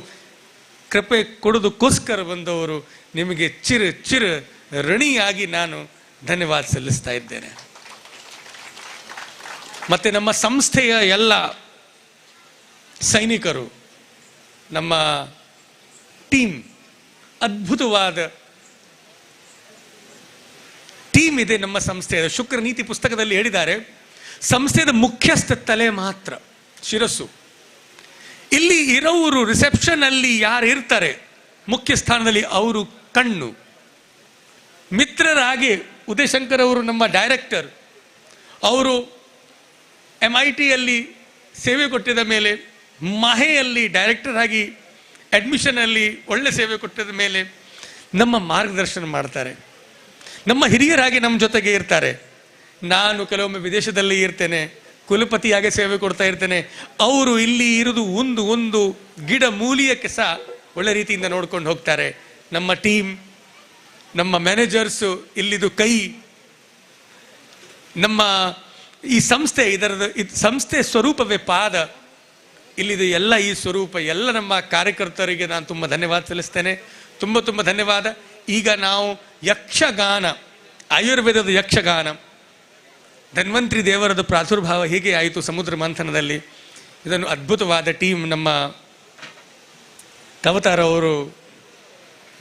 ಕೃಪೆ ಕೊಡೋದಕ್ಕೋಸ್ಕರ ಬಂದವರು, ನಿಮಗೆ ಚಿರ ಋಣಿಯಾಗಿ ನಾನು ಧನ್ಯವಾದ ಸಲ್ಲಿಸ್ತಾ ಇದ್ದೇನೆ। ಮತ್ತೆ ನಮ್ಮ ಸಂಸ್ಥೆಯ ಎಲ್ಲ ಸೈನಿಕರು, ನಮ್ಮ ಟೀಮ್, ಅದ್ಭುತವಾದ ಟೀಮ್ ಇದೆ ನಮ್ಮ ಸಂಸ್ಥೆಯ। ಶುಕ್ರ ನೀತಿ ಪುಸ್ತಕದಲ್ಲಿ ಹೇಳಿದ್ದಾರೆ, ಸಂಸ್ಥೆಯ ಮುಖ್ಯಸ್ಥ ತಲೆ ಮಾತ್ರ, ಶಿರಸ್ಸು। ಇಲ್ಲಿ ಇರೋರು ರಿಸೆಪ್ಷನ್ ಅಲ್ಲಿ ಯಾರು ಇರ್ತಾರೆ ಮುಖ್ಯ ಸ್ಥಾನದಲ್ಲಿ, ಅವರು ಕಣ್ಣು। ಮಿತ್ರರಾಗಿ ಉದಯಶಂಕರ್ ಅವರು ನಮ್ಮ ಡೈರೆಕ್ಟರ್, ಅವರು MITಯಲ್ಲಿ ಸೇವೆ ಕೊಟ್ಟಿದ ಮೇಲೆ, ಮಾಹೆಯಲ್ಲಿ ಡೈರೆಕ್ಟರ್ ಆಗಿ ಅಡ್ಮಿಷನ್ ಅಲ್ಲಿ ಒಳ್ಳೆ ಸೇವೆ ಕೊಟ್ಟಿದ ಮೇಲೆ ನಮ್ಮ ಮಾರ್ಗದರ್ಶನ ಮಾಡ್ತಾರೆ, ನಮ್ಮ ಹಿರಿಯರಾಗಿ ನಮ್ಮ ಜೊತೆಗೆ ಇರ್ತಾರೆ। ನಾನು ಕೆಲವೊಮ್ಮೆ ವಿದೇಶದಲ್ಲಿ ಇರ್ತೇನೆ, ಕುಲಪತಿಯಾಗಿ ಸೇವೆ ಕೊಡ್ತಾ ಇರ್ತೇನೆ, ಅವರು ಇಲ್ಲಿ ಇರೋದು ಒಂದು ಗಿಡ ಮೂಲಿಯಕ್ಕೆ ಸಹ ಒಳ್ಳೆ ರೀತಿಯಿಂದ ನೋಡ್ಕೊಂಡು ಹೋಗ್ತಾರೆ। ನಮ್ಮ ಟೀಮ್, ನಮ್ಮ ಮ್ಯಾನೇಜರ್ಸು, ಇಲ್ಲಿದು ಕೈ, ನಮ್ಮ ಈ ಸಂಸ್ಥೆ, ಸಂಸ್ಥೆ ಸ್ವರೂಪವೇ ಪಾದ, ಇಲ್ಲಿದು ಎಲ್ಲ ಈ ಸ್ವರೂಪ, ಎಲ್ಲ ನಮ್ಮ ಕಾರ್ಯಕರ್ತರಿಗೆ ನಾನು ತುಂಬ ಧನ್ಯವಾದ ಸಲ್ಲಿಸ್ತೇನೆ, ತುಂಬ ಧನ್ಯವಾದ। ಈಗ ನಾವು ಯಕ್ಷಗಾನ, ಆಯುರ್ವೇದದ ಯಕ್ಷಗಾನ, ಧನ್ವಂತರಿ ದೇವರದ ಪ್ರಾದುರ್ಭಾವ ಹೇಗೆ ಆಯಿತು ಸಮುದ್ರ ಮಂಥನದಲ್ಲಿ, ಇದನ್ನು ಅದ್ಭುತವಾದ ಟೀಮ್, ನಮ್ಮ ಕವತಾರ ಅವರು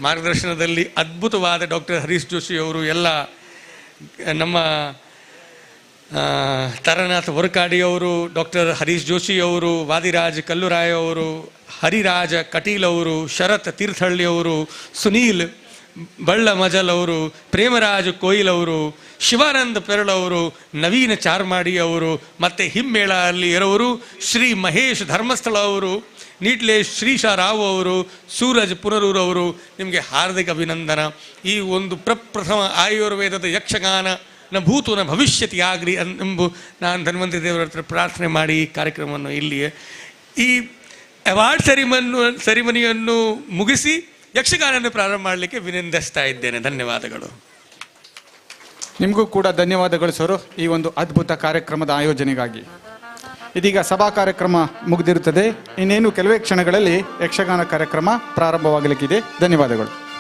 ಮಾರ್ಗದರ್ಶನದಲ್ಲಿ, ಅದ್ಭುತವಾದ ಡಾಕ್ಟರ್ ಹರೀಶ್ ಜೋಶಿ ಅವರು, ಎಲ್ಲ ನಮ್ಮ ತಾರಾನಾಥ್ ವರಕಾಡಿ ಅವರು, ಡಾಕ್ಟರ್ ಹರೀಶ್ ಜೋಶಿ ಅವರು, ವಾದಿರಾಜ್ ಕಲ್ಲುರಾಯ ಅವರು, ಹರಿರಾಜ ಕಟೀಲ್ ಅವರು, ಶರತ್ ತೀರ್ಥಹಳ್ಳಿ ಅವರು, ಸುನೀಲ್ ಬಳ್ಳ ಮಜಲ್ ಅವರು, ಪ್ರೇಮರಾಜ್ ಕೋಯಿಲ್ ಅವರು, ಶಿವಾನಂದ ಪೆರಳ್ ಅವರು, ನವೀನ ಚಾರ್ಮಾಡಿ ಅವರು, ಮತ್ತು ಹಿಮ್ಮೇಳ ಅಲ್ಲಿ ಇರೋರು ಶ್ರೀ ಮಹೇಶ್ ಧರ್ಮಸ್ಥಳ ಅವರು, ನೀಟ್ಲೇಶ್ ಶ್ರೀಶಾ ರಾವ್ ಅವರು, ಸೂರಜ್ ಪುನರೂರ್ ಅವರು, ನಿಮಗೆ ಹಾರ್ದಿಕ ಅಭಿನಂದನ। ಈ ಒಂದು ಪ್ರಪ್ರಥಮ ಆಯುರ್ವೇದದ ಯಕ್ಷಗಾನ ನ ಭೂತು ನ ಭವಿಷ್ಯತಿ ಆಗಲಿ ಎಂಬ ನಾನು ಧನ್ವಂತರಿ ದೇವರ ಹತ್ರ ಪ್ರಾರ್ಥನೆ ಮಾಡಿ ಈ ಕಾರ್ಯಕ್ರಮವನ್ನು ಇಲ್ಲಿಯೇ ಈ ಅವಾರ್ಡ್ ಸೆರಿಮನಿಯನ್ನು ಮುಗಿಸಿ ಯಕ್ಷಗಾನವನ್ನು ಪ್ರಾರಂಭ ಮಾಡಲಿಕ್ಕೆ ವಿನಂತಿಸ್ತಾ ಇದ್ದೇನೆ. ಧನ್ಯವಾದಗಳು. ನಿಮಗೂ ಕೂಡ ಧನ್ಯವಾದಗಳು ಸರ್ ಈ ಒಂದು ಅದ್ಭುತ ಕಾರ್ಯಕ್ರಮದ ಆಯೋಜನೆಗಾಗಿ. ಇದೀಗ ಸಭಾ ಕಾರ್ಯಕ್ರಮ ಮುಗಿದಿರುತ್ತದೆ. ಇನ್ನೇನು ಕೆಲವೇ ಕ್ಷಣಗಳಲ್ಲಿ ಯಕ್ಷಗಾನ ಕಾರ್ಯಕ್ರಮ ಪ್ರಾರಂಭವಾಗಲಿಕ್ಕಿದೆ. ಧನ್ಯವಾದಗಳು.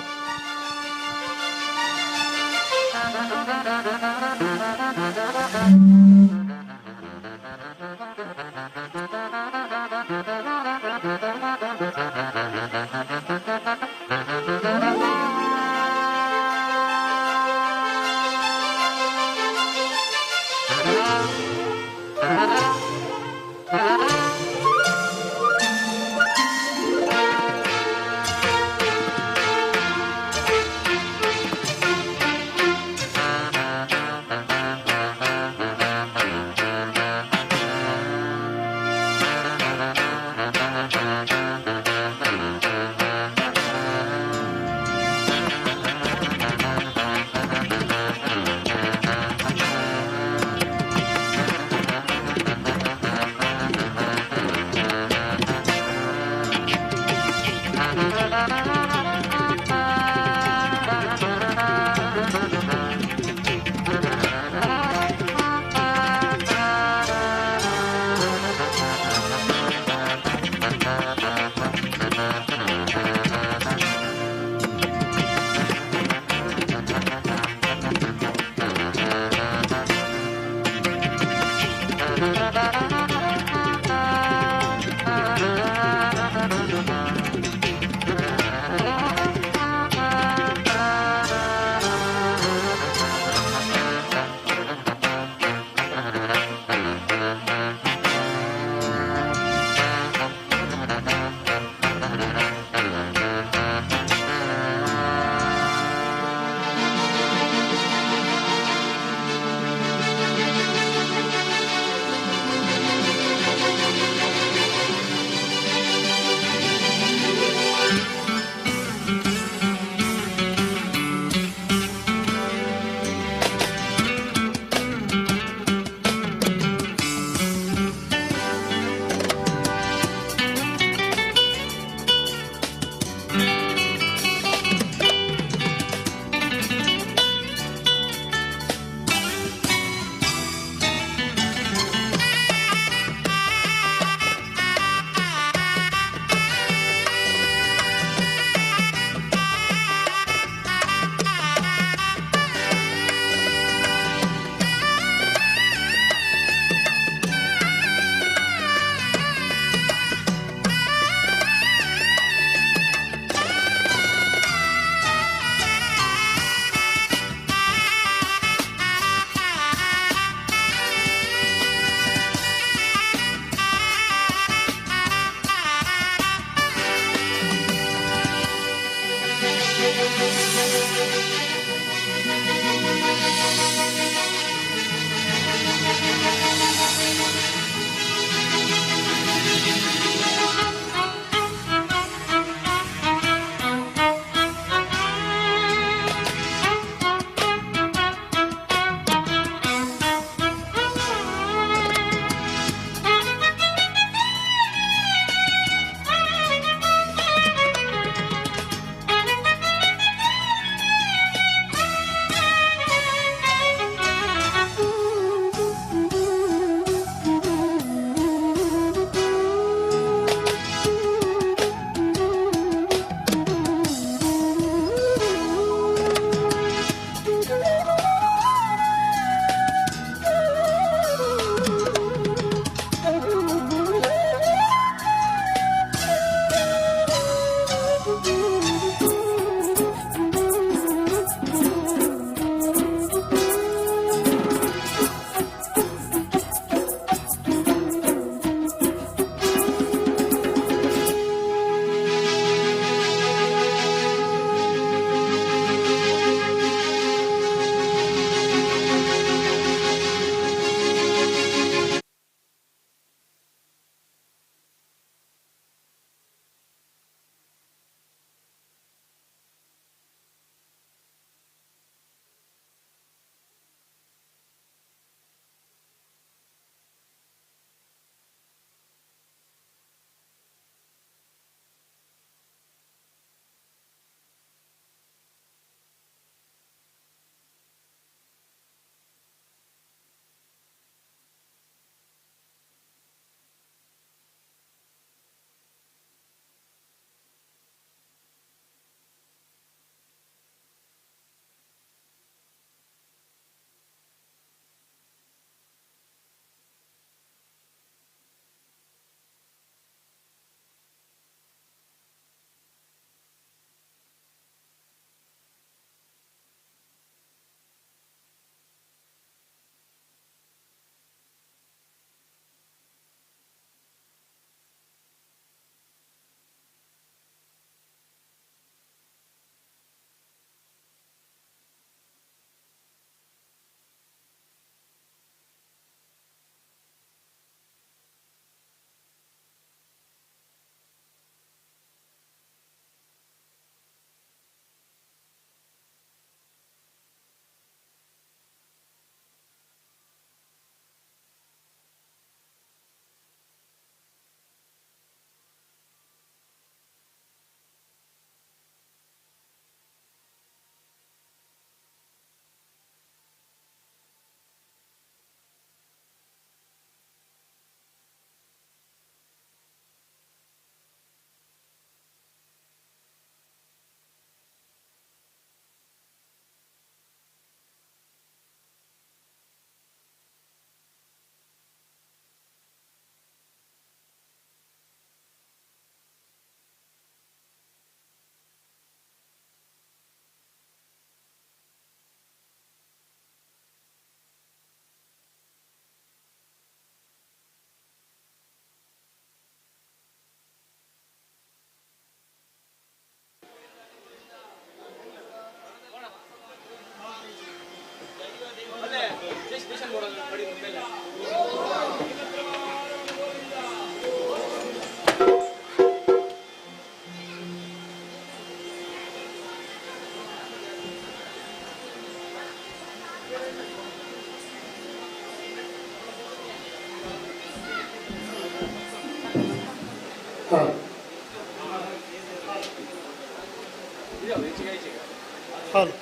ಹೌದು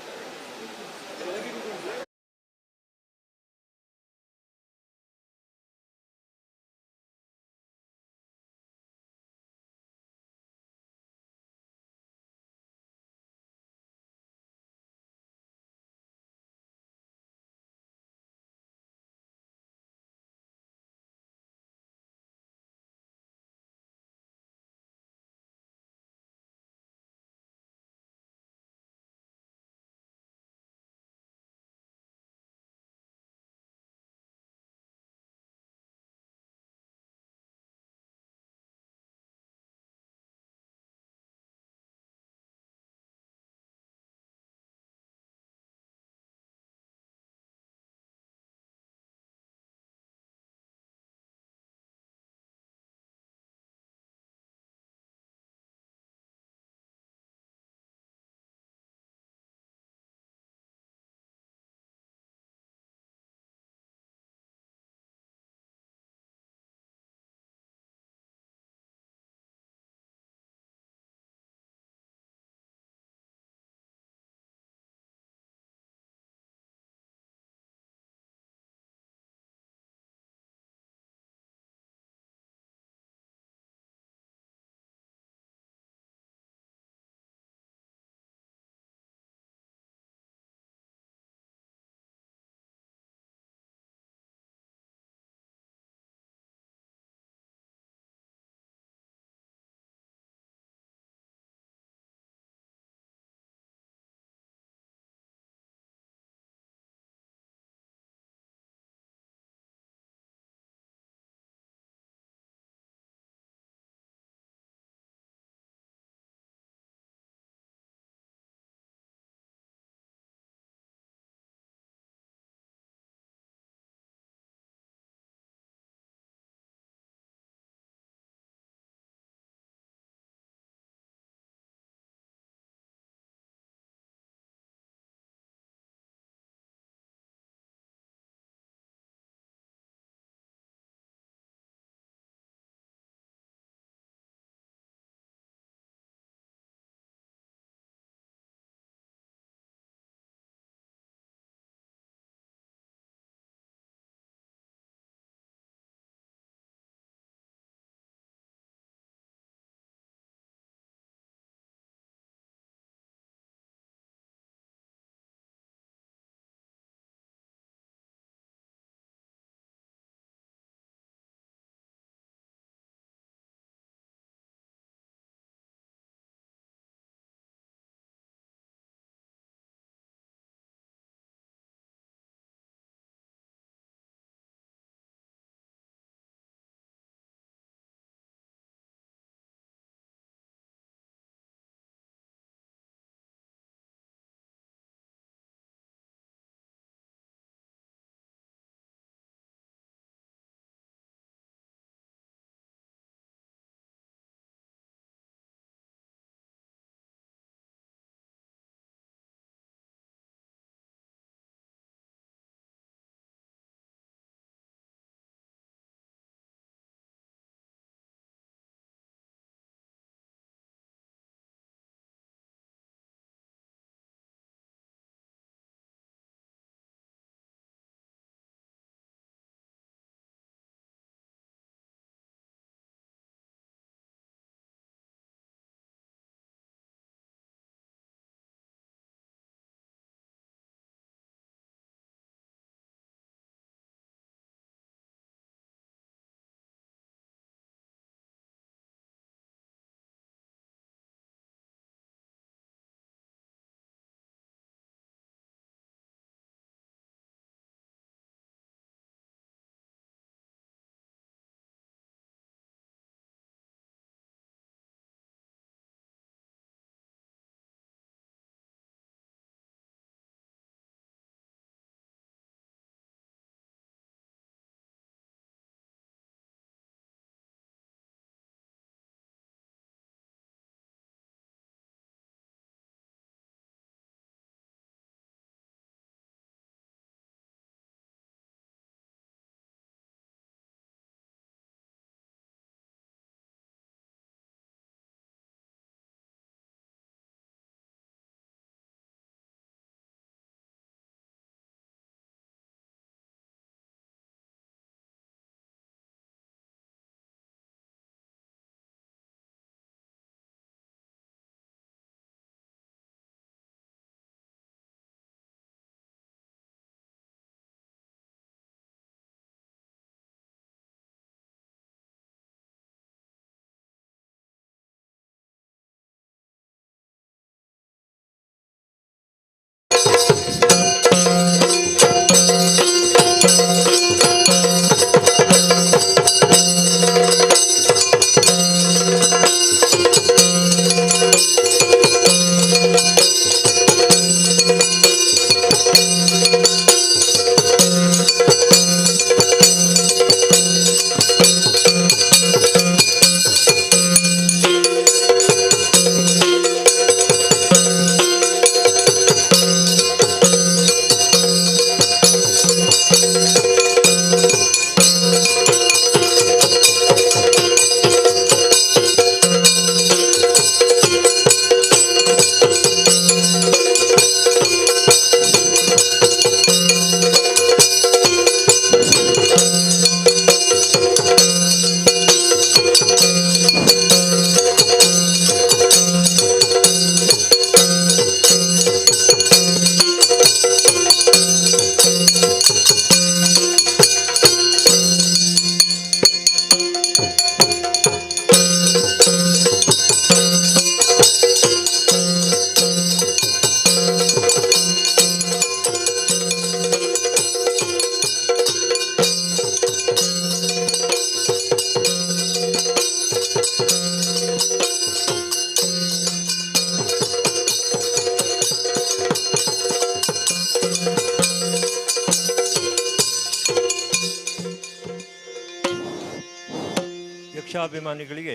ಭಾಷಾಭಿಮಾನಿಗಳಿಗೆ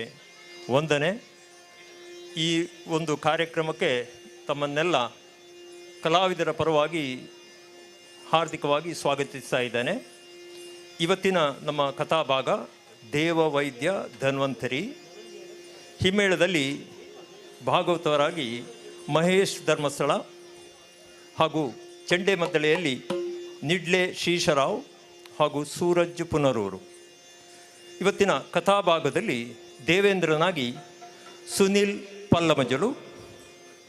ವಂದನೆ. ಈ ಒಂದು ಕಾರ್ಯಕ್ರಮಕ್ಕೆ ತಮ್ಮನ್ನೆಲ್ಲ ಕಲಾವಿದರ ಪರವಾಗಿ ಹಾರ್ದಿಕವಾಗಿ ಸ್ವಾಗತಿಸ್ತಾ ಇದ್ದೇನೆ. ಇವತ್ತಿನ ನಮ್ಮ ಕಥಾಭಾಗ ದೇವವೈದ್ಯ ಧನ್ವಂತರಿ. ಹಿಮ್ಮೇಳದಲ್ಲಿ ಭಾಗವತರಾಗಿ ಮಹೇಶ್ ಧರ್ಮಸ್ಥಳ ಹಾಗೂ ಚಂಡೆಮದ್ದಳೆಯಲ್ಲಿ ನಿಡ್ಲೆ ಶೀಶರಾವ್ ಹಾಗೂ ಸೂರಜ್ ಪುನರೂರು. ಇವತ್ತಿನ ಕಥಾಭಾಗದಲ್ಲಿ ದೇವೇಂದ್ರನಾಗಿ ಸುನಿಲ್ ಪಲ್ಲಮಜಲು,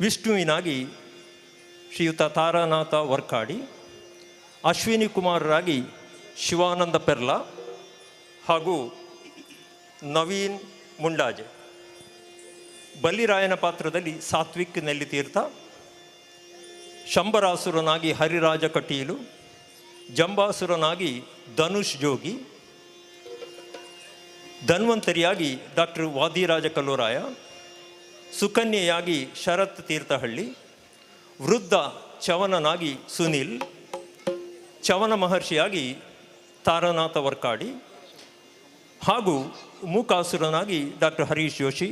ವಿಷ್ಣುವಿನಾಗಿ ಶ್ರೀಯುತ ತಾರಾನಾಥ ವರ್ಕಾಡಿ, ಅಶ್ವಿನಿ ಕುಮಾರರಾಗಿ ಶಿವಾನಂದ ಪೆರ್ಲಾ ಹಾಗೂ ನವೀನ್ ಮುಂಡಾಜೆ. ಬಲ್ಲಿರಾಯನ ಪಾತ್ರದಲ್ಲಿ ಸಾತ್ವಿಕ್ ನೆಲ್ಲಿತೀರ್ಥ, ಶಂಬರಾಸುರನಾಗಿ ಹರಿರಾಜ ಕಟೀಲು, ಜಂಬಾಸುರನಾಗಿ ಧನುಷ್ ಜೋಗಿ, ಧನ್ವಂತರಿಯಾಗಿ ಡಾಕ್ಟರ್ ವಾದಿರಾಜ ಕಲ್ಲೂರಾಯ, ಸುಕನ್ಯೆಯಾಗಿ ಶರತ್ ತೀರ್ಥಹಳ್ಳಿ, ವೃದ್ಧ ಚವನನಾಗಿ ಸುನಿಲ್, ಚವನ ಮಹರ್ಷಿಯಾಗಿ ತಾರನಾಥ ವರ್ಕಾಡಿ ಹಾಗೂ ಮೂಕಾಸುರನಾಗಿ ಡಾಕ್ಟರ್ ಹರೀಶ್ ಜೋಶಿ.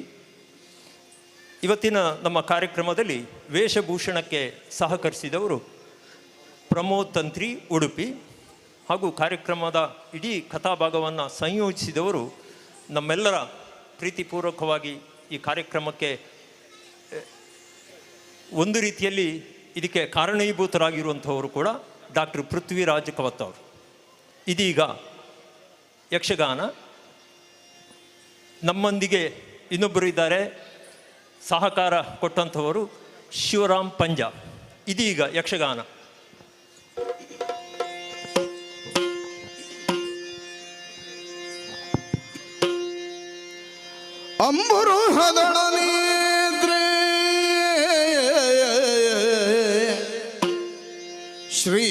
ಇವತ್ತಿನ ನಮ್ಮ ಕಾರ್ಯಕ್ರಮದಲ್ಲಿ ವೇಷಭೂಷಣಕ್ಕೆ ಸಹಕರಿಸಿದವರು ಪ್ರಮೋದ್ ತಂತ್ರಿ ಉಡುಪಿ ಹಾಗೂ ಕಾರ್ಯಕ್ರಮದ ಇಡೀ ಕಥಾಭಾಗವನ್ನು ಸಂಯೋಜಿಸಿದವರು ನಮ್ಮೆಲ್ಲರ ಪ್ರೀತಿಪೂರ್ವಕವಾಗಿ ಈ ಕಾರ್ಯಕ್ರಮಕ್ಕೆ ಒಂದು ರೀತಿಯಲ್ಲಿ ಇದಕ್ಕೆ ಕಾರಣೀಭೂತರಾಗಿರುವಂಥವರು ಕೂಡ ಡಾಕ್ಟರ್ ಪೃಥ್ವಿರಾಜ್ ಕವತ್ ಅವರು. ಇದೀಗ ಯಕ್ಷಗಾನ ನಮ್ಮೊಂದಿಗೆ ಇನ್ನೊಬ್ಬರು ಇದ್ದಾರೆ, ಸಹಕಾರ ಕೊಟ್ಟಂಥವರು ಶಿವರಾಮ್ ಪಂಜಾ. ಇದೀಗ ಯಕ್ಷಗಾನ. ಅಂಬರು ಹದಳನೇದ್ರೆ ಶ್ರೀ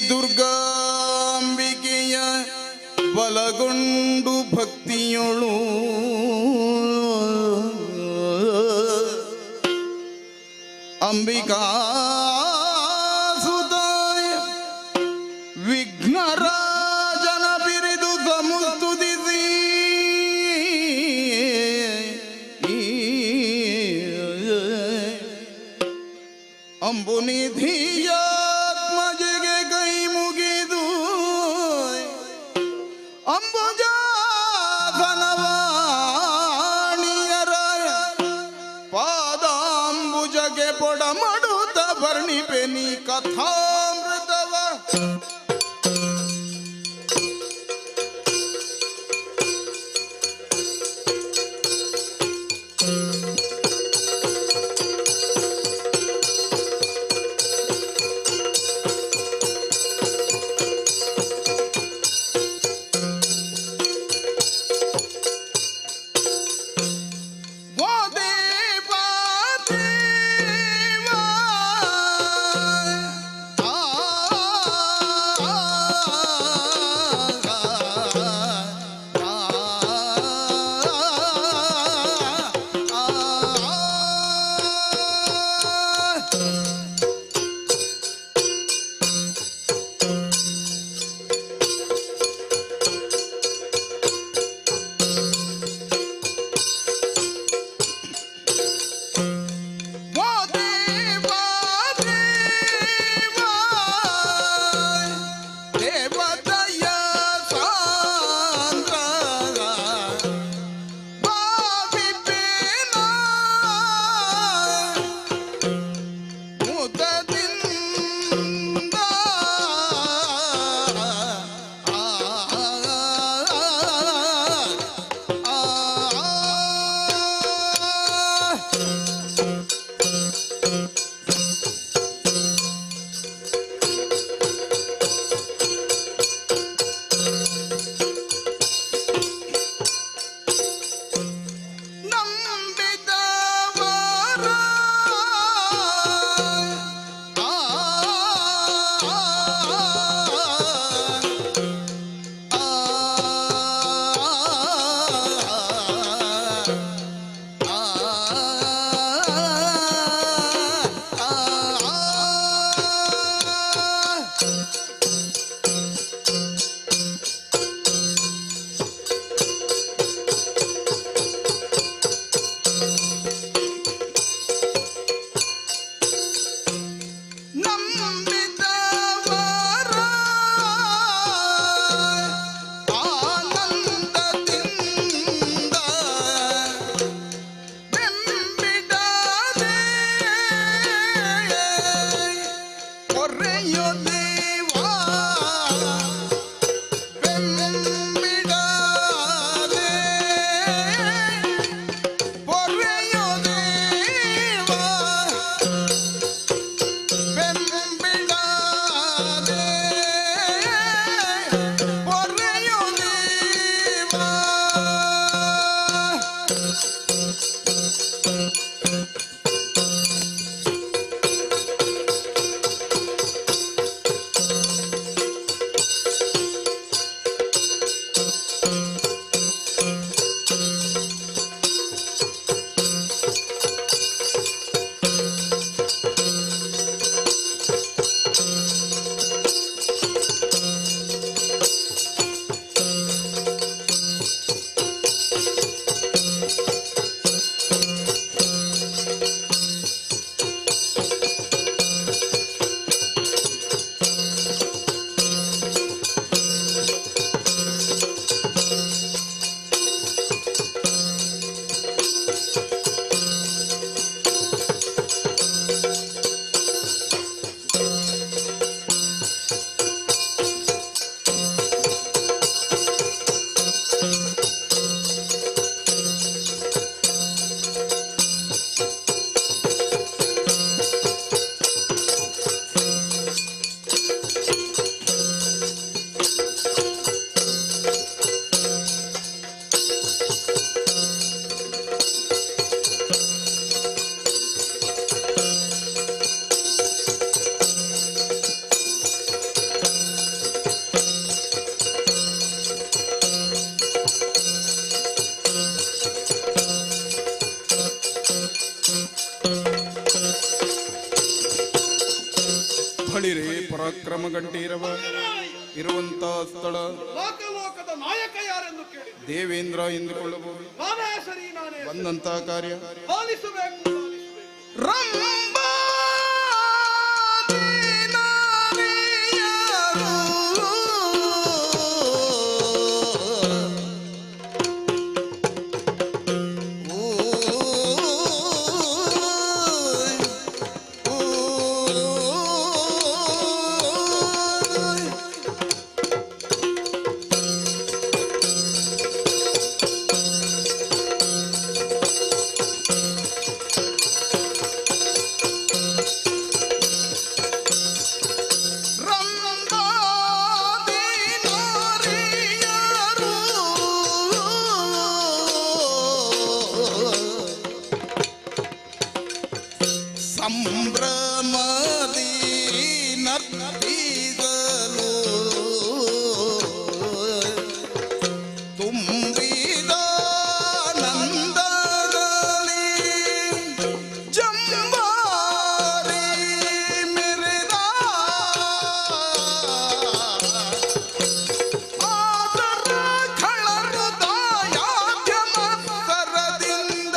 ದುರ್ಗಾಂಬಿಕೆಯ ಬಲಗೊಂಡು ಭಕ್ತಿಯೊಳು ಅಂಬಿಕಾ ಸುತಾಯ ವಿಘ್ನರಾಜನ ಬಿರಿದು ಸಮುಸ್ತುತಿಸಿ ಅಂಬುನಿಧಿಯಾತ್ಮಜೆಗೆ ಕೈ ಮುಗಿದು ಅಂಬುಜಾಸನವಾಣಿಯರ ಪಾದಾಂಬುಜಗೆ ಪೊಡಮಡುತ್ತ ವರ್ಣಿಪೆನಿ ಕಥಾಮೃತವ. ಬಳಿರೇ ಪರಾಕ್ರಮ ಗಂಟೀರವ ಇರುವಂತ ಸ್ಥಳ ಲೋಕದ ನಾಯಕ ಯಾರೆಂದು ಕೇಳಿ ದೇವೇಂದ್ರ ಎಂದುಕೊಳ್ಳಬಹುದು. ನಾನೇ ಸರಿ, ನಾನೇ ಬಂದಂತ ಕಾರ್ಯ ಪಾಲಿಸಬೇಕು. ರಂಬಾ ಸಂಭ್ರಮದಿ ನರ್ತಿಸಲು ತುಂಬಿದ ನಂದದಲ್ಲಿ ಜಂಬಾರಿ ಮೆರೆದ ಆದರ ಖಳರುದಾಯಾದ್ಯಮ ಸರದಿಂದ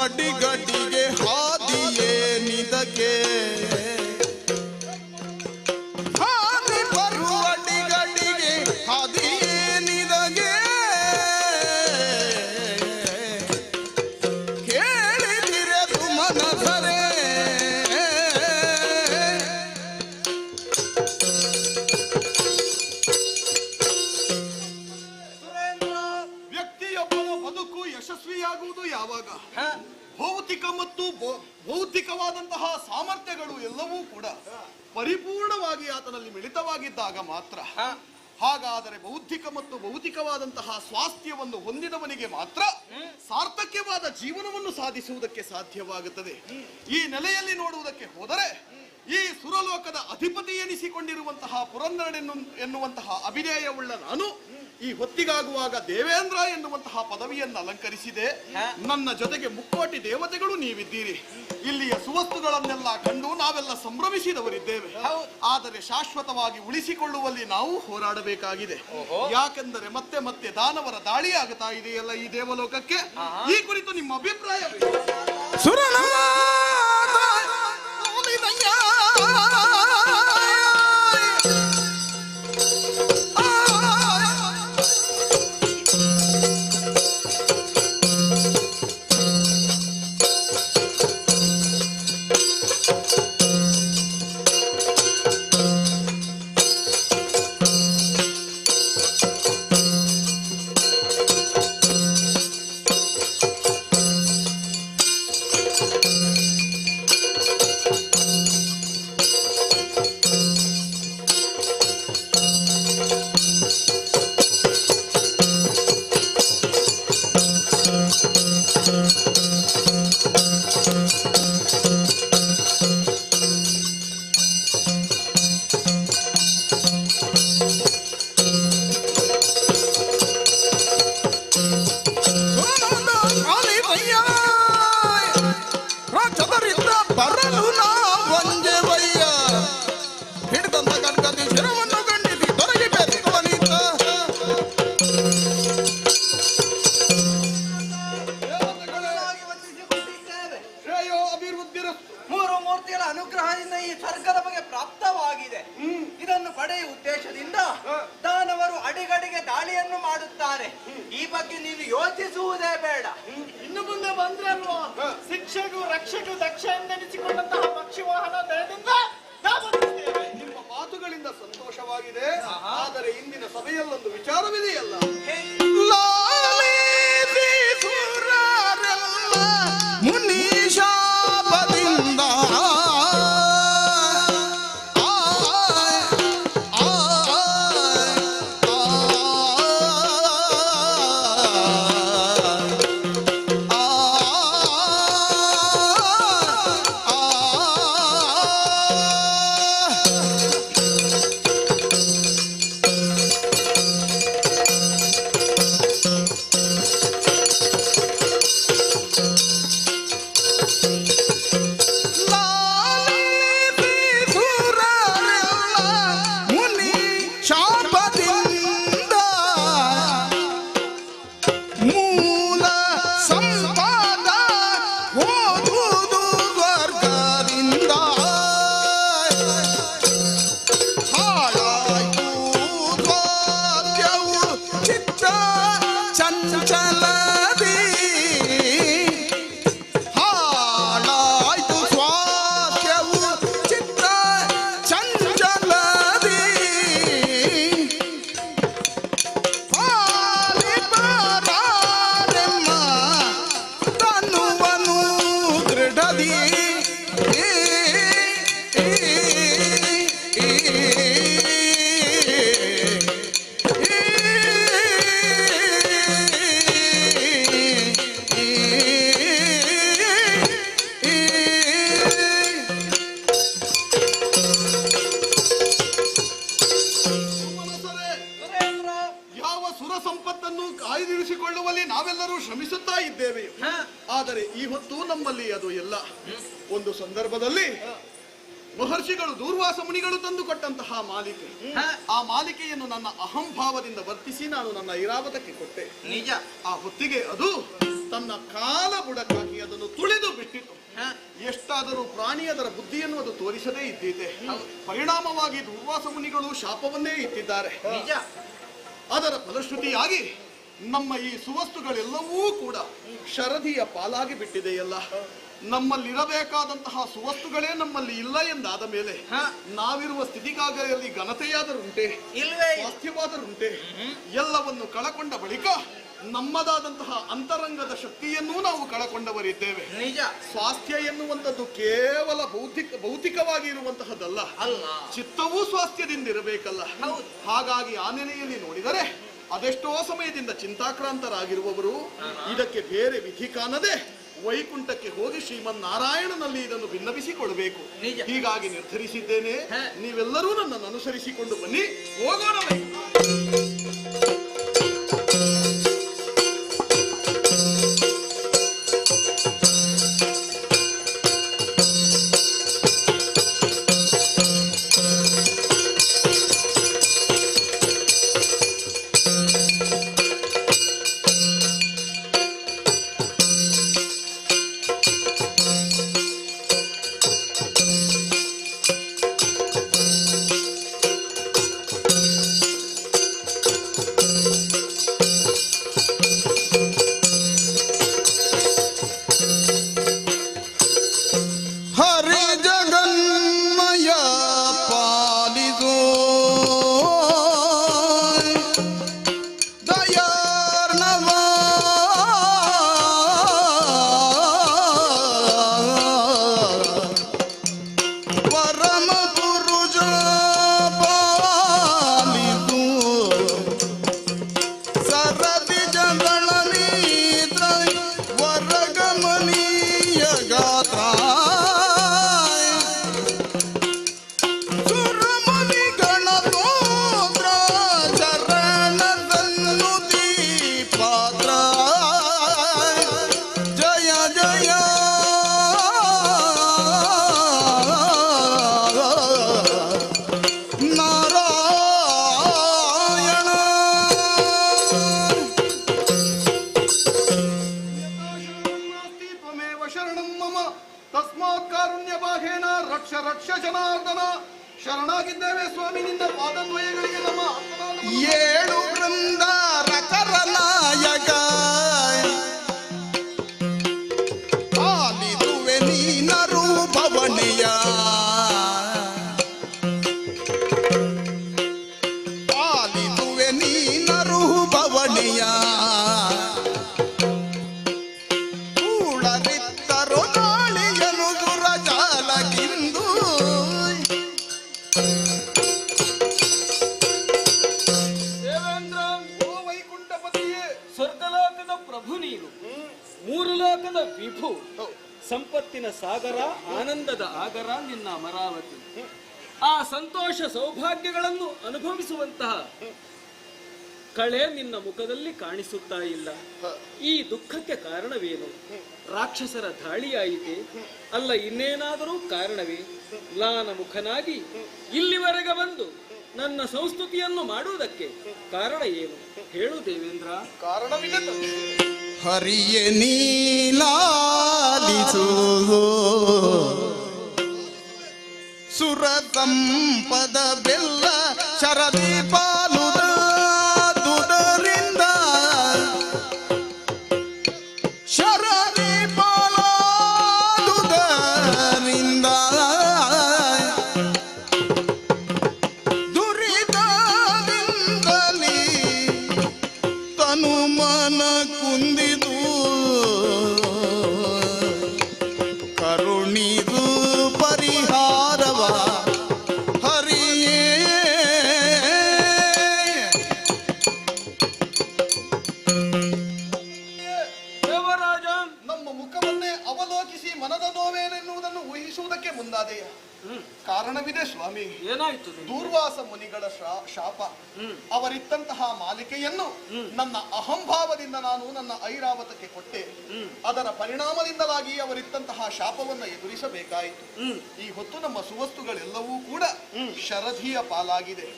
ಅಡಿಗಡಿಗೆ ಹಾದಿಯೇ ನಿದಕ್ಕೆ ಹಾದಿ ಬರುವ ಅಡಿಗಡಿಗೆ ಹಾದಿಯೇ ನಿದಗೆ ಕೇಳಿದಿರೆ ಸುಮನಸರೇ ವ್ಯಕ್ತಿಯೊಬ್ಬನ ಬದುಕು ಯಶಸ್ವಿಯಾಗುವುದು ಯಾವಾಗ ಭೌತಿಕ ಮತ್ತು ಭೌತಿಕವಾದಂತಹ ಸಾಮರ್ಥ್ಯಗಳು ಎಲ್ಲವೂ ಕೂಡ ಪರಿಪೂರ್ಣವಾಗಿ ಆತನಲ್ಲಿ ಮಿಳಿತವಾಗಿದ್ದಾಗ ಮಾತ್ರ. ಹಾಗಾದರೆ ಬೌದ್ಧಿಕ ಮತ್ತು ಭೌತಿಕವಾದಂತಹ ಸ್ವಾಸ್ಥ್ಯವನ್ನು ಹೊಂದಿದವನಿಗೆ ಮಾತ್ರ ಸಾರ್ಥಕ್ಯವಾದ ಜೀವನವನ್ನು ಸಾಧಿಸುವುದಕ್ಕೆ ಸಾಧ್ಯವಾಗುತ್ತದೆ. ಈ ನೆಲೆಯಲ್ಲಿ ನೋಡುವುದಕ್ಕೆ ಹೋದರೆ ಈ ಸುರಲೋಕದ ಅಧಿಪತಿ ಎನಿಸಿಕೊಂಡಿರುವಂತಹ ಪುರಂದರನೆನ್ನು ಎನ್ನುವಂತಹ ಅಭಿನಯವುಳ್ಳ ನಾನು ಈ ಹೊತ್ತಿಗಾಗುವಾಗ ದೇವೇಂದ್ರ ಎನ್ನುವಂತಹ ಪದವಿಯನ್ನು ಅಲಂಕರಿಸಿದೆ. ನನ್ನ ಜೊತೆಗೆ ಮುಕ್ಕೋಟಿ ದೇವತೆಗಳು ನೀವಿದ್ದೀರಿ. ಇಲ್ಲಿಯ ಸುವಸ್ತುಗಳನ್ನೆಲ್ಲ ಕಂಡು ನಾವೆಲ್ಲ ಸಂಭ್ರಮಿಸಿದವರಿದ್ದೇವೆ. ಆದರೆ ಶಾಶ್ವತವಾಗಿ ಉಳಿಸಿಕೊಳ್ಳುವಲ್ಲಿ ನಾವು ಹೋರಾಡಬೇಕಾಗಿದೆ. ಯಾಕೆಂದರೆ ಮತ್ತೆ ಮತ್ತೆ ದಾನವರ ದಾಳಿ ಆಗುತ್ತಾ ಇದೆಯಲ್ಲ ಈ ದೇವಲೋಕಕ್ಕೆ. ಈ ಕುರಿತು ನಿಮ್ಮ ಅಭಿಪ್ರಾಯ? ಅನುಗ್ರಹದಿಂದ ಈ ಸ್ವರ್ಗ ನಮಗೆ ಪ್ರಾಪ್ತವಾಗಿದೆ. ಇದನ್ನು ಪಡೆಯುವ ಉದ್ದೇಶದಿಂದ ದಾನವರು ಅಡಿಗಡಿಗೆ ದಾಳಿಯನ್ನು ಮಾಡುತ್ತಾರೆ. ಈ ಬಗ್ಗೆ ನೀವು ಯೋಚಿಸುವುದೇ ಬೇಡ. ಇನ್ನು ಮುಂದೆ ಬಂದ್ರೆ ಅಲ್ವಾ ಶಿಕ್ಷಕು ರಕ್ಷಕು ದಕ್ಷ ಎಂದೆನಿಸಿಕೊಂಡಂತಹ ಪಕ್ಷಿವಾಹನ ದಯದಿಂದ ನಿಮ್ಮ ಮಾತುಗಳಿಂದ ಸಂತೋಷವಾಗಿದೆ. ಆದರೆ ಇಂದಿನ ಸಭೆಯಲ್ಲೊಂದು ವಿಚಾರವಿದೆಯಲ್ಲ. ಮುನೀಶಾಪದಿಂದ ಸುರ ಸಂಪತ್ತನ್ನು ಕಾಯ್ದಿರಿಸಿಕೊಳ್ಳುವಲ್ಲಿ ನಾವೆಲ್ಲರೂ ಶ್ರಮಿಸುತ್ತಾ ಇದ್ದೇವೆ. ಆದರೆ ಈ ಹೊತ್ತು ನಮ್ಮಲ್ಲಿ ಅದು ಎಲ್ಲ. ಒಂದು ಸಂದರ್ಭದಲ್ಲಿ ಮಹರ್ಷಿಗಳು ದೂರ್ವಾಸ ಮುನಿಗಳು ತಂದು ಕೊಟ್ಟಂತಹ ಮಾಲಿಕೆ, ಆ ಮಾಲಿಕೆಯನ್ನು ನನ್ನ ಅಹಂಭಾವದಿಂದ ವರ್ತಿಸಿ ನಾನು ನನ್ನ ಐರಾವತಕ್ಕೆ ಕೊಟ್ಟೆ. ನಿಜ. ಆ ಹೊತ್ತಿಗೆ ಅದು ತನ್ನ ಕಾಲ ಬುಡಕ್ಕಾಗಿ ಅದನ್ನು ತುಳಿದು ಬಿಟ್ಟಿತು. ಎಷ್ಟಾದರೂ ಪ್ರಾಣಿ ಅದರ ಬುದ್ಧಿಯನ್ನು ಅದು ತೋರಿಸದೇ ಇದ್ದಿದೆ. ಪರಿಣಾಮವಾಗಿ ದೂರ್ವಾಸ ಮುನಿಗಳು ಶಾಪವನ್ನೇ ಇಟ್ಟಿದ್ದಾರೆ. ನಿಜ. ಅದರ ಫಲಶ್ರುತಿಯಾಗಿ ನಮ್ಮ ಈ ಸುವಸ್ತುಗಳೆಲ್ಲವೂ ಕೂಡ ಶರದಿಯ ಪಾಲಾಗಿ ಬಿಟ್ಟಿದೆಯಲ್ಲ. ನಮ್ಮಲ್ಲಿರಬೇಕಾದಂತಹ ಸುವಸ್ತುಗಳೇ ನಮ್ಮಲ್ಲಿ ಇಲ್ಲ ಎಂದಾದ ಮೇಲೆ ನಾವಿರುವ ಸ್ಥಿತಿಗಾಗಲಿ ಘನತೆಯಾದರುಂಟೆ, ಸ್ವಾಸ್ಥ್ಯವಾದರುಂಟೆ. ಎಲ್ಲವನ್ನು ಕಳಕೊಂಡ ಬಳಿಕ ನಮ್ಮದಾದಂತಹ ಅಂತರಂಗದ ಶಕ್ತಿಯನ್ನೂ ನಾವು ಕಳಕೊಂಡವರಿದ್ದೇವೆ. ನಿಜ. ಸ್ವಾಸ್ಥ್ಯ ಎನ್ನುವಂಥದ್ದು ಕೇವಲ ಭೌತಿಕವಾಗಿ ಇರುವಂತಹದ್ದಲ್ಲ, ಚಿತ್ತವೂ ಸ್ವಾಸ್ಥ್ಯದಿಂದಿರಬೇಕಲ್ಲ. ಹಾಗಾಗಿ ಆ ನೆಲೆಯಲ್ಲಿ ನೋಡಿದರೆ ಅದೆಷ್ಟೋ ಸಮಯದಿಂದ ಚಿಂತಾಕ್ರಾಂತರಾಗಿರುವವರು ಇದಕ್ಕೆ ಬೇರೆ ವಿಧಿ ಕಾಣದೆ ವೈಕುಂಠಕ್ಕೆ ಹೋಗಿ ಶ್ರೀಮನ್ನಾರಾಯಣನಲ್ಲಿ ಇದನ್ನು ಭಿನ್ನವಿಸಿಕೊಳ್ಬೇಕು. ಹೀಗಾಗಿ ನಿರ್ಧರಿಸಿದ್ದೇನೆ. ನೀವೆಲ್ಲರೂ ನನ್ನನ್ನು ಅನುಸರಿಸಿಕೊಂಡು ಬನ್ನಿ, ಹೋಗೋಣ. ಶರಣಾಗಿದ್ದೇವೆ ಸ್ವಾಮಿ ನಿನ್ನ ಪಾದದ್ವಯಗಳಿಗೆ. ನಮ್ಮ ಏಳು ವೃಂದ ರಕರನಾಯಕ ಆಲಿದುವೆ ನೀನರು ಭವನೆಯ ಆಲಿದುವೆ ನೀನರು ಭವನೆಯ ಕೂಳರಿತ್ತರು ನಾಳಿಯನು ದುರಜಾಲಗಿಂದು ಸ್ವರ್ಗಲೋಕದ ಪ್ರಭು ನೀನು, ಮೂರು ಲೋಕದ ವಿಭು, ಸಂಪತ್ತಿನ ಸಾಗರ, ಆನಂದದ ಆಗರ ನಿನ್ನ ಅಮರಾವತಿ. ಆ ಸಂತೋಷ ಸೌಭಾಗ್ಯಗಳನ್ನು ಅನುಭವಿಸುವಂತಹ ಕಳೆ ನಿನ್ನ ಮುಖದಲ್ಲಿ ಕಾಣಿಸುತ್ತಾ ಇಲ್ಲ. ಈ ದುಃಖಕ್ಕೆ ಕಾರಣವೇನು? ರಾಕ್ಷಸರ ದಾಳಿಯಾಯಿತೆ? ಅಲ್ಲ ಇನ್ನೇನಾದರೂ ಕಾರಣವೇ? ಮ್ಲಾನ ಮುಖನಾಗಿ ಇಲ್ಲಿವರೆಗೆ ಬಂದು ನನ್ನ ಸಂಸ್ತುತಿಯನ್ನು ಮಾಡುವುದಕ್ಕೆ ಕಾರಣ ಏನು ಹೇಳು ದೇವೇಂದ್ರ. ಕಾರಣವಿದೆ. ಹರಿಯೇ ನೀಲಾಲಿಸೋ ಸುರ ಸಂಪದ ಬೆಲ್ಲ ಶರದಿ ಪಾಲುದ ದುದರಿಂದ ಶರದಿ ಪಾಲುದರಿಂದ ದುರಿತದಿಂದಲೇ ತನು ಮನ ಕುಂದಿದು ಕರುಣಿದು ಪರಿಹಾರವ ಹರಿಯೇ. ದೇವರಾಜ, ನಮ್ಮ ಮುಖವನ್ನೇ ಅವಲೋಕಿಸಿ ಮನದ ನೋವೇನೆನ್ನುವುದನ್ನು ಊಹಿಸುವುದಕ್ಕೆ ಮುಂದಾದೆಯ? ಕಾರಣವಿದೆ ಸ್ವಾಮಿ. ಏನಾಯ್ತು? ದೂರ್ವಾಸ ಮುನಿಗಳ ಶಾಪ. ಅವರಿತ್ತಂತಹ ಮಾಲಿಕೆಯನ್ನು ನನ್ನ ಅಹಂಭಾವದಿಂದ ನಾನು ನನ್ನ ಐರಾವತಕ್ಕೆ ಕೊಟ್ಟೆ. ಅದರ ಪರಿಣಾಮದಿಂದಲಾಗಿ ಅವರಿತ್ತಂತಹ ಶಾಪವನ್ನು ಎದುರಿಸಬೇಕಾಯಿತು. ಈ ಹೊತ್ತು ನಮ್ಮ ಸುವಸ್ತುಗಳೆಲ್ಲವೂ ಕೂಡ ಶರಧಿಯ ಪಾಲಾಗಿದೆ.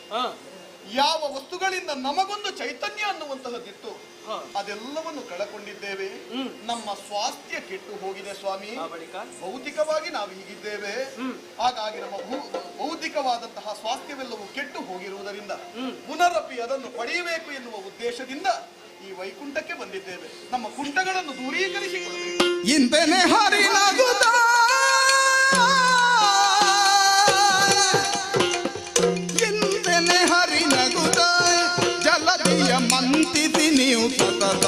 ಯಾವ ವಸ್ತುಗಳಿಂದ ನಮಗೊಂದು ಚೈತನ್ಯ ಅನ್ನುವಂತಹದ್ದಿತ್ತು ಅದೆಲ್ಲವನ್ನು ಕಳಕೊಂಡಿದ್ದೇವೆ. ನಮ್ಮ ಸ್ವಾಸ್ಥ್ಯ ಕೆಟ್ಟು ಹೋಗಿದೆ ಸ್ವಾಮಿ. ಭೌತಿಕವಾಗಿ ನಾವು ಹೀಗಿದ್ದೇವೆ. ಹಾಗಾಗಿ ನಮ್ಮ ಭೌತಿಕವಾದಂತಹ ಸ್ವಾಸ್ಥ್ಯವೆಲ್ಲವೂ ಕೆಟ್ಟು ಹೋಗಿರುವುದರಿಂದ ಪುನರಪಿ ಅದನ್ನು ಪಡೆಯಬೇಕು ಎನ್ನುವ ಉದ್ದೇಶದಿಂದ ಈ ವೈಕುಂಠಕ್ಕೆ ಬಂದಿದ್ದೇವೆ. ನಮ್ಮ ಕುಂಠಗಳನ್ನು ದೂರೀಕರಿಸಿಕೊಳ್ಳಬೇಕು. ಇಂತೆನೆ ಹರಿನಗುತ್ತ ಹರಿನಗುತ್ತ ಜಲದಿಯ ಮಂತಿಸಿ ನೀವು ಸತತ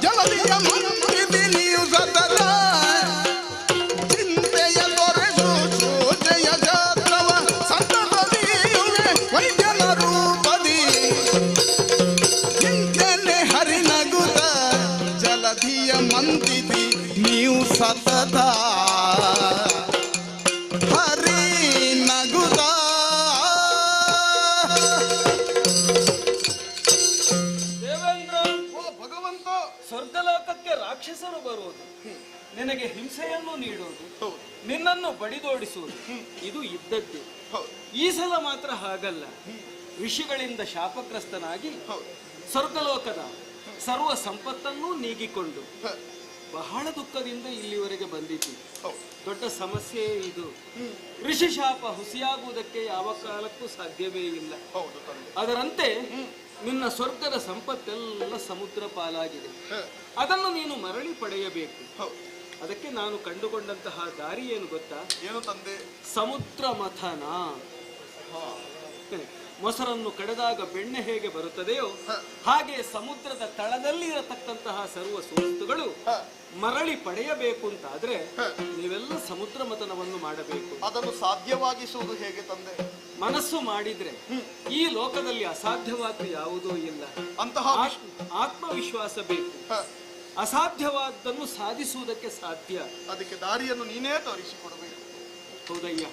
ಜಲದಿಯ ಮಂತಿಸಿ ನೀವು ಸತತ ಚಿಂತೆಯ ತೊರೆದು ಸೋಜೆಯ ಜಾತ್ರವ ಸಂತತದಿಯುವೆ ವೈದ್ಯನ ರೂಪದಿ ಇಂತೆನೆ ಹರಿನಗುತ್ತ ಜಲದಿಯ ಮಂತಿಸಿ ನೀವು ಸತತ ಸ್ವರ್ಗಲೋಕಕ್ಕೆ ರಾಕ್ಷಸರು ಬರುವುದು, ನಿನಗೆ ಹಿಂಸೆಯನ್ನು ನೀಡುವುದು, ನಿನ್ನನ್ನು ಬಡಿದೋಡಿಸುವುದು, ಇದು ಇದ್ದದ್ದೇ. ಈ ಸಲ ಮಾತ್ರ ಹಾಗಲ್ಲ. ಋಷಿಗಳಿಂದ ಶಾಪಗ್ರಸ್ತನಾಗಿ ಸ್ವರ್ಗಲೋಕದ ಸರ್ವ ಸಂಪತ್ತನ್ನೂ ನೀಗಿಕೊಂಡು ಬಹಳ ದುಃಖದಿಂದ ಇಲ್ಲಿವರೆಗೆ ಬಂದಿದ್ದು. ದೊಡ್ಡ ಸಮಸ್ಯೆ ಇದು. ಋಷಿ ಶಾಪ ಹುಸಿಯಾಗುವುದಕ್ಕೆ ಯಾವ ಕಾಲಕ್ಕೂ ಸಾಧ್ಯವೇ ಇಲ್ಲ. ಅದರಂತೆ ನಿನ್ನ ಸ್ವರ್ಗದ ಸಂಪತ್ತೆಲ್ಲ ಸಮುದ್ರ ಪಾಲಾಗಿದೆ. ಅದನ್ನು ನೀನು ಮರಳಿ ಪಡೆಯಬೇಕು. ಅದಕ್ಕೆ ನಾನು ಕಂಡುಕೊಂಡಂತಹ ದಾರಿ ಏನು ಗೊತ್ತಾ? ಏನು ತಂದೆ? ಸಮುದ್ರ ಮಥನ. ಮೊಸರನ್ನು ಕಡೆದಾಗ ಬೆಣ್ಣೆ ಹೇಗೆ ಬರುತ್ತದೆಯೋ ಹಾಗೆ ಸಮುದ್ರದ ತಳದಲ್ಲಿ ಇರತಕ್ಕಂತಹ ಸರ್ವ ಸುವಸ್ತುಗಳು ಮರಳಿ ಪಡೆಯಬೇಕು ಅಂತಾದ್ರೆ ನೀವೆಲ್ಲ ಸಮುದ್ರ ಮಥನವನ್ನು ಮಾಡಬೇಕು. ಅದನ್ನು ಸಾಧ್ಯವಾಗಿಸುವುದು ಹೇಗೆ ತಂದೆ? ಮನಸ್ಸು ಮಾಡಿದ್ರೆ ಈ ಲೋಕದಲ್ಲಿ ಅಸಾಧ್ಯವಾದ ಯಾವುದೂ ಇಲ್ಲ. ಅಂತಹ ಆತ್ಮವಿಶ್ವಾಸ ಬೇಕು. ಅಸಾಧ್ಯವಾದನ್ನು ಸಾಧಿಸುವುದಕ್ಕೆ ಸಾಧ್ಯ. ಅದಕ್ಕೆ ದಾರಿಯನ್ನು ನೀನೇ ತೋರಿಸಿಕೊಡಬೇಕು. ಹೌದಯ್ಯ.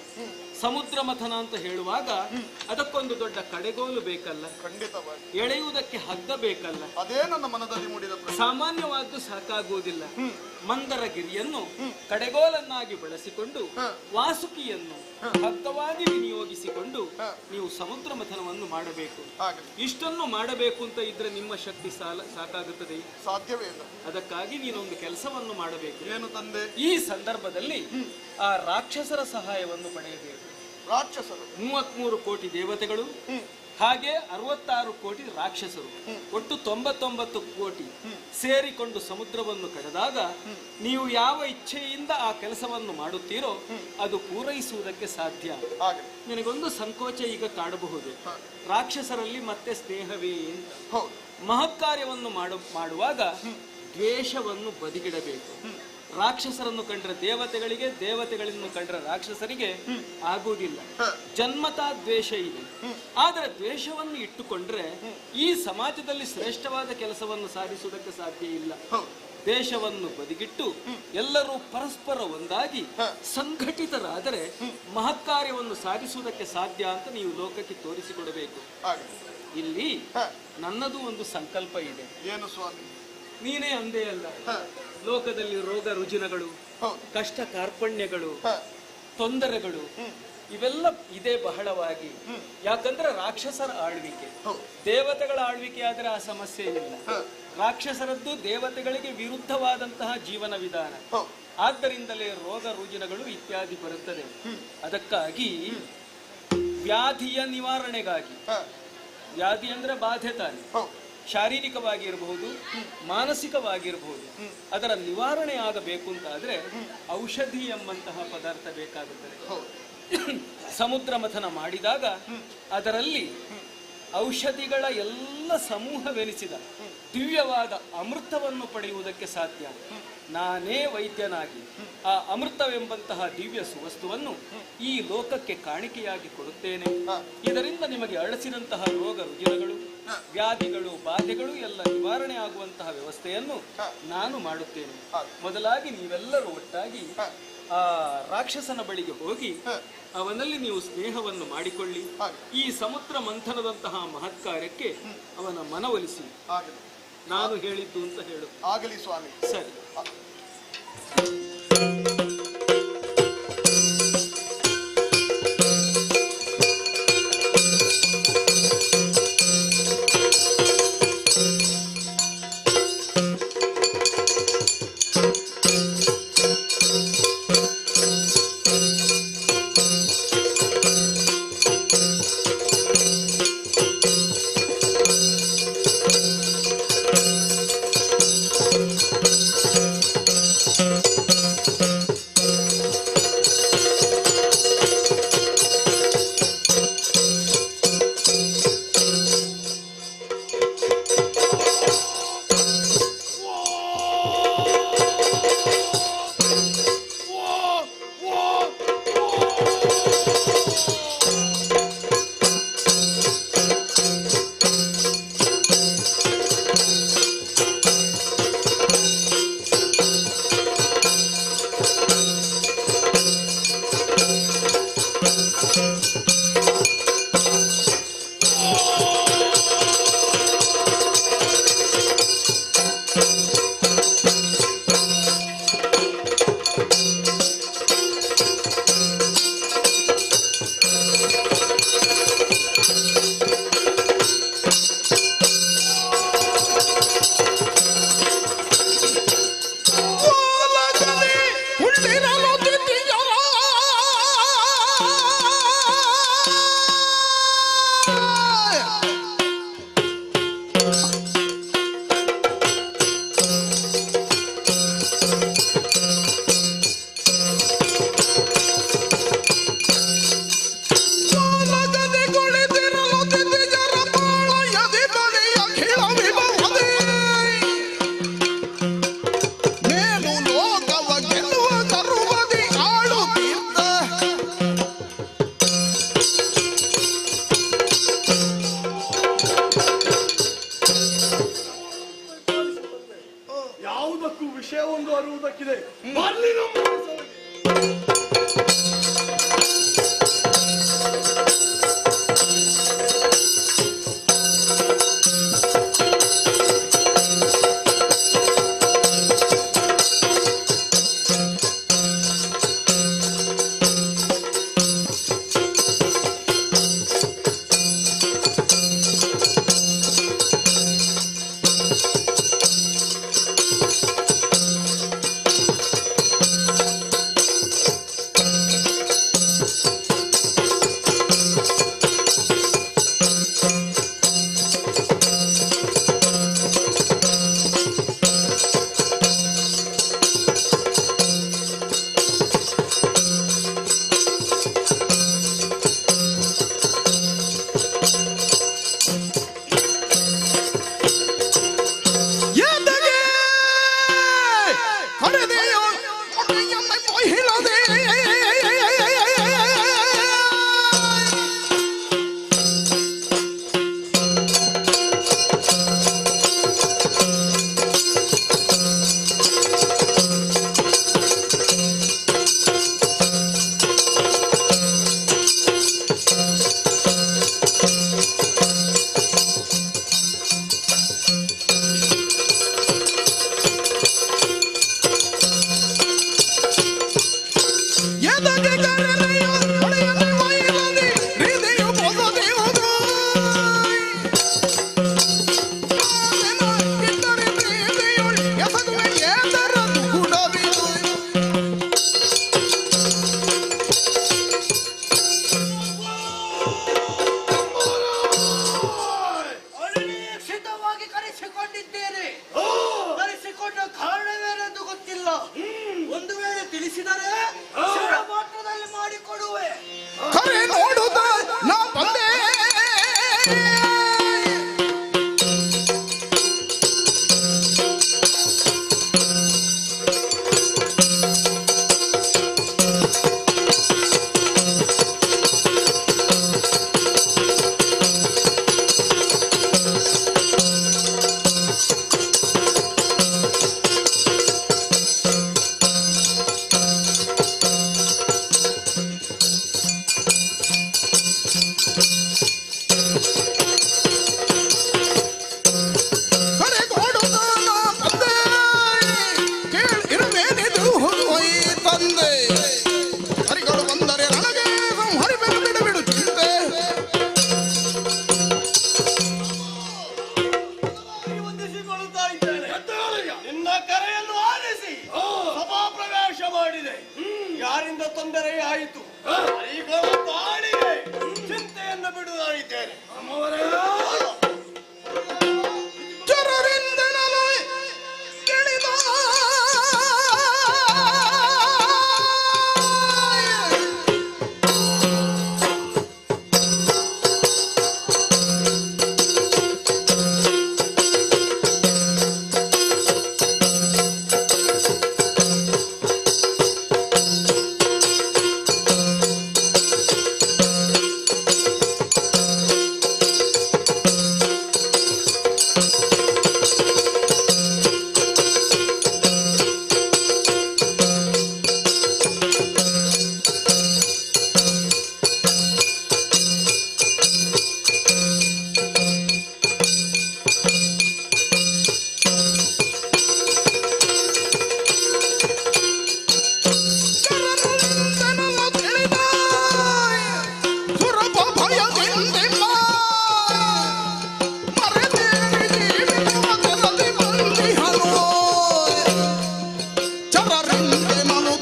ಸಮುದ್ರ ಮಥನ ಅಂತ ಹೇಳುವಾಗ ಅದಕ್ಕೊಂದು ದೊಡ್ಡ ಕಡೆಗೋಲು ಬೇಕಲ್ಲ? ಖಂಡಿತವಾಗಿ. ಎಳೆಯುವುದಕ್ಕೆ ಹಗ್ಗ ಬೇಕಲ್ಲ? ಅದೇ ನನ್ನ ಮನದಲ್ಲಿ ಮೂಡಿದ ಪ್ರಶ್ನೆ. ಸಾಮಾನ್ಯವಾದ್ದು ಸಾಕಾಗುವುದಿಲ್ಲ. ಮಂದರಗಿರಿಯನ್ನು ಕಡೆಗೋಲನ್ನಾಗಿ ಬಳಸಿಕೊಂಡು ವಾಸುಕಿಯನ್ನು ಹಗ್ಗವಾಗಿ ವಿನಿಯೋಗಿಸಿಕೊಂಡು ನೀವು ಸಮುದ್ರ ಮಥನವನ್ನು ಮಾಡಬೇಕು. ಇಷ್ಟನ್ನು ಮಾಡಬೇಕು ಅಂತ ಇದ್ರೆ ನಿಮ್ಮ ಶಕ್ತಿ ಸಾಕಾಗುತ್ತದೆ? ಸಾಧ್ಯವೇ ಇಲ್ಲ. ಅದಕ್ಕಾಗಿ ನೀನೊಂದು ಕೆಲಸವನ್ನು ಮಾಡಬೇಕು. ಏನು ತಂದೆ? ಈ ಸಂದರ್ಭದಲ್ಲಿ ಆ ರಾಕ್ಷಸರ ಸಹಾಯವನ್ನು ಪಡೆಯಬೇಕು. ರಾಕ್ಷಸರು 33 ಕೋಟಿ ದೇವತೆಗಳು, ಹಾಗೆ 66 ಕೋಟಿ ರಾಕ್ಷಸರು, ಒಟ್ಟು 99 ಕೋಟಿ ಸೇರಿಕೊಂಡು ಸಮುದ್ರವನ್ನು ಕಡೆದಾಗ ನೀವು ಯಾವ ಇಚ್ಛೆಯಿಂದ ಆ ಕೆಲಸವನ್ನು ಮಾಡುತ್ತೀರೋ ಅದು ಪೂರೈಸುವುದಕ್ಕೆ ಸಾಧ್ಯ. ನಿನಗೊಂದು ಸಂಕೋಚ ಈಗ ಕಾಡಬಹುದು, ರಾಕ್ಷಸರಲ್ಲಿ ಮತ್ತೆ ಸ್ನೇಹವೇ ಅಂತ. ಮಹತ್ ಕಾರ್ಯವನ್ನು ಮಾಡುವಾಗ ದ್ವೇಷವನ್ನು ಬದಿಗಿಡಬೇಕು. ರಾಕ್ಷಸರನ್ನು ಕಂಡ್ರೆ ದೇವತೆಗಳಿಗೆ, ದೇವತೆಗಳನ್ನು ಕಂಡ್ರೆ ರಾಕ್ಷಸರಿಗೆ ಆಗುವುದಿಲ್ಲ. ಜನ್ಮತಾ ದ್ವೇಷ ಇದೆ. ಆದರೆ ದ್ವೇಷವನ್ನು ಇಟ್ಟುಕೊಂಡ್ರೆ ಈ ಸಮಾಜದಲ್ಲಿ ಶ್ರೇಷ್ಠವಾದ ಕೆಲಸವನ್ನು ಸಾಧಿಸುವುದಕ್ಕೆ ಸಾಧ್ಯ ಇಲ್ಲ. ದೇಶವನ್ನು ಬದಿಗಿಟ್ಟು ಎಲ್ಲರೂ ಪರಸ್ಪರ ಒಂದಾಗಿ ಸಂಘಟಿತರಾದರೆ ಮಹತ್ ಕಾರ್ಯವನ್ನು ಸಾಧಿಸುವುದಕ್ಕೆ ಸಾಧ್ಯ ಅಂತ ನೀವು ಲೋಕಕ್ಕೆ ತೋರಿಸಿಕೊಡಬೇಕು. ಇಲ್ಲಿ ನನ್ನದು ಒಂದು ಸಂಕಲ್ಪ ಇದೆ. ಏನು ಸ್ವಾಮಿ? ನೀನೇ ಅಂದೇ ಅಲ್ಲ, ಲೋಕದಲ್ಲಿ ರೋಗ ರುಜಿನಗಳು, ಕಷ್ಟ ಕಾರ್ಪಣ್ಯಗಳು, ತೊಂದರೆಗಳು ಇವೆಲ್ಲ ಇದೆ ಬಹಳವಾಗಿ. ಯಾಕಂದ್ರೆ ರಾಕ್ಷಸರ ಆಳ್ವಿಕೆ, ದೇವತೆಗಳ ಆಳ್ವಿಕೆ ಆದ್ರೆ ಆ ಸಮಸ್ಯೆ ಇಲ್ಲ. ರಾಕ್ಷಸರದ್ದು ದೇವತೆಗಳಿಗೆ ವಿರುದ್ಧವಾದಂತಹ ಜೀವನ ವಿಧಾನ. ಆದ್ದರಿಂದಲೇ ರೋಗ ರುಜಿನಗಳು ಇತ್ಯಾದಿ ಬರುತ್ತದೆ. ಅದಕ್ಕಾಗಿ ವ್ಯಾಧಿಯ ನಿವಾರಣೆಗಾಗಿ, ವ್ಯಾಧಿ ಅಂದ್ರೆ ಬಾಧೆ ತಾನೆ, ಶಾರೀರಿಕವಾಗಿ ಇರಬಹುದು, ಮಾನಸಿಕವಾಗಿರಬಹುದು, ಅದರ ನಿವಾರಣೆ ಆಗಬೇಕು ಅಂತಾದ್ರೆ ಔಷಧಿ ಎಂಬಂತಹ ಪದಾರ್ಥ ಬೇಕಾಗುತ್ತದೆ. ಸಮುದ್ರ ಮಥನ ಮಾಡಿದಾಗ ಅದರಲ್ಲಿ ಔಷಧಿಗಳ ಎಲ್ಲ ಸಮೂಹವೆನಿಸಿದ ದಿವ್ಯವಾದ ಅಮೃತವನ್ನು ಪಡೆಯುವುದಕ್ಕೆ ಸಾಧ್ಯ. ನಾನೇ ವೈದ್ಯನಾಗಿ ಆ ಅಮೃತವೆಂಬಂತಹ ದಿವ್ಯ ಸುವಸ್ತುವನ್ನು ಈ ಲೋಕಕ್ಕೆ ಕಾಣಿಕೆಯಾಗಿ ಕೊಡುತ್ತೇನೆ. ಇದರಿಂದ ನಿಮಗೆ ಅಳಸಿದಂತಹ ರೋಗ ರುಜಿನಗಳು, ವ್ಯಾಧಿಗಳು, ಬಾಧೆಗಳು ಎಲ್ಲ ನಿವಾರಣೆ ಆಗುವಂತಹ ವ್ಯವಸ್ಥೆಯನ್ನು ನಾನು ಮಾಡುತ್ತೇನೆ. ಮೊದಲಾಗಿ ನೀವೆಲ್ಲರೂ ಒಟ್ಟಾಗಿ ಆ ರಾಕ್ಷಸನ ಬಳಿಗೆ ಹೋಗಿ ಅವನಲ್ಲಿ ನೀವು ಸ್ನೇಹವನ್ನು ಮಾಡಿಕೊಳ್ಳಿ. ಈ ಸಮುದ್ರ ಮಂಥನದಂತಹ ಮಹತ್ ಕಾರ್ಯಕ್ಕೆ ಅವನ ಮನವೊಲಿಸಿ. ನಾನು ಹೇಳಿದ್ದು ಅಂತ ಹೇಳು. ಆಗಲಿ ಸ್ವಾಮಿ. ಸರಿ. ಯಾವುದಕ್ಕೂ ವಿಷಯವೊಂದು ಅರುವುದಕ್ಕಿದೆ. ಯಾರಿಂದ ತೊಂದರೆ ಆಯಿತು ಈಗ ಬಾಳಿಗೆ ಚಿಂತೆಯನ್ನು ಬಿಡುವುದಾಯಿದ್ದೇನೆ. ಜನರಿಂದಲೂ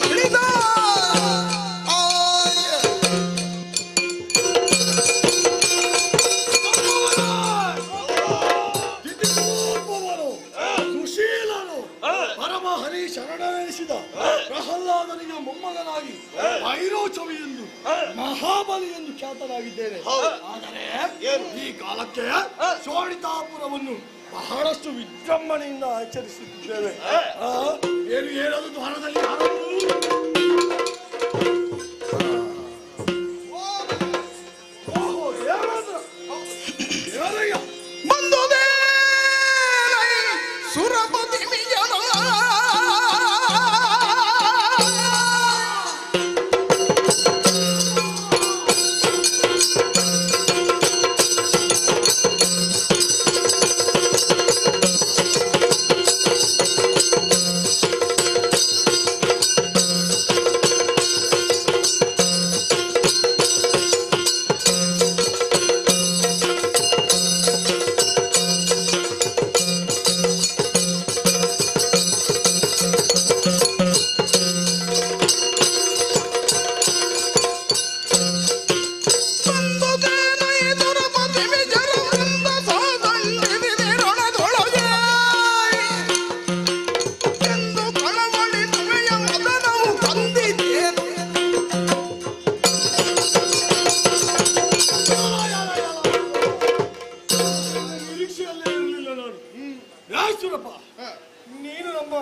ತಿಳಿದ ಶರಣೆನಿಸಿದ ಪ್ರಹ್ಲಾದನಿಗೆ ಮೊಮ್ಮಗನಾಗಿ ಐರೋಚವಿ ಎಂದು ಮಹಾಬಲಿ ಎಂದು ಖ್ಯಾತನಾಗಿದ್ದೇನೆ. ಆದರೆ ಈ ಕಾಲಕ್ಕೆ ಶೋಣಿತಾಪುರವನ್ನು ಬಹಳಷ್ಟು ವಿಜೃಂಭಣೆಯಿಂದ ಆಚರಿಸುತ್ತಿದ್ದೇವೆ. ಏನು ಹೇಳೋದು ದ್ವಾರದಲ್ಲಿ ಬಂದೋದೇ ಸುರಪತಿ ನೀನು ನಮ್ಮ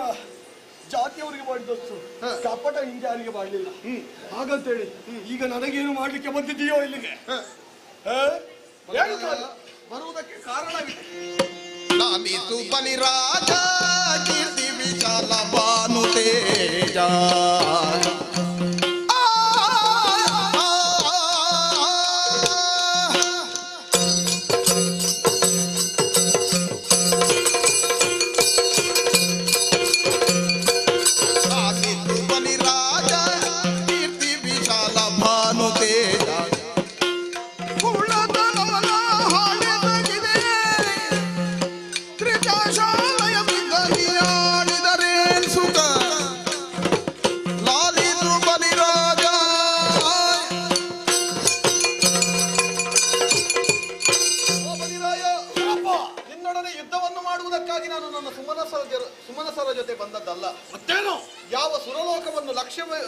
ಜಾತಿಯವರಿಗೆ ಮಾಡಿದಷ್ಟು ಕಪಟ ಹಿಂಜಾರಿಗೆ ಮಾಡಲಿಲ್ಲ. ಹಾಗಂತೇಳಿ ಈಗ ನನಗೇನು ಮಾಡ್ಲಿಕ್ಕೆ ಬಂದಿದೆಯೋ ಇಲ್ಲಿಗೆ ಬರುವುದಕ್ಕೆ ಕಾರಣವಿದೆ. ನಾನಿತು ಬಲಿರಾಜ ಕೀರ್ತಿ ವಿಶಾಲ ಭಾನು ತೇಜ ಯುದ್ಧವನ್ನು ಮಾಡುವುದಕ್ಕಾಗಿ ನಾನು ನನ್ನ ಸುಮನಸರ ಜೊತೆ ಬಂದದ್ದಲ್ಲ. ಮತ್ತೇನು ಯಾವ ಸುರಲೋಕವನ್ನು ಲಕ್ಷ್ಯವಾಗಿ